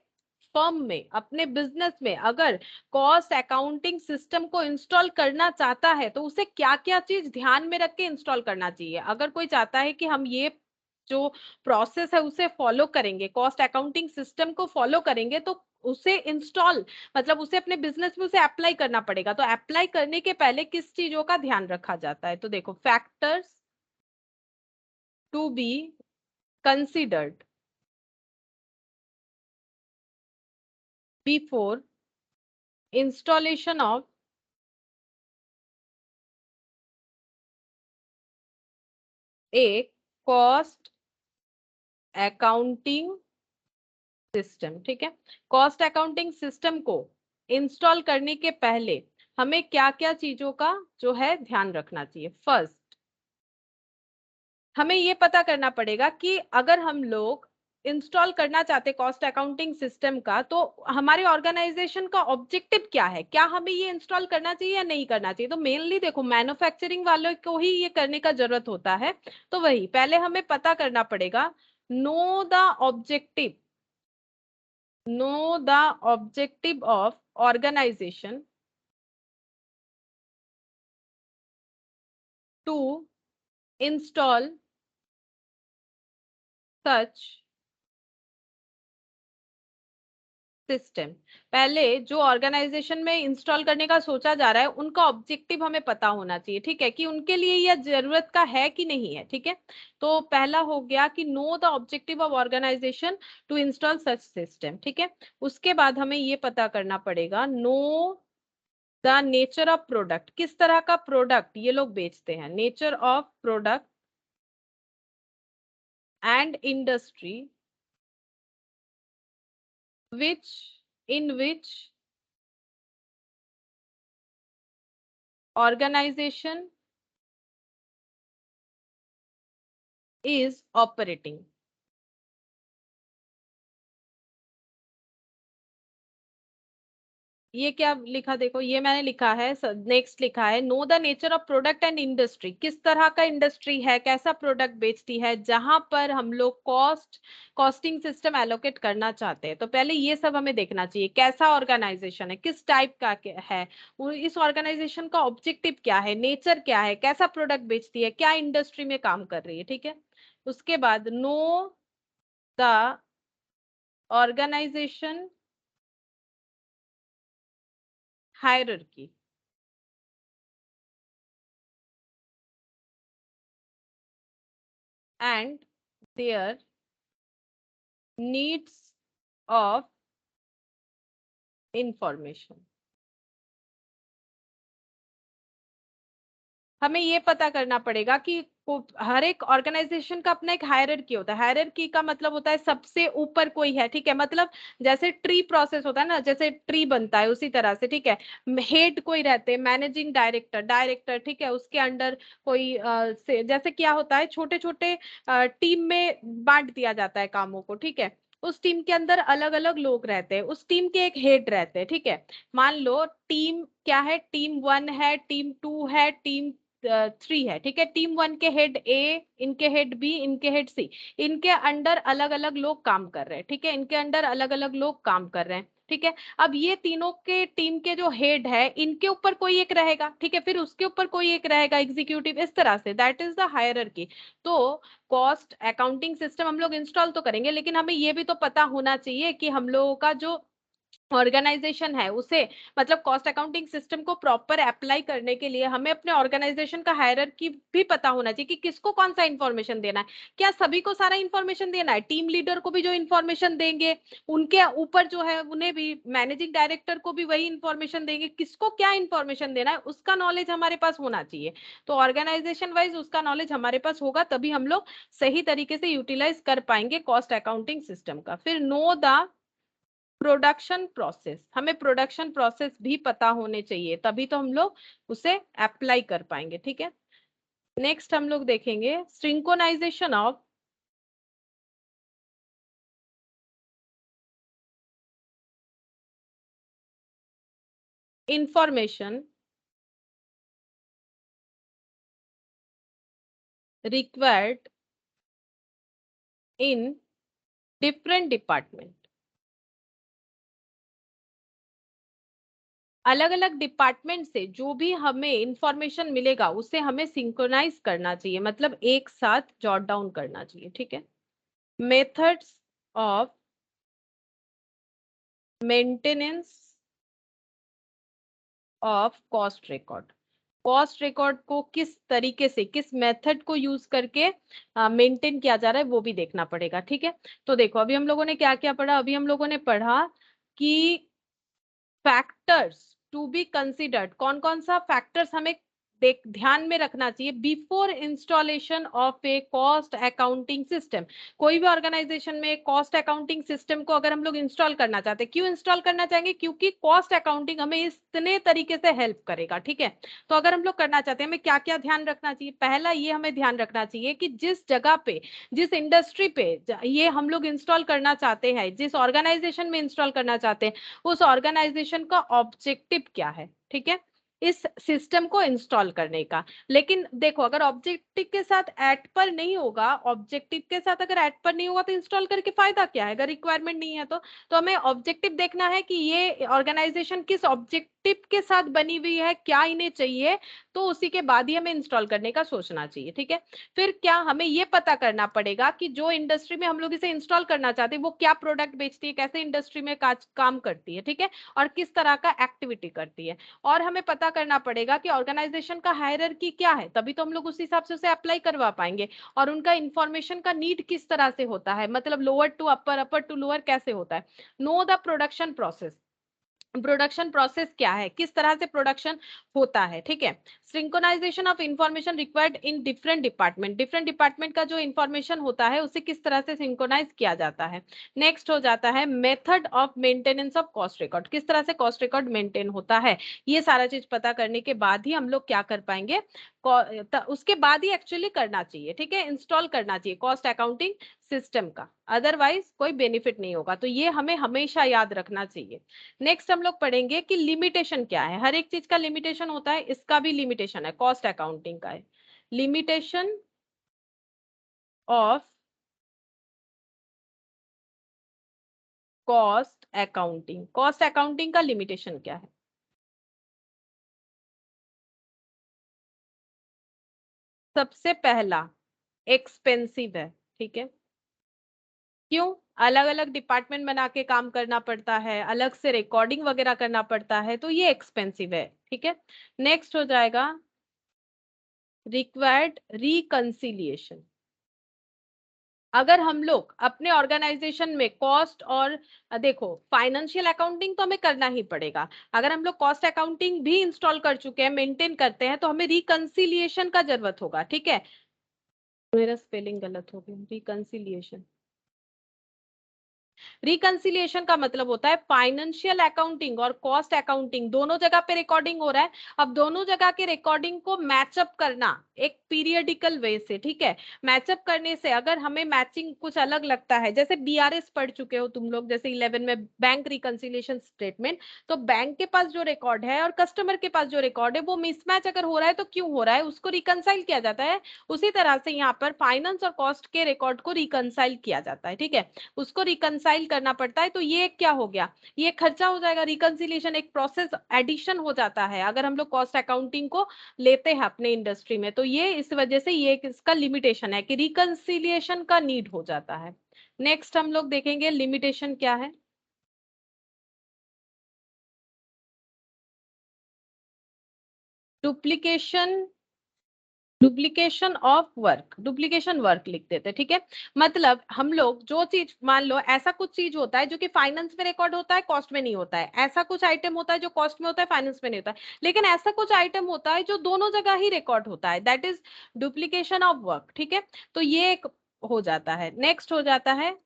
फर्म में अपने बिजनेस में अगर कॉस्ट अकाउंटिंग सिस्टम को इंस्टॉल करना चाहता है तो उसे क्या क्या चीज ध्यान में रख के इंस्टॉल करना चाहिए। अगर कोई चाहता है कि हम ये जो प्रोसेस है उसे फॉलो करेंगे, कॉस्ट अकाउंटिंग सिस्टम को फॉलो करेंगे, तो उसे इंस्टॉल मतलब उसे अपने बिजनेस में उसे अप्लाई करना पड़ेगा। तो अप्लाई करने के पहले किस चीजों का ध्यान रखा जाता है, तो देखो factors to be considered before installation of a cost accounting system. ठीक है, कॉस्ट अकाउंटिंग सिस्टम को इंस्टॉल करने के पहले हमें क्या क्या चीजों का जो है ध्यान रखना चाहिए। फर्स्ट, हमें ये पता करना पड़ेगा कि अगर हम लोग इंस्टॉल करना चाहते कॉस्ट अकाउंटिंग सिस्टम का, तो हमारे ऑर्गेनाइजेशन का ऑब्जेक्टिव क्या है, क्या हमें ये इंस्टॉल करना चाहिए या नहीं करना चाहिए। तो मेनली देखो मैन्युफैक्चरिंग वालों को ही ये करने का जरूरत होता है। तो वही पहले हमें पता करना पड़ेगा, know the objective, know the objective of organization to install such system. पहले जो ऑर्गेनाइजेशन में इंस्टॉल करने का सोचा जा रहा है उनका ऑब्जेक्टिव हमें पता होना चाहिए, ठीक है, कि उनके लिए यह जरूरत का है कि नहीं है। ठीक है, तो पहला हो गया कि know the objective of organisation to install such system. ठीक है, उसके बाद हमें ये पता करना पड़ेगा, know the nature of product, किस तरह का प्रोडक्ट ये लोग बेचते हैं, nature of product and industry which in which organization is operating। ये क्या लिखा, देखो ये मैंने लिखा है, नेक्स्ट लिखा है know the nature of product and industry, किस तरह का इंडस्ट्री है, कैसा प्रोडक्ट बेचती है, जहां पर हम लोग कॉस्टिंग सिस्टम एलोकेट करना चाहते हैं। तो पहले ये सब हमें देखना चाहिए, कैसा ऑर्गेनाइजेशन है, किस टाइप का है, इस ऑर्गेनाइजेशन का ऑब्जेक्टिव क्या है, नेचर क्या है, कैसा प्रोडक्ट बेचती है, क्या इंडस्ट्री में काम कर रही है। ठीक है, उसके बाद know the organisation hierarchy and their needs of information। हमें ये पता करना पड़ेगा कि हर एक ऑर्गेनाइजेशन का अपना एक हायरार्की होता है। हायरार्की का मतलब होता है सबसे ऊपर कोई है। ठीक है, मतलब जैसे ट्री प्रोसेस होता है ना, जैसे ट्री बनता है उसी तरह से। ठीक है, हेड कोई रहते हैं, मैनेजिंग डायरेक्टर, डायरेक्टर, ठीक है, उसके अंडर कोई जैसे क्या होता है, छोटे छोटे टीम में बांट दिया जाता है कामों को। ठीक है, उस टीम के अंदर अलग अलग लोग रहते हैं, उस टीम के एक हेड रहते हैं। ठीक है, मान लो टीम क्या है, टीम 1 है, टीम 2 है, टीम 3 है। ठीक है, टीम 1 के हेड ए, इनके हेड बी, इनके हेड सी, इनके अंडर अलग अलग लोग काम कर रहे हैं। ठीक है, इनके अंडर अलग अलग लोग काम कर रहे हैं। ठीक है, अब ये तीनों के टीम के जो हेड है, इनके ऊपर कोई एक रहेगा। ठीक है, फिर उसके ऊपर कोई एक रहेगा एग्जीक्यूटिव, इस तरह से, दैट इज द हायरार्की। तो कॉस्ट अकाउंटिंग सिस्टम हम लोग इंस्टॉल तो करेंगे, लेकिन हमें ये भी तो पता होना चाहिए कि हम लोगों का जो ऑर्गेनाइजेशन है उसे मतलब कॉस्ट अकाउंटिंग सिस्टम को प्रॉपर अप्लाई करने के लिए हमें अपने ऑर्गेनाइजेशन का हायरार्की भी पता होना चाहिए कि किसको कौन सा इंफॉर्मेशन देना है। क्या सभी को सारा इंफॉर्मेशन देना है, टीम लीडर को भी जो इंफॉर्मेशन देंगे, उनके ऊपर जो है उन्हें भी, मैनेजिंग डायरेक्टर को भी वही इंफॉर्मेशन देंगे, किसको क्या इंफॉर्मेशन देना है उसका नॉलेज हमारे पास होना चाहिए। तो ऑर्गेनाइजेशन वाइज उसका नॉलेज हमारे पास होगा, तभी हम लोग सही तरीके से यूटिलाइज कर पाएंगे कॉस्ट अकाउंटिंग सिस्टम का। फिर नो द प्रोडक्शन प्रोसेस, हमें प्रोडक्शन प्रोसेस भी पता होने चाहिए, तभी तो हम लोग उसे अप्लाई कर पाएंगे। ठीक है, नेक्स्ट हम लोग देखेंगे synchronisation of information required in different department. अलग अलग डिपार्टमेंट से जो भी हमें इंफॉर्मेशन मिलेगा उसे हमें सिंक्रोनाइज करना चाहिए, मतलब एक साथ जॉट डाउन करना चाहिए, ठीक है। Methods of maintenance of cost record, cost record को किस तरीके से, किस मेथड को यूज करके मेंटेन किया जा रहा है वो भी देखना पड़ेगा, ठीक है। तो देखो अभी हम लोगों ने क्या क्या पढ़ा, अभी हम लोगों ने पढ़ा कि फैक्टर्स टू बी कंसिडर्ड, कौन कौन सा फैक्टर्स हमें देख ध्यान में रखना चाहिए before installation of a cost accounting system. कोई भी ऑर्गेनाइजेशन में कॉस्ट अकाउंटिंग सिस्टम को अगर हम लोग इंस्टॉल करना चाहते हैं, क्यों इंस्टॉल करना चाहेंगे, क्योंकि कॉस्ट अकाउंटिंग हमें इतने तरीके से हेल्प करेगा, ठीक है। तो अगर हम लोग करना चाहते हैं हमें क्या क्या ध्यान रखना चाहिए, पहला ये हमें ध्यान रखना चाहिए कि जिस जगह पे, जिस इंडस्ट्री पे ये हम लोग इंस्टॉल करना चाहते हैं, जिस ऑर्गेनाइजेशन में इंस्टॉल करना चाहते हैं, उस ऑर्गेनाइजेशन का ऑब्जेक्टिव क्या है, ठीक है, इस सिस्टम को इंस्टॉल करने का। लेकिन देखो अगर ऑब्जेक्टिव के साथ एट पर नहीं होगा, ऑब्जेक्टिव के साथ अगर एट पर नहीं होगा तो इंस्टॉल करके फायदा क्या है, अगर रिक्वायरमेंट नहीं है तो हमें ऑब्जेक्टिव देखना है कि ये ऑर्गेनाइजेशन किस ऑब्जेक्टिव के साथ बनी हुई है, क्या इन्हें चाहिए, तो उसी के बाद ही हमें इंस्टॉल करने का सोचना चाहिए, ठीक है। फिर क्या हमें ये पता करना पड़ेगा कि जो इंडस्ट्री में हम लोग इसे इंस्टॉल करना चाहते हैं वो क्या प्रोडक्ट बेचती है, कैसे इंडस्ट्री में काम करती है, ठीक है, और किस तरह का एक्टिविटी करती है। और हमें पता करना पड़ेगा कि ऑर्गेनाइजेशन का हायरार्की क्या है, तभी तो हम लोग उस हिसाब से उसे अप्लाई करवा पाएंगे। और उनका इंफॉर्मेशन का नीड किस तरह से होता है, मतलब lower to upper, upper to lower कैसे होता है। Know the production process, production process क्या है, किस तरह से प्रोडक्शन होता है, ठीक है। Synchronisation of information required in different department, different department का जो इंफॉर्मेशन होता है उसे किस तरह से सिंक्रोनाइज किया जाता है। नेक्स्ट हो जाता है method of maintenance of cost record, किस तरह से कॉस्ट रिकॉर्ड मेंटेन होता है। ये सारा चीज पता करने के बाद ही हम लोग क्या कर पाएंगे, उसके बाद ही एक्चुअली करना चाहिए, ठीक है, इंस्टॉल करना चाहिए कॉस्ट अकाउंटिंग सिस्टम का, अदरवाइज कोई बेनिफिट नहीं होगा। तो ये हमें हमेशा याद रखना चाहिए। नेक्स्ट हम लोग पढ़ेंगे कि लिमिटेशन क्या है, हर एक चीज का लिमिटेशन होता है, इसका भी लिमिटेशन है, कॉस्ट अकाउंटिंग का है limitation of cost accounting, cost accounting का लिमिटेशन क्या है। सबसे पहला एक्सपेंसिव है, ठीक है। क्यों, अलग अलग डिपार्टमेंट बना के काम करना पड़ता है, अलग से रिकॉर्डिंग वगैरह करना पड़ता है, तो ये एक्सपेंसिव है, ठीक है। नेक्स्ट हो जाएगा रिक्वायर्ड रिकंसिलिएशन, अगर हम लोग अपने ऑर्गेनाइजेशन में कॉस्ट और देखो फाइनेंशियल अकाउंटिंग तो हमें करना ही पड़ेगा, अगर हम लोग कॉस्ट अकाउंटिंग भी इंस्टॉल कर चुके हैं, मेंटेन करते हैं, तो हमें रिकंसिलिएशन का जरूरत होगा, ठीक है। मेरा स्पेलिंग गलत हो गया, रिकंसिलिएशन, रिकंसिलिएशन का मतलब होता है फाइनेंशियल अकाउंटिंग और कॉस्ट अकाउंटिंग दोनों जगह पे रिकॉर्डिंग हो रहा है, अब दोनों जगह के रिकॉर्डिंग को मैचअप करना एक पीरियडिकल वे से, ठीक है। मैचअप करने से अगर हमें मैचिंग कुछ अलग लगता है, जैसे बीआरएस पढ़ चुके हो तुम लोग, जैसे 11 में बैंक रिकंसिलिएशन स्टेटमेंट, तो बैंक के पास जो रिकॉर्ड है और कस्टमर के पास जो रिकॉर्ड है वो मिसमैच अगर हो रहा है तो क्यों हो रहा है, उसको रिकंसाइल किया जाता है। उसी तरह से यहाँ पर फाइनेंस और कॉस्ट के रिकॉर्ड को रिकंसाइल किया जाता है, ठीक है, उसको रिकंसाइल करना पड़ता है। तो ये क्या हो गया, ये खर्चा हो जाएगा, रिकंसिलिएशन एक प्रोसेस एडिशन हो जाता है अगर हम लोग कॉस्ट अकाउंटिंग को लेते हैं अपने इंडस्ट्री में। तो ये इस वजह से ये इसका लिमिटेशन है कि रिकंसिलिएशन का नीड हो जाता है। नेक्स्ट हम लोग देखेंगे लिमिटेशन क्या है, duplication, duplication of work, duplication work लिख देते, ठीक है। मतलब हम लोग जो चीज, मान लो ऐसा कुछ चीज होता है जो कि फाइनेंस में रिकॉर्ड होता है, कॉस्ट में नहीं होता है, ऐसा कुछ आइटम होता है जो कॉस्ट में होता है, फाइनेंस में नहीं होता है, लेकिन ऐसा कुछ आइटम होता है जो दोनों जगह ही रिकॉर्ड होता है, that is duplication of work, ठीक है। तो ये एक हो जाता है। नेक्स्ट हो जाता है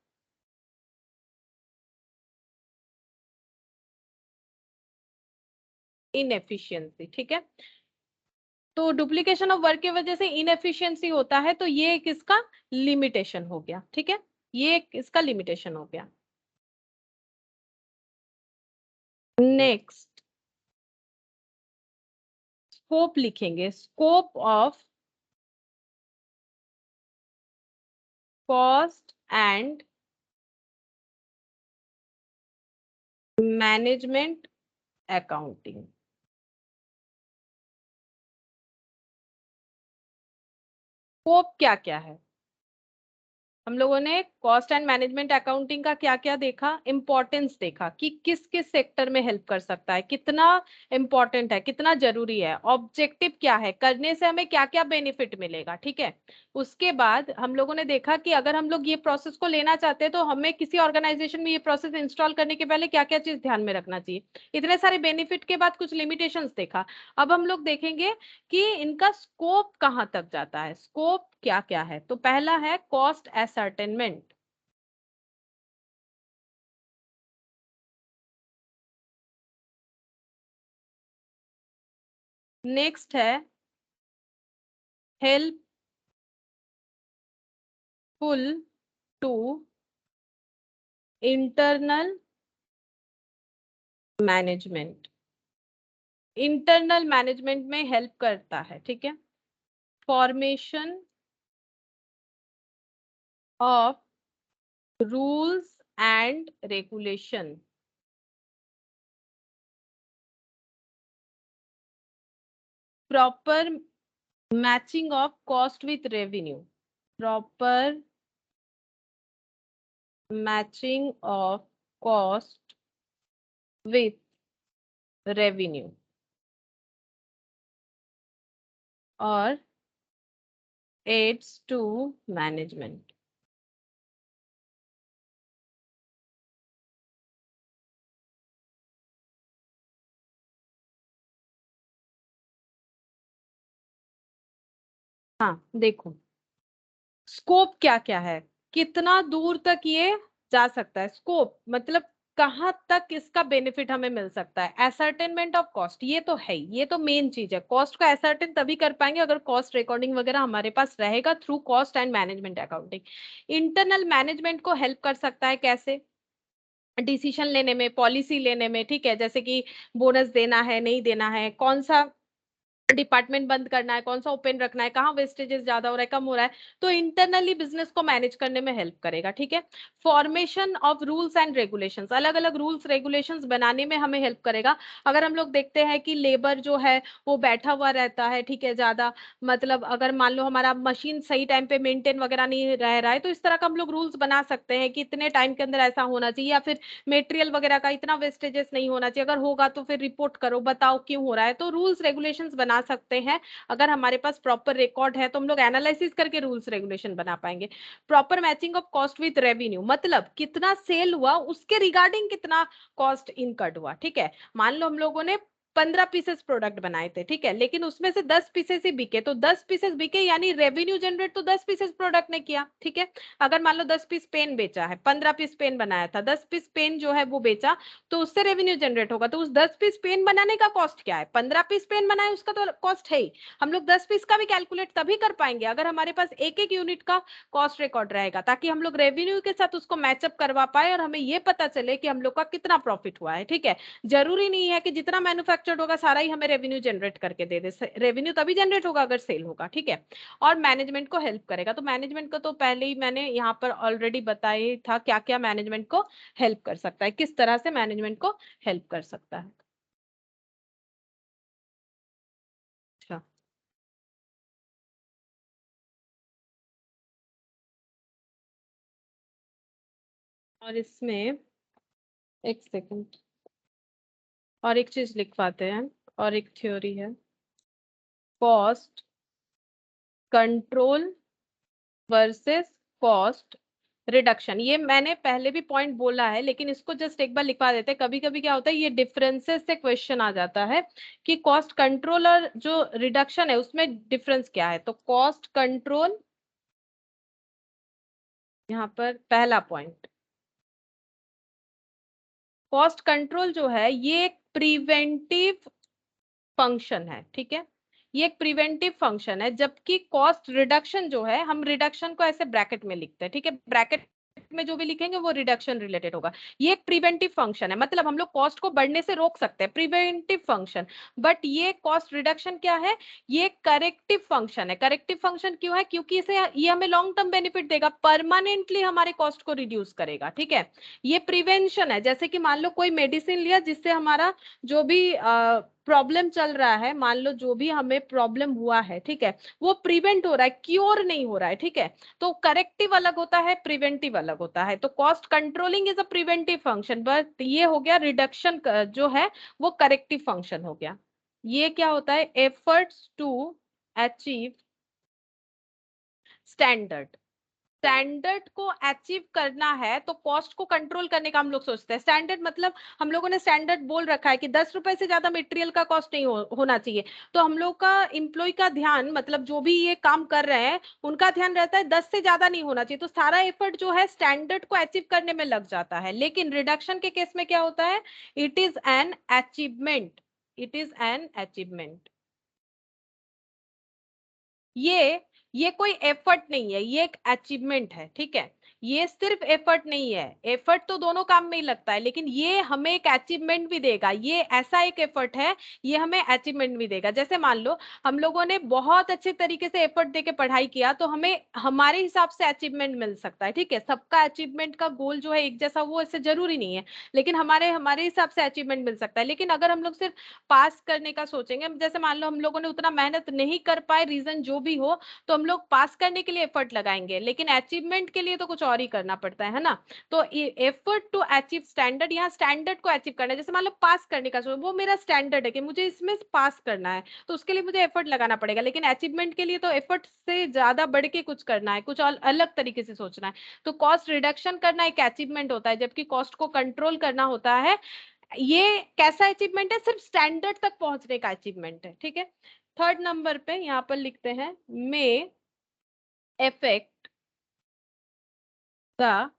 इनएफिशिएंसी, ठीक है। तो डुप्लीकेशन ऑफ वर्क की वजह से इनएफिशिएंसी होता है, तो ये एक इसका लिमिटेशन हो गया, ठीक है, ये एक इसका लिमिटेशन हो गया। नेक्स्ट स्कोप लिखेंगे, scope of cost and management accounting. Scope क्या क्या है? हम लोगों ने कॉस्ट एंड मैनेजमेंट अकाउंटिंग का क्या क्या देखा, इंपॉर्टेंस देखा कि किस किस सेक्टर में हेल्प कर सकता है, कितना इंपॉर्टेंट है, कितना जरूरी है, ऑब्जेक्टिव क्या है, करने से हमें क्या क्या बेनिफिट मिलेगा, ठीक है। उसके बाद हम लोगों ने देखा कि अगर हम लोग ये प्रोसेस को लेना चाहते हैं तो हमें किसी ऑर्गेनाइजेशन में ये प्रोसेस इंस्टॉल करने के पहले क्या क्या चीज ध्यान में रखना चाहिए। इतने सारे बेनिफिट के बाद कुछ लिमिटेशंस देखा। अब हम लोग देखेंगे कि इनका स्कोप कहाँ तक जाता है, स्कोप क्या क्या है। तो पहला है कॉस्ट असर्टेनमेंट। नेक्स्ट है helpful to internal management. Internal management में हेल्प करता है, ठीक है। Formation of rules and regulation. Proper matching of cost with revenue. Proper matching of cost with revenue और एड्स टू मैनेजमेंट। हाँ देखो, स्कोप क्या क्या है, कितना दूर तक ये जा सकता है। स्कोप मतलब कहाँ तक इसका बेनिफिट हमें मिल सकता है। एसर्टेनमेंट ऑफ कॉस्ट, ये तो है ही, ये तो मेन चीज है। कॉस्ट को एसर्टेन तभी कर पाएंगे अगर कॉस्ट रिकॉर्डिंग वगैरह हमारे पास रहेगा through cost and management accounting. Internal management को हेल्प कर सकता है कैसे, डिसीजन लेने में, पॉलिसी लेने में, ठीक है। जैसे कि बोनस देना है नहीं देना है, कौन सा डिपार्टमेंट बंद करना है, कौन सा ओपन रखना है, कहाँ वेस्टेजेस ज्यादा हो रहा है कम हो रहा है, तो इंटरनली बिजनेस को मैनेज करने में हेल्प करेगा, ठीक है। Formation of rules and regulations, अलग अलग रूल्स रेगुलेशंस बनाने में हमें हेल्प करेगा। अगर हम लोग देखते हैं कि लेबर जो है वो बैठा हुआ रहता है, ठीक है, ज्यादा, मतलब अगर मान लो हमारा मशीन सही टाइम पे मेंटेन वगैरह नहीं रह रहा है, तो इस तरह का हम लोग रूल्स बना सकते हैं कि इतने टाइम के अंदर ऐसा होना चाहिए, या फिर मटेरियल वगैरह का इतना वेस्टेजेस नहीं होना चाहिए, अगर होगा तो फिर रिपोर्ट करो, बताओ क्यों हो रहा है। तो रूल्स रेगुलेशंस बना सकते हैं। अगर हमारे पास प्रॉपर रिकॉर्ड है तो हम लोग एनालिसिस करके रूल्स रेगुलेशन बना पाएंगे। Proper matching of cost with revenue, मतलब कितना सेल हुआ उसके रिगार्डिंग कितना कॉस्ट इनकर्ड हुआ, ठीक है। मान लो हम लोगों ने 15 पीसेस प्रोडक्ट बनाए थे, ठीक है, लेकिन उसमें से 10 पीसेस ही बिके, तो 10 पीसेस बिके यानी रेवेन्यू जनरेट तो 10 पीसेस प्रोडक्ट ने किया, ठीक है। अगर मान लो 10 पीस पेन बेचा है, 15 पीस पेन बनाया था, 10 पीस पेन जो है वो बेचा, तो उससे रेवेन्यू जनरेट होगा। तो उस 10 पीस पेन बनाने का कॉस्ट क्या है, 15 पीस पेन बनाए उसका तो कॉस्ट है ही। हम लोग 10 पीस का भी कैलकुलेट तभी कर पाएंगे अगर हमारे पास एक एक यूनिट का कॉस्ट रिकॉर्ड रहेगा, ताकि हम लोग रेवेन्यू के साथ उसको मैचअप करवा पाए और हमें ये पता चले कि हम लोग का कितना प्रॉफिट हुआ है, ठीक है। जरूरी नहीं है कि जितना मैन्युफैक्चर्ड होगा सारा ही हमें रेवेन्यू जनरेट करके दे दे, रेवेन्यू तभी जनरेट होगा अगर सेल होगा, ठीक है। और मैनेजमेंट को हेल्प करेगा, तो मैनेजमेंट को तो पहले ही मैंने यहाँ पर ऑलरेडी बताया था क्या क्या मैनेजमेंट को हेल्प कर सकता है, किस तरह से मैनेजमेंट को हेल्प कर सकता है। अच्छा, और इसमें एक सेकंड, और एक चीज लिखवाते हैं, और एक थ्योरी है, cost control versus cost reduction. ये मैंने पहले भी पॉइंट बोला है, लेकिन इसको जस्ट एक बार लिखवा देते हैं। कभी कभी क्या होता है, ये डिफरेंसेस से क्वेश्चन आ जाता है कि कॉस्ट कंट्रोल और जो रिडक्शन है उसमें डिफरेंस क्या है। तो कॉस्ट कंट्रोल, यहाँ पर पहला पॉइंट, कॉस्ट कंट्रोल जो है ये एक प्रिवेंटिव फंक्शन है, ठीक है। ये एक प्रिवेंटिव फंक्शन है, जबकि कॉस्ट रिडक्शन जो है, हम रिडक्शन को ऐसे ब्रैकेट में लिखते हैं, ठीक है। ब्रैकेट इफेक्ट में जो भी लिखेंगे वो रिडक्शन रिलेटेड होगा। ये एक प्रिवेंटिव फंक्शन है, मतलब हम लोग कॉस्ट को बढ़ने से रोक सकते हैं, प्रिवेंटिव फंक्शन। बट ये कॉस्ट रिडक्शन क्या है, ये करेक्टिव फंक्शन है। करेक्टिव फंक्शन क्यों है, क्योंकि इसे ये हमें लॉन्ग टर्म बेनिफिट देगा, परमानेंटली हमारे कॉस्ट को रिड्यूस करेगा, ठीक है। ये प्रिवेंशन है, जैसे कि मान लो कोई मेडिसिन लिया जिससे हमारा जो भी प्रॉब्लम चल रहा है, मान लो जो भी हमें प्रॉब्लम हुआ है, ठीक है, वो प्रिवेंट हो रहा है, क्योर नहीं हो रहा है, ठीक है। तो करेक्टिव अलग होता है, प्रिवेंटिव अलग होता है। तो cost controlling is a preventive function, but ये हो गया रिडक्शन जो है वो करेक्टिव फंक्शन हो गया। ये क्या होता है, efforts to achieve standard. Standard को अचीव करना है तो कॉस्ट को कंट्रोल करने का हम लोग सोचते हैं। स्टैंडर्ड मतलब हम लोगों ने स्टैंडर्ड बोल रखा है कि 10 रुपए से ज्यादा मटेरियल का कॉस्ट नहीं होना चाहिए। तो हम लोग का इम्प्लॉय का ध्यान, मतलब जो भी ये काम कर रहे हैं उनका ध्यान रहता है 10 से ज्यादा नहीं होना चाहिए, तो सारा एफर्ट जो है स्टैंडर्ड को अचीव करने में लग जाता है। लेकिन रिडक्शन के केस में क्या होता है, it is an achievement, it is an achievement. ये कोई एफर्ट नहीं है, ये एक अचीवमेंट है, ठीक है। ये सिर्फ एफर्ट नहीं है, एफर्ट तो दोनों काम में ही लगता है, लेकिन ये हमें एक अचीवमेंट भी देगा। ये ऐसा एक एफर्ट है, ये हमें अचीवमेंट भी देगा। जैसे मान लो हम लोगों ने बहुत अच्छे तरीके से एफर्ट देके पढ़ाई किया तो हमें हमारे हिसाब से अचीवमेंट मिल सकता है, ठीक है। सबका अचीवमेंट का गोल जो है एक जैसा, वो ऐसे जरूरी नहीं है, लेकिन हमारे हमारे हिसाब से अचीवमेंट मिल सकता है। लेकिन अगर हम लोग सिर्फ पास करने का सोचेंगे, जैसे मान लो हम लोगों ने उतना मेहनत नहीं कर पाए, रीजन जो भी हो, तो हम लोग पास करने के लिए एफर्ट लगाएंगे, लेकिन अचीवमेंट के लिए तो कुछ और ही करना पड़ता है ना। तो एफर्ट टू अचीव स्टैंडर्ड, यहाँ स्टैंडर्ड को अचीव करना है। जैसे मान लो पास करने का सोच, वो मेरा स्टैंडर्ड है कि मुझे इसमें पास करना है, तो उसके लिए मुझे एफर्ट लगाना पड़ेगा। लेकिन अचीवमेंट के लिए तो एफर्ट से ज्यादा बढ़ के कुछ करना है, कुछ अलग तरीके से सोचना है। तो कॉस्ट रिडक्शन करना एक अचीवमेंट होता है, जबकि कॉस्ट को कंट्रोल करना होता है, ये कैसा अचीवमेंट है, सिर्फ स्टैंडर्ड तक पहुंचने का अचीवमेंट है, ठीक है। थर्ड नंबर पे यहाँ पर लिखते हैं, मे affect the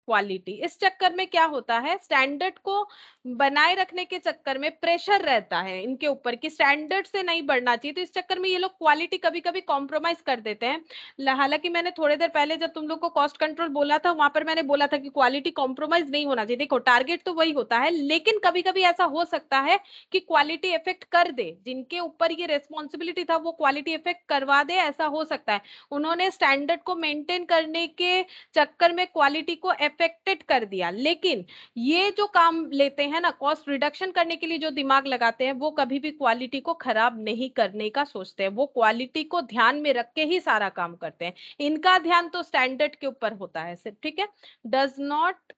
क्वालिटी। इस चक्कर में क्या होता है, स्टैंडर्ड को बनाए रखने के चक्कर में प्रेशर रहता है इनके ऊपर कि स्टैंडर्ड से नहीं बढ़ना चाहिए, तो इस चक्कर में ये लोग क्वालिटी कभी कभी कॉम्प्रोमाइज कर देते हैं। हालांकि मैंने थोड़ी देर पहले जब तुम लोग को कॉस्ट कंट्रोल बोला था, वहां पर मैंने बोला था कि क्वालिटी कॉम्प्रोमाइज नहीं होना चाहिए। देखो टारगेट तो वही होता है, लेकिन कभी कभी ऐसा हो सकता है कि क्वालिटी इफेक्ट कर दे, जिनके ऊपर ये रेस्पॉन्सिबिलिटी था वो क्वालिटी इफेक्ट करवा दे, ऐसा हो सकता है। उन्होंने स्टैंडर्ड को मेंटेन करने के चक्कर में क्वालिटी को अफेक्टेड कर दिया। लेकिन ये जो काम लेते हैं ना, कॉस्ट रिडक्शन करने के लिए जो दिमाग लगाते हैं, वो कभी भी क्वालिटी को खराब नहीं करने का सोचते हैं, वो क्वालिटी को ध्यान में रख के ही सारा काम करते हैं। इनका ध्यान तो स्टैंडर्ड के ऊपर होता है सिर्फ, ठीक है। Does not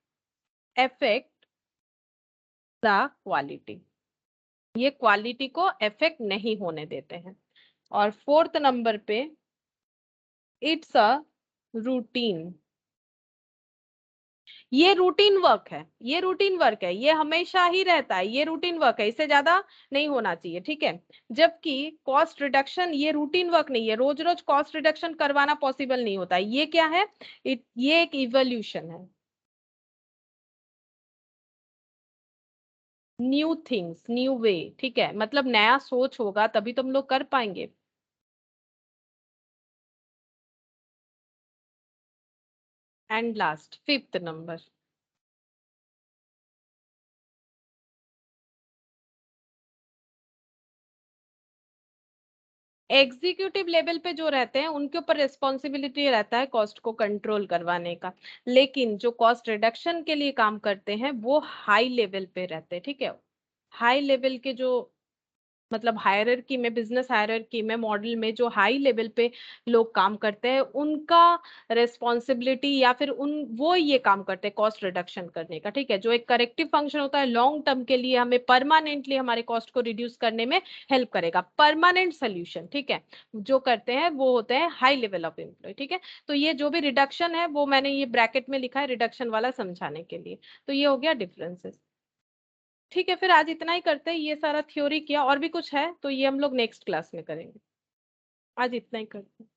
affect the quality, ये क्वालिटी को अफेक्ट नहीं होने देते हैं। और फोर्थ नंबर पे, इट्स अ रूटीन। ये रूटीन वर्क है, ये रूटीन वर्क है, ये हमेशा ही रहता है, ये रूटीन वर्क है, इससे ज्यादा नहीं होना चाहिए, ठीक है। जबकि कॉस्ट रिडक्शन ये रूटीन वर्क नहीं है, रोज रोज कॉस्ट रिडक्शन करवाना पॉसिबल नहीं होता है। ये क्या है, ये एक इवोल्यूशन है, न्यू थिंग्स न्यू वे, ठीक है। मतलब नया सोच होगा तभी तो हम लोग कर पाएंगे। And last fifth number, executive level पे जो रहते हैं उनके ऊपर रिस्पॉन्सिबिलिटी रहता है कॉस्ट को कंट्रोल करवाने का। लेकिन जो कॉस्ट रिडक्शन के लिए काम करते हैं वो हाई लेवल पे रहते हैं, ठीक है। हाई लेवल के जो, मतलब हायरार्की में, बिजनेस हायरार्की में, मॉडल में जो हाई लेवल पे लोग काम करते हैं, उनका रेस्पॉन्सिबिलिटी या फिर उन वो ये काम करते हैं कॉस्ट रिडक्शन करने का, ठीक है। जो एक करेक्टिव फंक्शन होता है लॉन्ग टर्म के लिए, हमें परमानेंटली हमारे कॉस्ट को रिड्यूस करने में हेल्प करेगा, परमानेंट सोल्यूशन, ठीक है। जो करते हैं वो होते हैं हाई लेवल ऑफ एम्प्लॉय, ठीक है। तो ये जो भी रिडक्शन है वो मैंने ये ब्रैकेट में लिखा है रिडक्शन वाला समझाने के लिए। तो ये हो गया डिफरेंसेस, ठीक है। फिर आज इतना ही करते हैं, ये सारा थ्योरी किया, और भी कुछ है तो ये हम लोग नेक्स्ट क्लास में करेंगे। आज इतना ही करते हैं।